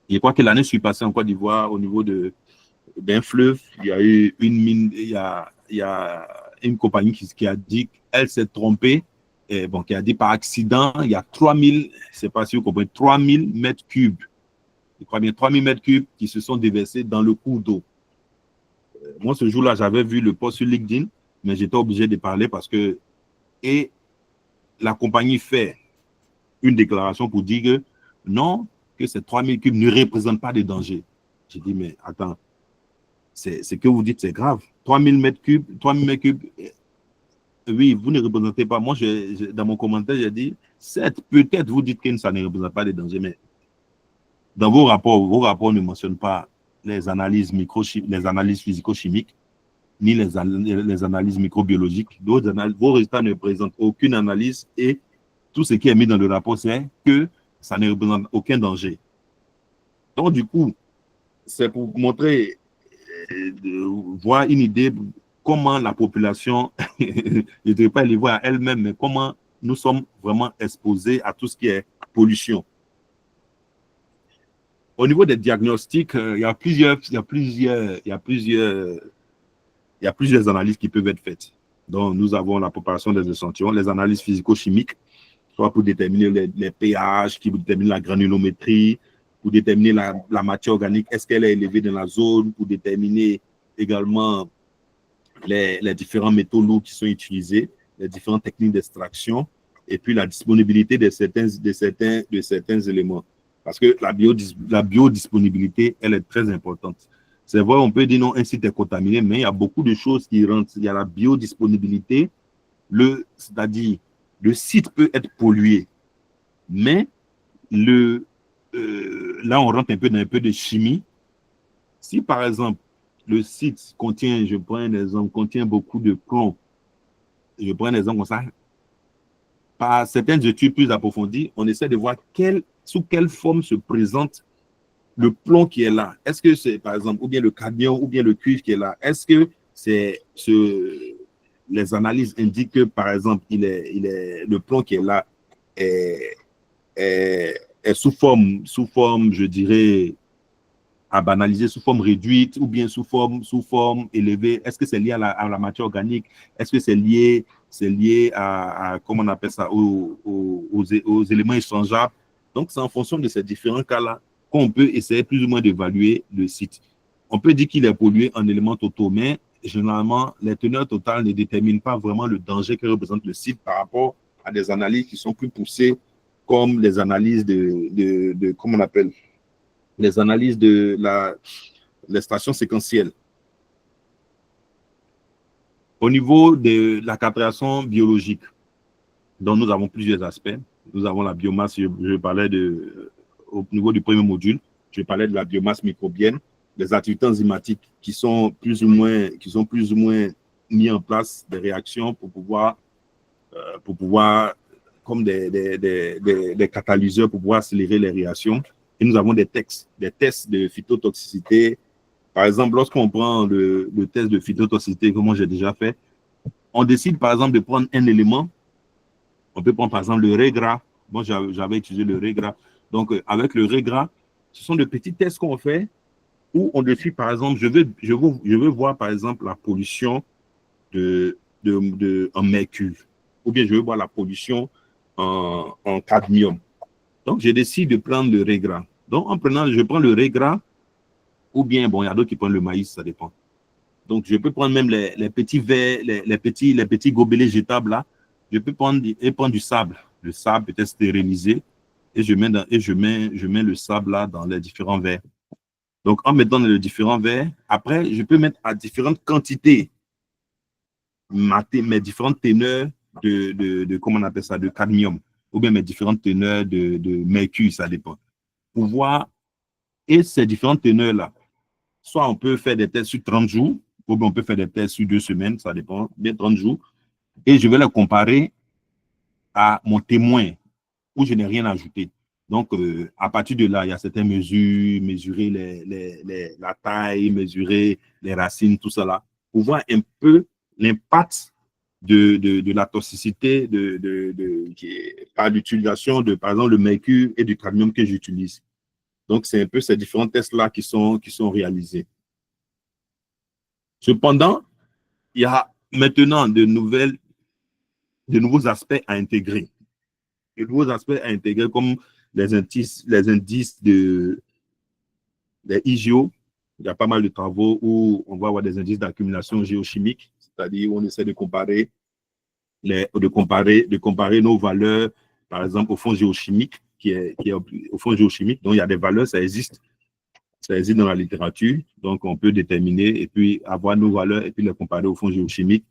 Je crois que l'année passée en Côte d'Ivoire, au niveau d'un fleuve, il y a eu une mine, il y a une compagnie qui a dit qu'elle s'est trompée, et bon, qui a dit par accident, il y a 3000, je ne sais pas si vous comprenez, 3000 mètres cubes. Je crois bien 3000 mètres cubes qui se sont déversés dans le cours d'eau. Moi, ce jour-là, j'avais vu le post sur LinkedIn, mais j'étais obligé de parler parce que, et la compagnie fait une déclaration pour dire que non, que ces 3000 cubes ne représentent pas de danger. J'ai dit, mais attends, ce que vous dites, c'est grave. 3000 mètres cubes, oui, vous ne représentez pas. Moi, dans mon commentaire, j'ai dit, certes, peut-être vous dites que ça ne représente pas des dangers, mais dans vos rapports ne mentionnent pas les analyses les analyses physico-chimiques, ni les analyses microbiologiques. Vos résultats ne présentent aucune analyse et tout ce qui est mis dans le rapport, c'est que ça ne représente aucun danger. Donc, du coup, c'est pour montrer, voir une idée comment la population, je ne dirais pas les voir elle-même, mais comment nous sommes vraiment exposés à tout ce qui est pollution. Au niveau des diagnostics, il y a plusieurs analyses qui peuvent être faites. Donc, nous avons la préparation des échantillons, les analyses physico-chimiques, soit pour déterminer les pH, qui déterminent la granulométrie, pour déterminer la matière organique, est-ce qu'elle est élevée dans la zone, pour déterminer également les différents métaux lourds qui sont utilisés, les différentes techniques d'extraction, et puis la disponibilité de certains éléments. Parce que la biodisponibilité, elle est très importante. C'est vrai, on peut dire non, un site est contaminé, mais il y a beaucoup de choses qui rentrent. Il y a la biodisponibilité, c'est-à-dire le site peut être pollué, mais là, on rentre dans un peu de chimie. Si, par exemple, le site contient, je prends un exemple, contient beaucoup de plomb, je prends un exemple comme ça, par certaines études plus approfondies, on essaie de voir sous quelle forme se présente le plomb qui est là. Est-ce que c'est, par exemple, ou bien le cadmium, ou bien le cuivre qui est là? Est-ce que les analyses indiquent que, par exemple, le plomb qui est là est sous forme, je dirais, à banaliser, sous forme réduite, ou bien sous forme élevée? Est-ce que c'est lié à la matière organique? Est-ce que c'est lié à comment on appelle ça, aux éléments échangeables? Donc, c'est en fonction de ces différents cas-là qu'on peut essayer plus ou moins d'évaluer le site. On peut dire qu'il est pollué en éléments totaux, mais généralement, les teneurs totales ne déterminent pas vraiment le danger que représente le site par rapport à des analyses qui sont plus poussées, comme les analyses comment on appelle, les analyses de l'extraction séquentielle. Au niveau de la captation biologique, dont nous avons plusieurs aspects. Nous avons la biomasse, je parlais au niveau du premier module, je parlais de la biomasse microbienne, les activités enzymatiques qui sont plus ou moins mis en place, des réactions pour pouvoir comme des catalyseurs pour pouvoir accélérer les réactions. Et nous avons des tests de phytotoxicité. Par exemple, lorsqu'on prend le test de phytotoxicité, comme moi j'ai déjà fait, on décide par exemple de prendre un élément. On peut prendre par exemple le régras. Moi, j'avais utilisé le régras. Donc, avec le régras, ce sont de petits tests qu'on fait où on décide par exemple, je veux voir par exemple la pollution en mercure, ou bien je veux voir la pollution en cadmium. Donc, je décide de prendre le régras. Donc, je prends le régras, ou bien, bon, il y a d'autres qui prennent le maïs, ça dépend. Donc, je peux prendre même les petits verres, les petits gobelets jetables là. Je peux prendre du sable. Le sable peut être stérilisé et je mets le sable là dans les différents verres. Donc, en mettant dans les différents verres, après, je peux mettre à différentes quantités mes différentes teneurs de comment on appelle ça, de cadmium, ou bien mes différentes teneurs de mercure, ça dépend. Pour voir, et ces différentes teneurs-là, soit on peut faire des tests sur 30 jours, ou bien on peut faire des tests sur 2 semaines, ça dépend, bien 30 jours, et je vais les comparer à mon témoin, où je n'ai rien ajouté. Donc, à partir de là, il y a certaines mesures, mesurer la taille, mesurer les racines, tout ça là, pour voir un peu l'impact de la toxicité par l'utilisation de, par exemple, le mercure et du cadmium que j'utilise. Donc, c'est un peu ces différents tests-là qui sont réalisés. Cependant, il y a maintenant de nouveaux aspects à intégrer. De nouveaux aspects à intégrer comme les indices des IGO. Il y a pas mal de travaux où on va avoir des indices d'accumulation géochimique, c'est-à-dire où on essaie de comparer nos valeurs, par exemple, au fond géochimique, qui est au fond géochimique. Donc, il y a des valeurs, ça existe dans la littérature. Donc, on peut déterminer et puis avoir nos valeurs et puis les comparer au fond géochimique.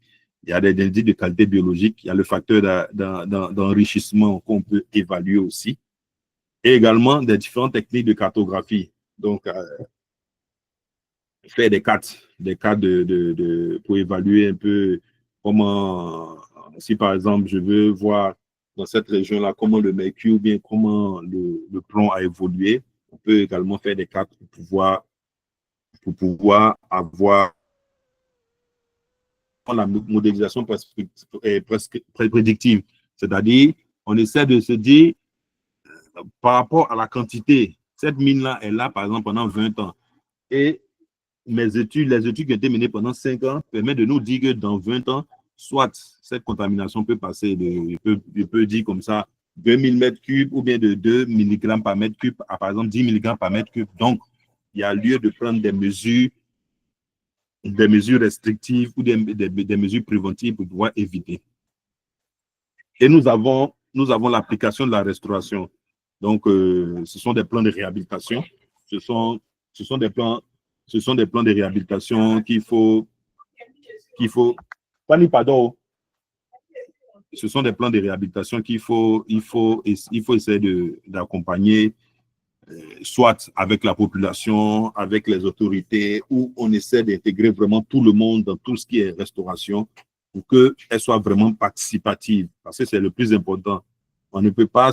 il y a des indices de qualité biologique, il y a le facteur d'enrichissement qu'on peut évaluer aussi, et également des différentes techniques de cartographie. Donc, faire des cartes pour évaluer un peu comment, si par exemple, je veux voir dans cette région-là comment le mercure ou bien comment le plomb a évolué, on peut également faire des cartes pour pouvoir avoir la modélisation presque prédictive. C'est-à-dire, on essaie de se dire, par rapport à la quantité, cette mine-là est là, par exemple, pendant 20 ans. Et les études qui ont été menées pendant 5 ans permettent de nous dire que dans 20 ans, soit cette contamination peut passer je peux dire comme ça, 2000 mètres cubes ou bien de 2 mg par mètre cube à par exemple 10 mg par mètre cube. Donc, il y a lieu de prendre des mesures restrictives ou des mesures préventives pour pouvoir éviter. Et nous avons l'application de la restauration. Donc, ce sont des plans de réhabilitation. Ce sont des plans de réhabilitation qu'il faut. Pardon. Ce sont des plans de réhabilitation qu'il faut essayer d'accompagner, soit avec la population, avec les autorités, où on essaie d'intégrer vraiment tout le monde dans tout ce qui est restauration pour qu'elle soit vraiment participative, parce que c'est le plus important. On ne peut pas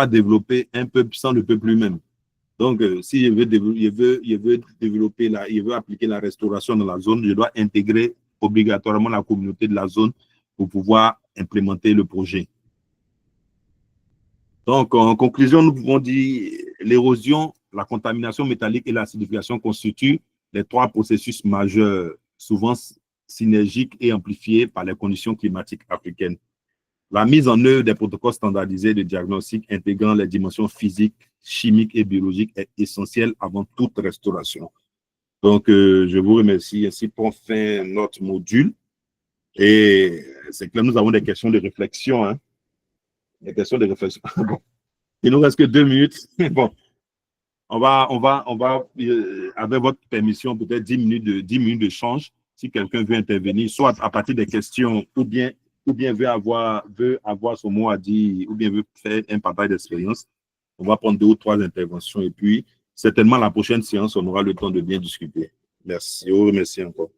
développer un peuple sans le peuple lui-même. Donc, si je veux appliquer la restauration dans la zone, je dois intégrer obligatoirement la communauté de la zone pour pouvoir implémenter le projet. Donc, en conclusion, nous pouvons dire l'érosion, la contamination métallique et l'acidification constituent les 3 processus majeurs, souvent synergiques et amplifiés par les conditions climatiques africaines. La mise en œuvre des protocoles standardisés de diagnostic intégrant les dimensions physiques, chimiques et biologiques est essentielle avant toute restauration. Donc, je vous remercie. Ainsi pour fin notre module. Et c'est que là, nous avons des questions de réflexion. Hein. Des questions de réflexion. Bon. Il nous reste que 2 minutes. Bon. On va avec votre permission, peut-être 10 minutes d'échange. Si quelqu'un veut intervenir, soit à partir des questions, ou bien veut avoir son mot à dire, ou bien veut faire un partage d'expérience, on va prendre 2 ou 3 interventions. Et puis, certainement, la prochaine séance, on aura le temps de bien discuter. Merci. Je vous remercie encore.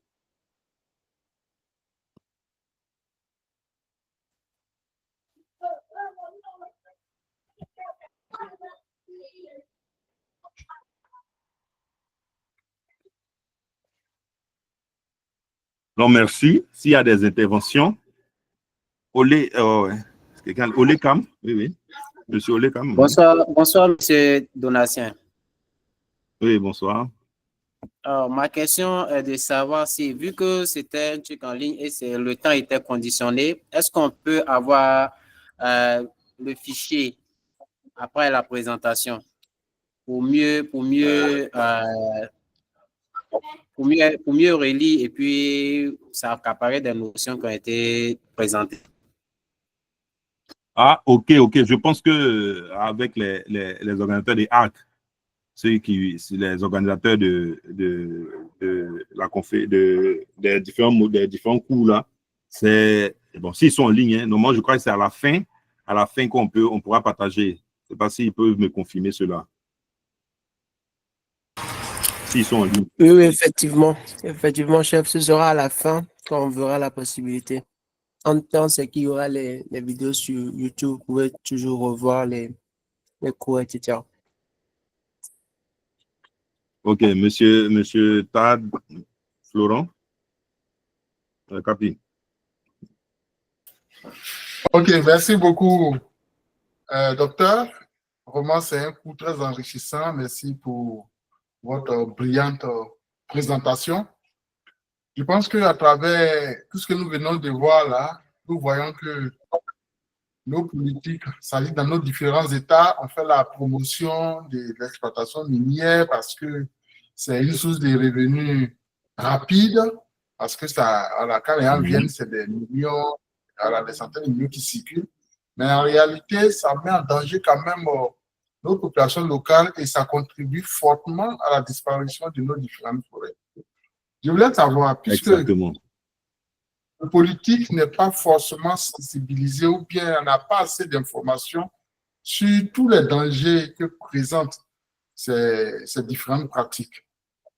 Donc, merci. S'il y a des interventions, Olekam, oui. Monsieur Olekam. Bonsoir, monsieur Donatien. Oui, bonsoir. Alors, ma question est de savoir si, vu que c'était un truc en ligne et le temps était conditionné, est-ce qu'on peut avoir le fichier après la présentation pour mieux relire et puis ça accaparer des notions qui ont été présentées. Ah, ok. Je pense que avec les organisateurs des ARC, les organisateurs des différents cours là, c'est bon, s'ils sont en ligne, hein, normalement, je crois que c'est à la fin on pourra partager. Je ne sais pas s'ils peuvent me confirmer cela. S'ils sont en ligne. Oui, effectivement. Effectivement, chef, ce sera à la fin quand on verra la possibilité. En temps, c'est qu'il y aura les vidéos sur YouTube. Vous pouvez toujours revoir les cours, etc. Ok, monsieur Tad Florent. Capi. Ok, merci beaucoup, docteur. Vraiment, c'est un cours très enrichissant. Merci pour votre brillante présentation. Je pense qu'à travers tout ce que nous venons de voir là, nous voyons que nos politiques, s'agit dans nos différents États, on fait la promotion de l'exploitation minière parce que c'est une source de revenus rapide, parce que ça, quand les gens viennent, c'est des millions, des centaines de millions qui circulent. Mais en réalité, ça met en danger quand même nos populations locales et ça contribue fortement à la disparition de nos différentes forêts. Je voulais savoir, puisque le politique n'est pas forcément sensibilisé ou bien on n'a pas assez d'informations sur tous les dangers que présentent ces différentes pratiques.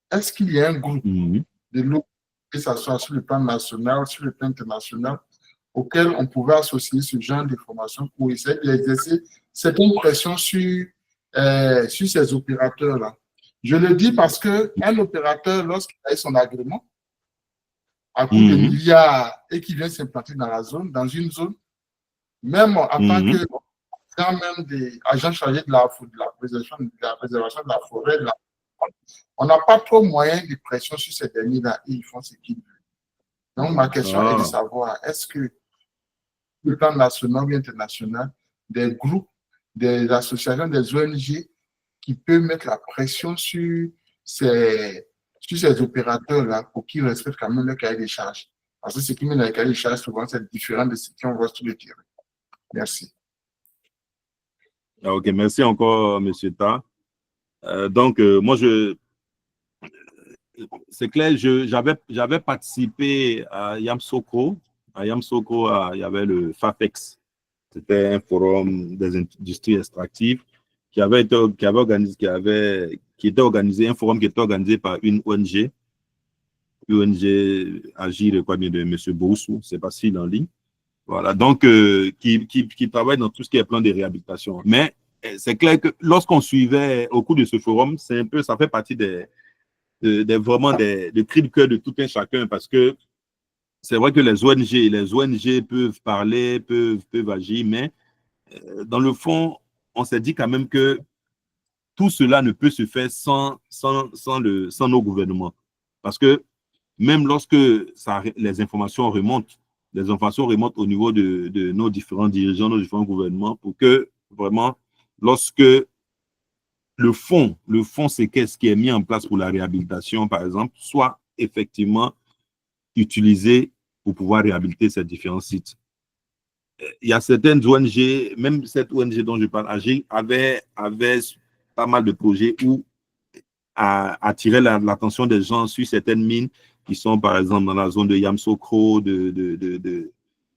Est-ce qu'il y a un groupe de l'eau, que ce soit sur le plan national, sur le plan international, auquel on pouvait associer ce genre d'informations pour essayer d'exercer certaines pressions sur ces opérateurs-là? Je le dis parce qu'un opérateur, lorsqu'il a son agrément, à coût de milliards et qui vient s'implanter dans une zone, même en tant que quand même des agents chargés de la préservation de la forêt, on n'a pas trop moyen de pression sur ces derniers-là et ils font ce qu'ils veulent. Donc, ma question est de savoir, est-ce que le plan national ou international, des groupes, des associations, des ONG qui peuvent mettre la pression sur ces opérateurs-là pour qu'ils respectent quand même le cahier des charges. Parce que ce qui met dans le cahier des charges, souvent, c'est différent de ce qu'on voit sur le terrain. Merci. Ok, merci encore, M. Ta. Donc, moi, c'est clair, j'avais participé à Yamsokro. À Yamsokro, il y avait le FAPEX. C'était un forum des industries extractives qui était organisé, un forum qui était organisé par une ONG Agir, quoi bien, de M. Boussou, je ne sais pas s'il est en ligne. Voilà, donc, qui travaille dans tout ce qui est plan de réhabilitation. Mais c'est clair que lorsqu'on suivait au cours de ce forum, ça fait partie vraiment des cris de cœur de tout un chacun parce que c'est vrai que les ONG peuvent parler, peuvent agir, mais dans le fond, on s'est dit quand même que tout cela ne peut se faire sans nos gouvernements. Parce que même lorsque les informations remontent au niveau de nos différents dirigeants, nos différents gouvernements, pour que vraiment, lorsque le fond, c'est qu'est-ce qui est mis en place pour la réhabilitation, par exemple, soit effectivement utilisé pour pouvoir réhabiliter ces différents sites. Il y a certaines ONG, même cette ONG dont je parle, AGI, avait pas mal de projets où attirer l'attention des gens sur certaines mines qui sont, par exemple, dans la zone de Yamsokro, dans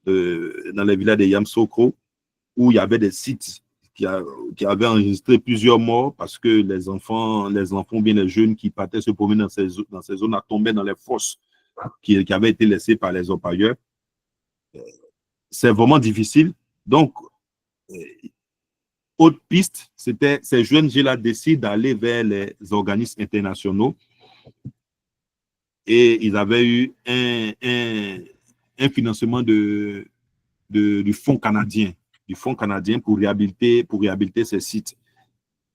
les villages de Yamsokro, où il y avait des sites qui avaient enregistré plusieurs morts parce que les enfants, bien les jeunes qui partaient se promener dans ces zones tombaient dans les fosses qui avaient été laissées par les orpailleurs. C'est vraiment difficile. Donc, autre piste, c'était ces jeunes gens-là décident d'aller vers les organismes internationaux et ils avaient eu un financement du Fonds canadien pour réhabiliter ces sites.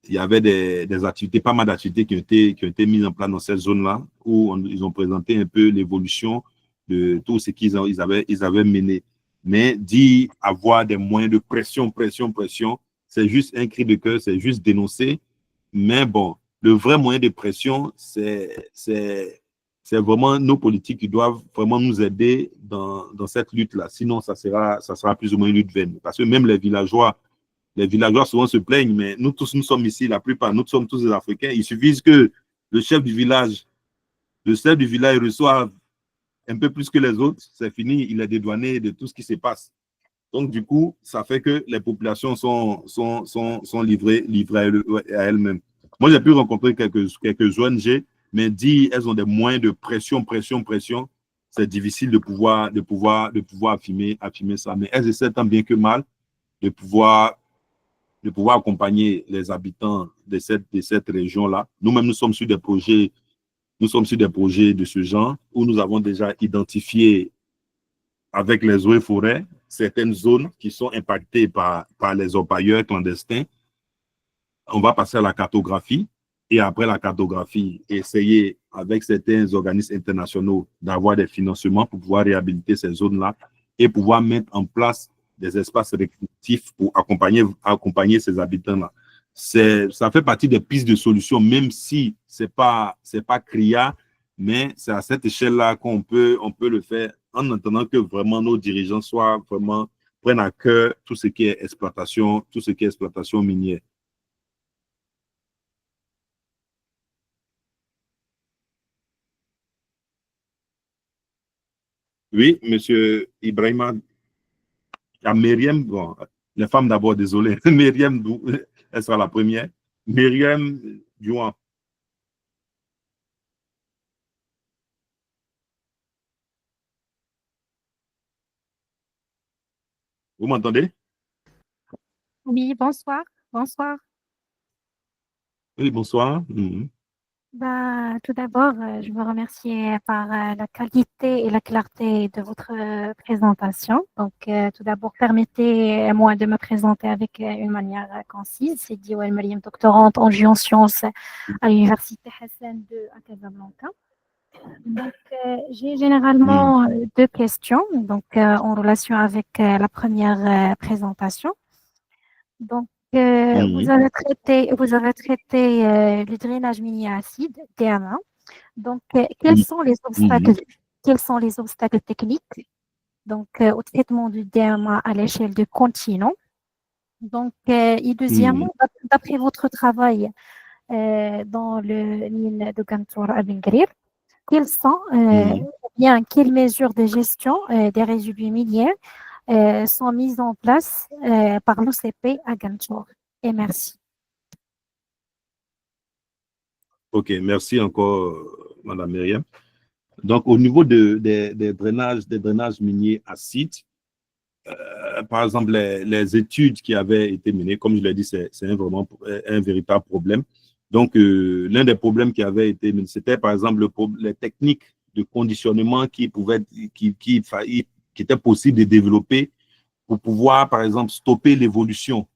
Il y avait des activités, pas mal d'activités qui ont été mises en place dans cette zone-là où ils ont présenté un peu l'évolution de tout ce qu'ils avaient mené. Mais dit avoir des moyens de pression, c'est juste un cri de cœur, c'est juste dénoncer. Mais bon, le vrai moyen de pression, c'est vraiment nos politiques qui doivent vraiment nous aider dans cette lutte-là. Sinon, ça sera plus ou moins une lutte vaine. Parce que même les villageois souvent se plaignent, mais nous tous, nous sommes ici, la plupart, nous sommes tous des Africains. Il suffit que le chef du village reçoive un peu plus que les autres, c'est fini, il est dédouané de tout ce qui se passe. Donc, du coup, ça fait que les populations sont livrées à elles-mêmes. Moi, j'ai pu rencontrer quelques ONG, mais elles ont des moyens de pression. C'est difficile de pouvoir affirmer ça. Mais elles essaient tant bien que mal de pouvoir accompagner les habitants de cette région-là. Nous-mêmes, nous sommes sur des projets de ce genre où nous avons déjà identifié avec les eaux et forêts certaines zones qui sont impactées par les orpailleurs clandestins. On va passer à la cartographie et après la cartographie, essayer avec certains organismes internationaux d'avoir des financements pour pouvoir réhabiliter ces zones-là et pouvoir mettre en place des espaces récréatifs pour accompagner ces habitants-là. Ça fait partie des pistes de solutions, même si c'est pas criard, mais c'est à cette échelle-là qu'on peut le faire en attendant que vraiment nos dirigeants prennent à cœur tout ce qui est exploitation minière. Oui, monsieur Ibrahima. À Myriam, bon, les femmes d'abord, désolé. Myriam, elle sera la première. Myriam Douan. Vous m'entendez? Oui, bonsoir. Bonsoir. Oui, bonsoir. Mhm. Bah, tout d'abord, je veux remercier par la qualité et la clarté de votre présentation. Donc, tout d'abord, permettez-moi de me présenter avec une manière concise. C'est Diouel Mariam, doctorante en géosciences à l'Université Hassan II à Casablanca. Donc, j'ai Mhm. généralement deux questions donc, en relation avec la première présentation. Donc, Mhm. vous avez traité le drainage minier acide, DMA. Donc, Mhm. Mhm. quels sont les obstacles techniques donc, au traitement du DMA à l'échelle du continent? Donc, et Mhm. deuxièmement, d'après votre travail dans le mine de Gantour à Bengrir, quelles sont, Mhm. ou bien quelles mesures de gestion des résidus miniers sont mises en place par l'OCP à Gantour? Et merci. OK, merci encore, Madame Myriam. Donc, au niveau des drainages miniers acides, par exemple, les études qui avaient été menées, comme je l'ai dit, c'est vraiment un véritable problème. Donc, l'un des problèmes qui avait été mené, c'était par exemple les techniques de conditionnement qui était possible de développer pour pouvoir, par exemple, stopper l'évolution,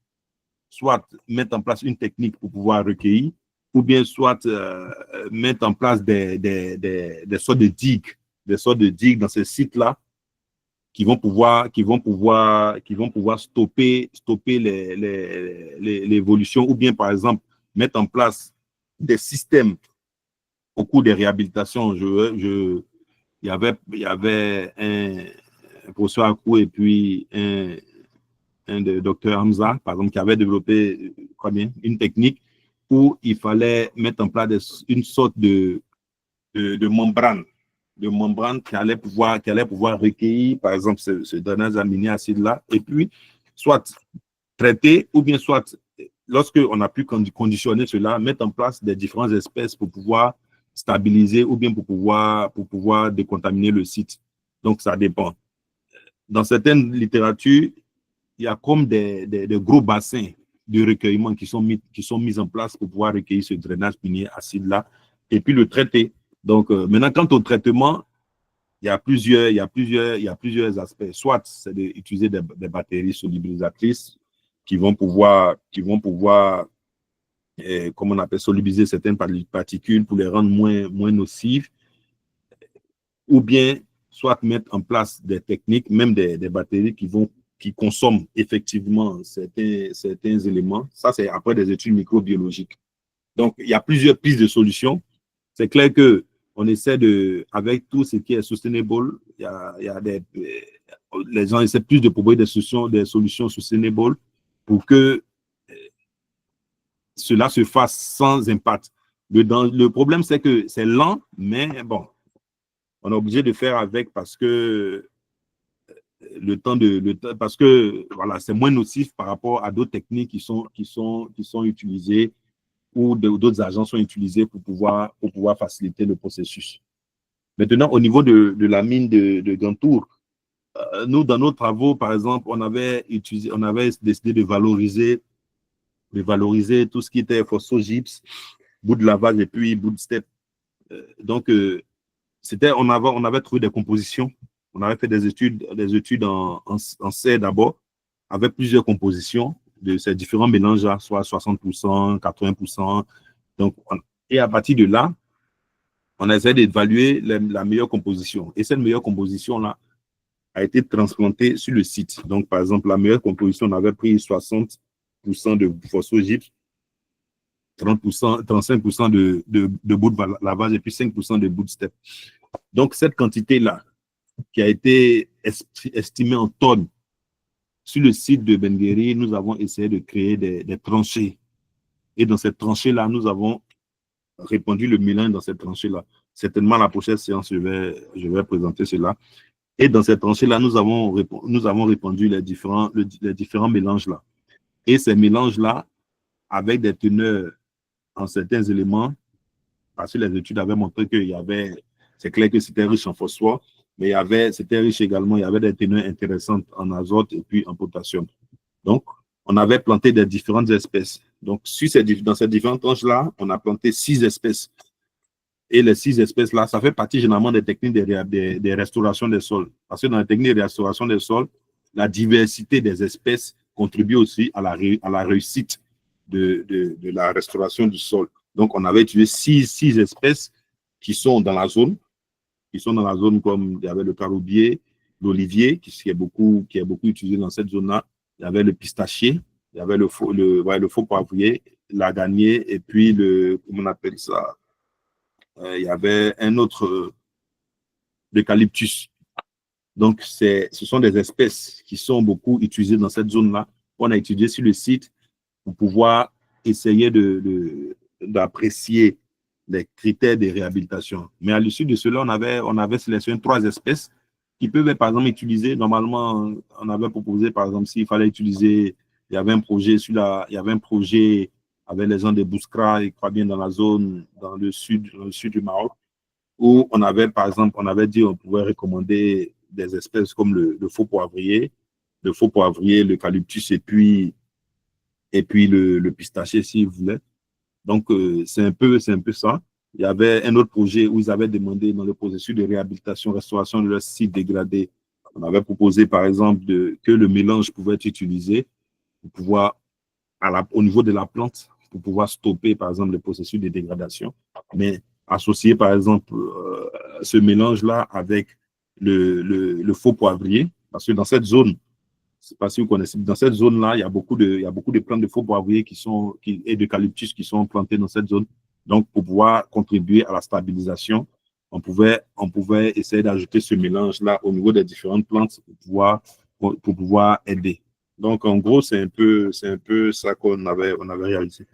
soit mettre en place une technique pour pouvoir recueillir, ou bien soit mettre en place des sortes de digues dans ces sites-là qui vont pouvoir stopper l'évolution, ou bien par exemple mettre en place des systèmes au cours des réhabilitations. Il y avait un professeur Akou et puis un de docteur Hamza, par exemple, qui avait développé une technique où il fallait mettre en place une sorte de membrane qui allait pouvoir recueillir, par exemple, ce drainage aminé acide-là, et puis soit traiter, ou bien soit, lorsqu'on a pu conditionner cela, mettre en place des différentes espèces pour pouvoir stabiliser, ou bien pour pouvoir décontaminer le site. Donc, ça dépend. Dans certaines littératures, il y a comme des gros bassins de recueillement qui sont mis en place pour pouvoir recueillir ce drainage minier acide-là, et puis le traiter. Donc, maintenant, quant au traitement, il y a plusieurs aspects. Soit c'est d'utiliser des batteries solubilisatrices qui vont pouvoir comme on appelle, solubiliser certaines particules pour les rendre moins nocives, ou bien soit mettre en place des techniques, même des batteries qui consomment effectivement certains éléments. Ça, c'est après des études microbiologiques. Donc, il y a plusieurs pistes de solutions. C'est clair que on essaie avec tout ce qui est sustainable, il y a les gens essaient plus de proposer des solutions sustainable pour que cela se fasse sans impact. Le problème, c'est que c'est lent, mais bon, on est obligé de faire avec parce que parce que voilà, c'est moins nocif par rapport à d'autres techniques qui sont utilisées ou d'autres agents sont utilisés pour pouvoir faciliter le processus. Maintenant, au niveau de la mine de Gantour, nous, dans nos travaux, par exemple, on avait décidé de valoriser tout ce qui était phosphogypse, bout de lavage et puis bout de step. Donc, on avait trouvé des compositions. On avait fait des études en serre d'abord, avec plusieurs compositions de ces différents mélanges, soit 60%, 80%. Donc, et à partir de là, on essaie d'évaluer la meilleure composition. Et cette meilleure composition-là a été transplantée sur le site. Donc, par exemple, la meilleure composition, on avait pris 60% de phosphogypse, 30%, 35% de bout de lavage et puis 5% de bout de step. Donc, cette quantité-là, qui a été estimée en tonnes sur le site de Bengueri, nous avons essayé de créer des tranchées. Et dans cette tranchée-là, nous avons répandu le mélange dans cette tranchée-là. Certainement, la prochaine séance, je vais présenter cela. Et dans cette tranchée-là, nous avons répandu les différents mélanges-là. Et ces mélanges-là, avec des teneurs en certains éléments, parce que les études avaient montré qu'il y avait, c'est clair que c'était riche en phosphore, mais c'était riche également, il y avait des teneurs intéressantes en azote et puis en potassium. Donc, on avait planté des différentes espèces. Donc, dans ces différentes tranches-là, on a planté 6 espèces. Et les 6 espèces-là, ça fait partie généralement des techniques de restauration des sols. Parce que dans les techniques de restauration des sols, la diversité des espèces contribue aussi à la réussite de la restauration du sol. Donc, on avait utilisé 6 espèces qui sont dans la zone, comme il y avait le caroubier, l'olivier, qui est beaucoup utilisé dans cette zone-là. Il y avait le pistachier, il y avait le faux poivrier, l'aganier, et puis comment on appelle ça? Il y avait un autre, l'eucalyptus. Donc, ce sont des espèces qui sont beaucoup utilisées dans cette zone-là. On a étudié sur le site pour pouvoir essayer d'apprécier les critères de réhabilitation. Mais à l'issue de cela, on avait sélectionné 3 espèces qui peuvent être, par exemple, utilisées. Normalement, on avait proposé, par exemple, s'il fallait utiliser, il y avait un projet avec les gens de Bouskra, je crois bien dans la zone, dans le sud du Maroc, où on avait, par exemple, dit on pouvait recommander des espèces comme le faux poivrier, l'eucalyptus et puis le pistachier, s'ils voulaient. Donc, c'est un peu ça. Il y avait un autre projet où ils avaient demandé dans le processus de réhabilitation, restauration de leur site dégradé. On avait proposé, par exemple, que le mélange pouvait être utilisé pour pouvoir, au niveau de la plante, pour pouvoir stopper, par exemple, le processus de dégradation. Mais associer, par exemple, ce mélange-là avec le faux poivrier, parce que dans cette zone, je ne sais pas si vous connaissez, dans cette zone-là, il y a beaucoup de plantes de faux poivriers et d'eucalyptus qui sont plantées dans cette zone. Donc, pour pouvoir contribuer à la stabilisation, on pouvait essayer d'ajouter ce mélange-là au niveau des différentes plantes pour pouvoir aider. Donc, en gros, c'est un peu ça qu'on avait réalisé.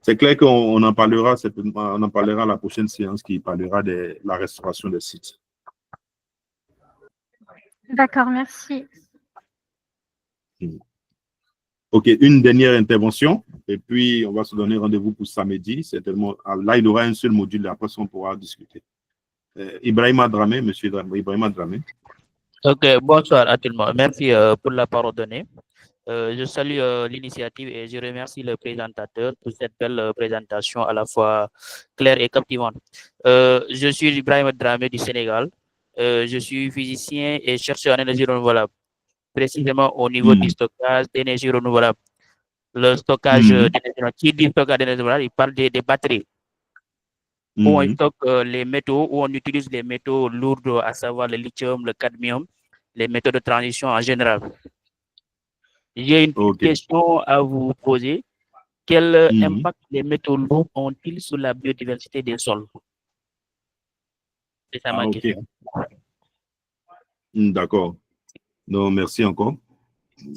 C'est clair qu'on en parlera à la prochaine séance qui parlera de la restauration des sites. D'accord, merci. OK, une dernière intervention, et puis on va se donner rendez-vous pour samedi. Certainement, là, il y aura un seul module, après ça, on pourra discuter. Ibrahima Dramé, monsieur Ibrahima Dramé. OK, bonsoir à tout le monde. Merci pour la parole donnée. Je salue l'initiative et je remercie le présentateur pour cette belle présentation à la fois claire et captivante. Je suis Ibrahima Dramé du Sénégal. Je suis physicien et chercheur en énergie renouvelable, précisément au niveau du stockage d'énergie renouvelable. Le stockage d'énergie renouvelable, qui dit stockage d'énergie renouvelable, il parle des batteries. Où on stocke les métaux, où on utilise les métaux lourds, à savoir le lithium, le cadmium, les métaux de transition en général. J'ai une question à vous poser. Quel impact les métaux lourds ont-ils sur la biodiversité des sols? C'est ça ma question. D'accord. Non, merci encore.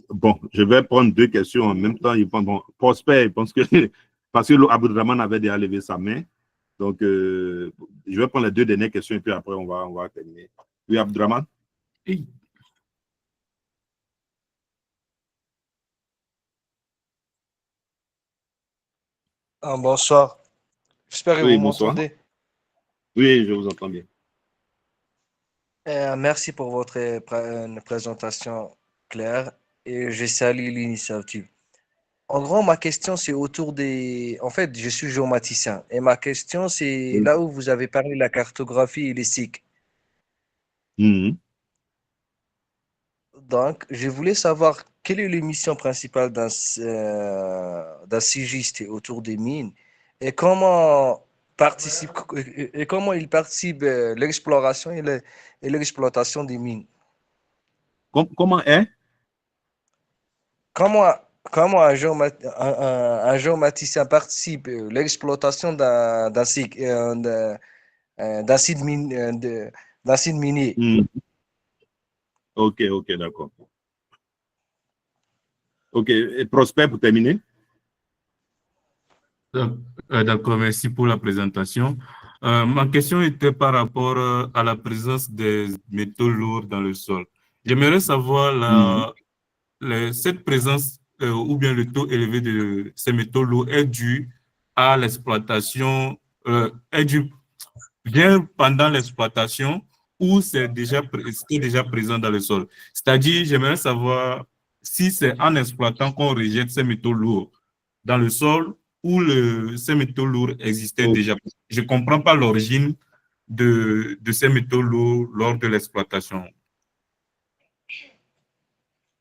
Bon, je vais prendre 2 questions en même temps. Bon, Prosper, je pense que parce que Abdelrahman avait déjà levé sa main. Donc, je vais prendre les 2 dernières questions et puis après, on va terminer. Oui, Abdelrahman? Oui. Bonsoir. J'espère que vous m'entendez. Oui, je vous entends bien. Merci pour votre présentation claire et je salue l'initiative. En gros, ma question, c'est autour des... En fait, je suis géomaticien et ma question, c'est là où vous avez parlé de la cartographie et les cycles. Donc, je voulais savoir quelle est l'émission principale d'un sigiste autour des mines et comment il participe à l'exploration et l'exploitation des mines. Comment est? Comment un géomaticien participe à l'exploitation d'un site minier? OK, d'accord. OK, et Prosper pour terminer. D'accord, merci pour la présentation. Ma question était par rapport à la présence des métaux lourds dans le sol. J'aimerais savoir cette présence ou bien le taux élevé de ces métaux lourds est dû à l'exploitation, est dû bien pendant l'exploitation ou c'était déjà présent dans le sol. C'est-à-dire, j'aimerais savoir si c'est en exploitant qu'on rejette ces métaux lourds dans le sol ou ces métaux lourds existaient déjà. Je ne comprends pas l'origine de ces métaux lourds lors de l'exploitation.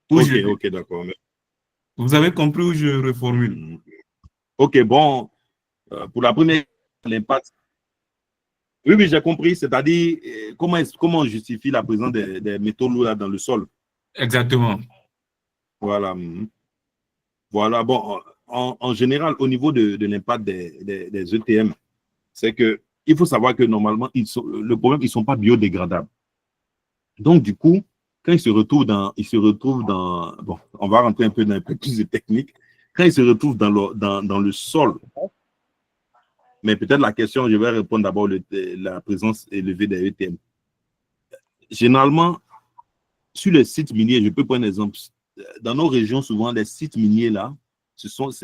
Ok, d'accord. Vous avez compris où je reformule? Ok, bon, pour la première, l'impact. Oui, j'ai compris. C'est-à-dire, comment on justifie la présence des métaux lourds là dans le sol? Exactement. Voilà. Voilà, bon, en général, au niveau de l'impact des ETM, c'est que il faut savoir que normalement, le problème, ils ne sont pas biodégradables. Donc, du coup, quand ils se retrouvent dans, bon, on va rentrer un peu plus de technique, quand ils se retrouvent dans le sol, mais peut-être la question, je vais répondre d'abord la présence élevée des ETM. Généralement, sur les sites miniers, je peux prendre un exemple. Dans nos régions, souvent, les sites miniers là,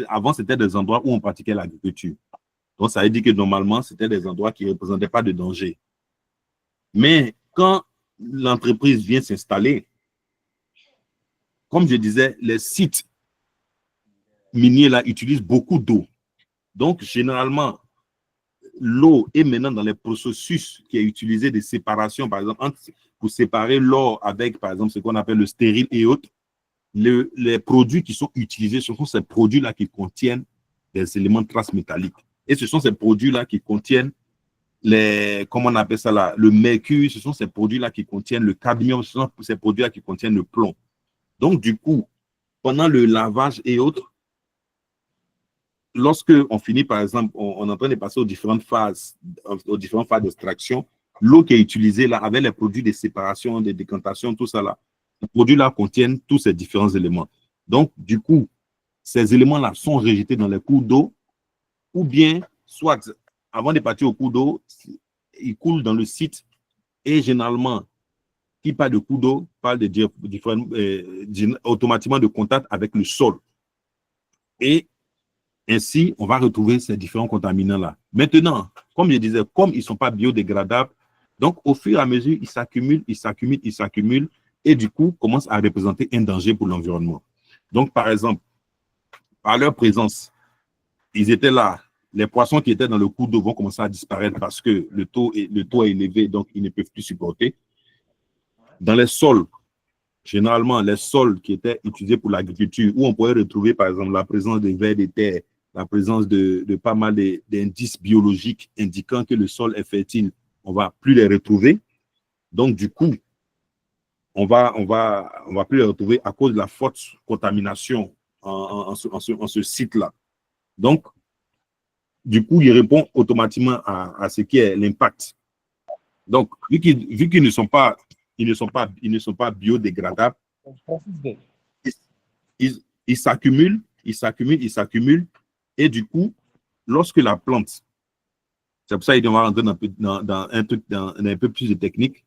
avant, c'était des endroits où on pratiquait l'agriculture. Donc, ça veut dire que normalement, c'était des endroits qui ne représentaient pas de danger. Mais quand l'entreprise vient s'installer, comme je disais, les sites miniers là utilisent beaucoup d'eau. Donc, généralement, l'eau est maintenant dans les processus qui est utilisé de séparation, par exemple, pour séparer l'or avec, par exemple, ce qu'on appelle le stérile et autres. Les produits qui sont utilisés, ce sont ces produits-là qui contiennent des éléments traces métalliques. Et ce sont ces produits-là qui contiennent comment on appelle ça là, le mercure, ce sont ces produits-là qui contiennent le cadmium, ce sont ces produits-là qui contiennent le plomb. Donc, du coup, pendant le lavage et autres, lorsque on finit, par exemple, on est en train de passer aux différentes phases d'extraction, l'eau qui est utilisée là, avec les produits de séparation, de décantation, tout ça là, les produits-là contiennent tous ces différents éléments. Donc, du coup, ces éléments-là sont rejetés dans les cours d'eau, ou bien, soit, avant de partir au cours d'eau, ils coulent dans le site, et généralement, qui parle de cours d'eau, parle de différents, automatiquement de contact avec le sol. Et ainsi, on va retrouver ces différents contaminants-là. Maintenant, comme je disais, comme ils ne sont pas biodégradables, donc au fur et à mesure, ils s'accumulent, et du coup, commencent à représenter un danger pour l'environnement. Donc, par exemple, par leur présence, ils étaient là. Les poissons qui étaient dans le cours d'eau vont commencer à disparaître parce que le taux est élevé, donc ils ne peuvent plus supporter. Dans les sols, généralement, les sols qui étaient utilisés pour l'agriculture, où on pourrait retrouver, par exemple, la présence de vers de terre, la présence de pas mal d'indices biologiques indiquant que le sol est fertile, on ne va plus les retrouver. Donc, du coup, on va plus les retrouver à cause de la forte contamination en ce site-là. Donc, du coup, il répond automatiquement à ce qui est l'impact. Donc, vu qu'ils ne sont pas biodégradables, ils s'accumulent, et du coup, lorsque la plante, c'est pour ça qu'on va rentrer dans un peu plus de technique,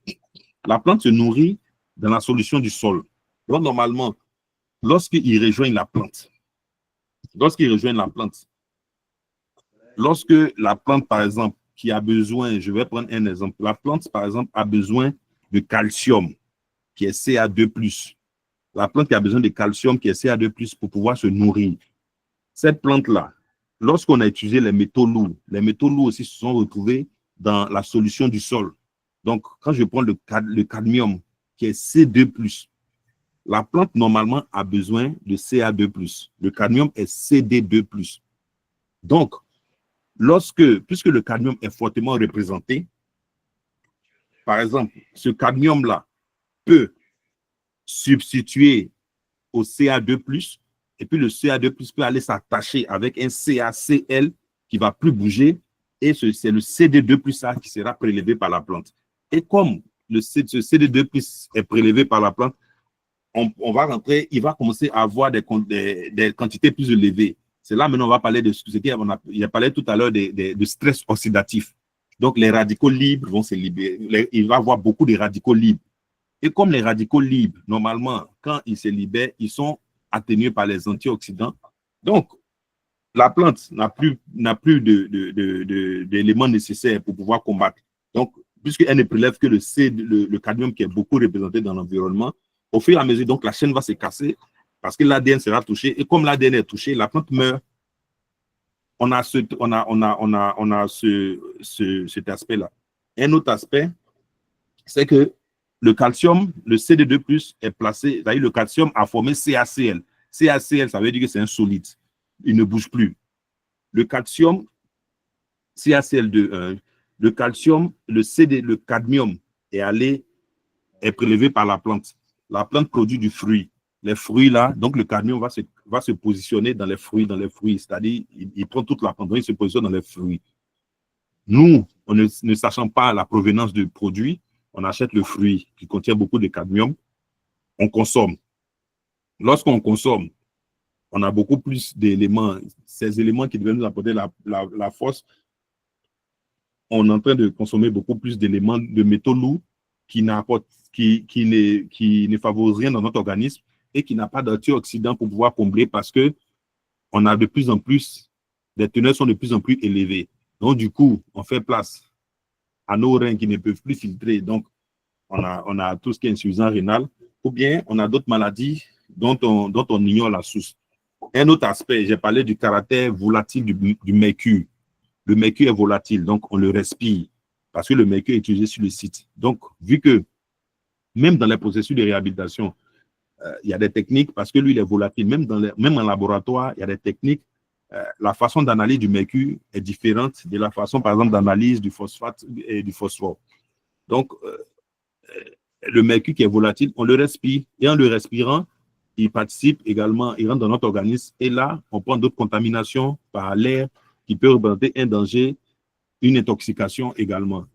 la plante se nourrit dans la solution du sol. Donc, normalement, lorsqu'ils rejoignent la plante, lorsque la plante, par exemple, qui a besoin, je vais prendre un exemple, la plante, par exemple, a besoin de calcium, qui est Ca2+. La plante qui a besoin de calcium, qui est Ca2+, pour pouvoir se nourrir. Cette plante-là, lorsqu'on a utilisé les métaux lourds aussi se sont retrouvés dans la solution du sol. Donc, quand je prends le cadmium, qui est C2+, la plante, normalement, a besoin de Ca2+. Le cadmium est Cd2+. Donc, puisque le cadmium est fortement représenté, par exemple, ce cadmium-là peut substituer au Ca2+, et puis le Ca2+ peut aller s'attacher avec un CaCl qui ne va plus bouger, et c'est le Cd2+, qui sera prélevé par la plante. Et comme ce Cd2+ est prélevé par la plante, on va rentrer, il va commencer à avoir des quantités plus élevées. C'est là maintenant on va parler de ce qu'il a parlé tout à l'heure de stress oxydatif. Donc, les radicaux libres vont se libérer. Il va y avoir beaucoup de radicaux libres. Et comme les radicaux libres, normalement, quand ils se libèrent, ils sont atténués par les antioxydants. Donc, la plante n'a plus d'éléments nécessaires pour pouvoir combattre. Donc, puisqu'elle ne prélève que le cadmium qui est beaucoup représenté dans l'environnement, au fur et à mesure, donc la chaîne va se casser parce que l'ADN sera touché. Et comme l'ADN est touché, la plante meurt. On a cet aspect-là. Un autre aspect, c'est que le calcium, le CD2+, est placé, c'est-à-dire le calcium a formé CaCl. CaCl, ça veut dire que c'est un solide. Il ne bouge plus. Le calcium, CaCl2, le calcium, le cadmium est prélevé par la plante. La plante produit du fruit. Les fruits là, donc le cadmium va se positionner dans les fruits, c'est-à-dire il prend toute la plante, il se positionne dans les fruits. Nous, ne sachant pas la provenance du produit, on achète le fruit qui contient beaucoup de cadmium, on consomme. Lorsqu'on consomme, on a beaucoup plus d'éléments. Ces éléments qui devaient nous apporter la force, on est en train de consommer beaucoup plus d'éléments de métaux lourds qui ne favorisent rien dans notre organisme et qui n'a pas d'antioxydants pour pouvoir combler parce que on a de plus en plus, les teneurs sont de plus en plus élevées. Donc, du coup, on fait place à nos reins qui ne peuvent plus filtrer. Donc, on a tout ce qui est insuffisance rénale, ou bien on a d'autres maladies dont on ignore la source. Un autre aspect, j'ai parlé du caractère volatile du mercure. Le mercure est volatile, donc on le respire parce que le mercure est utilisé sur le site. Donc, vu que même dans les processus de réhabilitation, il y a des techniques, parce que lui, il est volatile, même en laboratoire, il y a des techniques. La façon d'analyse du mercure est différente de la façon, par exemple, d'analyse du phosphate et du phosphore. Donc, le mercure qui est volatile, on le respire, et en le respirant, il participe également, il rentre dans notre organisme, et là, on prend d'autres contaminations par l'air qui peut représenter un danger, une intoxication également.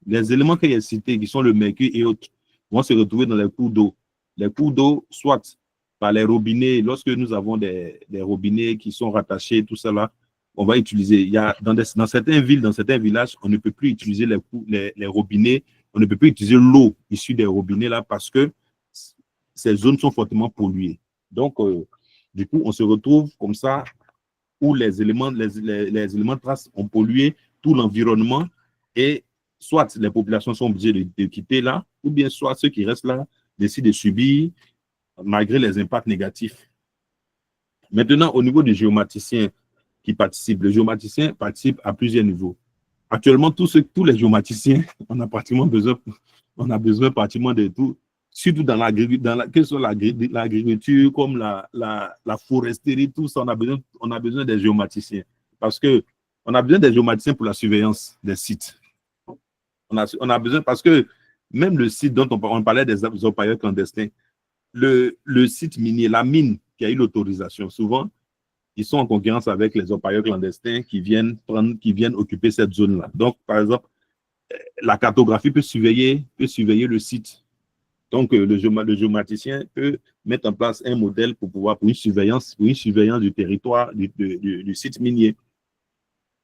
Les éléments que j'ai cités, qui sont le mercure et autres, vont se retrouver dans les cours d'eau. Les cours d'eau, soit par les robinets, lorsque nous avons des robinets qui sont rattachés, tout ça là, on va utiliser. Il y a dans certaines villes, dans certains villages, on ne peut plus utiliser les robinets, on ne peut plus utiliser l'eau issue des robinets là parce que ces zones sont fortement polluées. Donc, du coup, on se retrouve comme ça où les éléments de trace ont pollué tout l'environnement et soit les populations sont obligées de quitter là, ou bien soit ceux qui restent là décident de subir malgré les impacts négatifs. Maintenant, au niveau des géomaticiens qui participent, le géomaticien participe à plusieurs niveaux. Actuellement, tous les géomaticiens, on a besoin pratiquement de tout, surtout dans que ce soit l'agriculture, comme la foresterie, tout ça, on a besoin des géomaticiens. Parce que on a besoin des géomaticiens pour la surveillance des sites. On a besoin, parce que même le site dont on parlait des orpailleurs clandestins, le site minier, la mine qui a eu l'autorisation, souvent, ils sont en concurrence avec les orpailleurs clandestins qui viennent occuper cette zone-là. Donc, par exemple, la cartographie peut surveiller le site. Donc, le géomaticien peut mettre en place un modèle pour une surveillance du territoire, du site minier.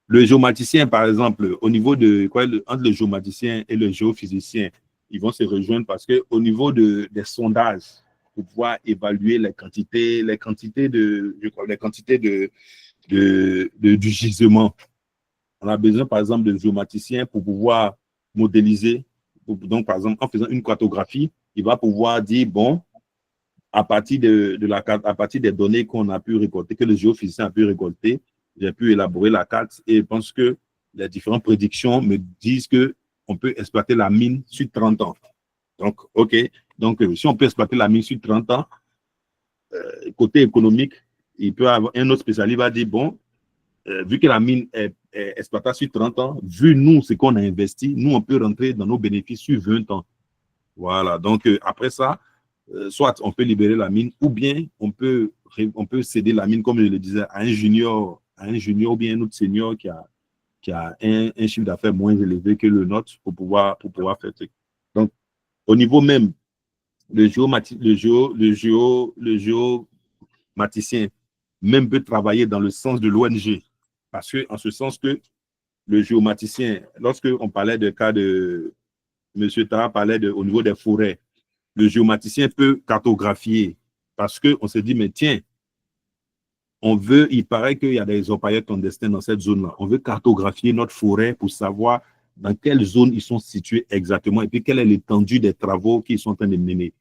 Le géomaticien, par exemple, au niveau entre le géomaticien et le géophysicien, ils vont se rejoindre parce qu'au niveau des sondages, pour pouvoir évaluer les quantités du gisement, on a besoin, par exemple, de géomaticiens pour pouvoir modéliser. Donc, par exemple, en faisant une cartographie, il va pouvoir dire, bon, à partir des données qu'on a pu récolter, que le géophysicien a pu récolter, j'ai pu élaborer la carte et je pense que les différentes prédictions me disent qu'on peut exploiter la mine sur 30 ans. Donc, OK. Donc, si on peut exploiter la mine sur 30 ans, côté économique, il peut avoir un autre spécialiste va dire, bon, vu que la mine est exploitée sur 30 ans, vu nous, ce qu'on a investi, nous, on peut rentrer dans nos bénéfices sur 20 ans. Voilà. Donc, après ça, soit on peut libérer la mine ou bien on peut céder la mine, comme je le disais, à un junior ou bien un autre senior qui a un chiffre d'affaires moins élevé que le nôtre pour pouvoir faire ça. Donc, au niveau même, le géomaticien même peut travailler dans le sens de l'ONG. Parce que, en ce sens que le géomaticien, lorsque on parlait de cas de M. Tara parlait au niveau des forêts, le géomaticien peut cartographier parce qu'on se dit, mais tiens, il paraît qu'il y a des orpailleurs clandestins dans cette zone-là. On veut cartographier notre forêt pour savoir dans quelle zone ils sont situés exactement et puis quelle est l'étendue des travaux qu'ils sont en train de mener.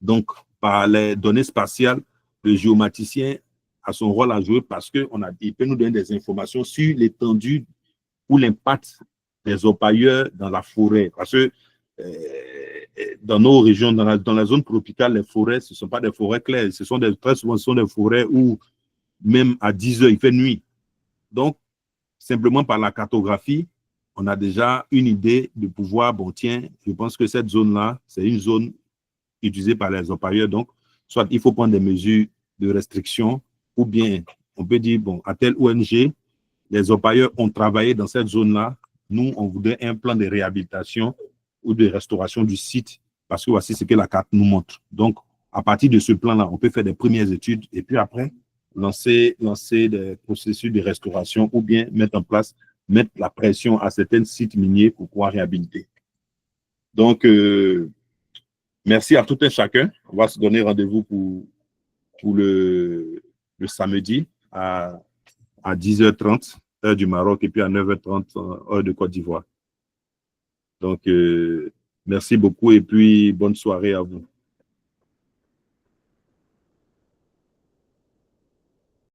Donc, par les données spatiales, le géomaticien a son rôle à jouer parce qu'il peut nous donner des informations sur l'étendue ou l'impact des orpailleurs dans la forêt. Parce que dans nos régions, dans la zone tropicale, les forêts, ce ne sont pas des forêts claires. Très souvent, ce sont des forêts où même à 10 heures, il fait nuit. Donc, simplement par la cartographie, on a déjà une idée de pouvoir, bon, tiens, je pense que cette zone-là, c'est une zone utilisée par les orpailleurs. Donc, soit il faut prendre des mesures de restriction, ou bien on peut dire, bon, à telle ONG, les orpailleurs ont travaillé dans cette zone-là. Nous, on voudrait un plan de réhabilitation ou de restauration du site, parce que voici ce que la carte nous montre. Donc, à partir de ce plan-là, on peut faire des premières études et puis après, lancer des processus de restauration ou bien mettre la pression à certains sites miniers pour pouvoir réhabiliter. Donc, merci à tout un chacun. On va se donner rendez-vous pour le samedi à 10h30, heure du Maroc, et puis à 9h30, heure de Côte d'Ivoire. Donc, merci beaucoup et puis bonne soirée à vous.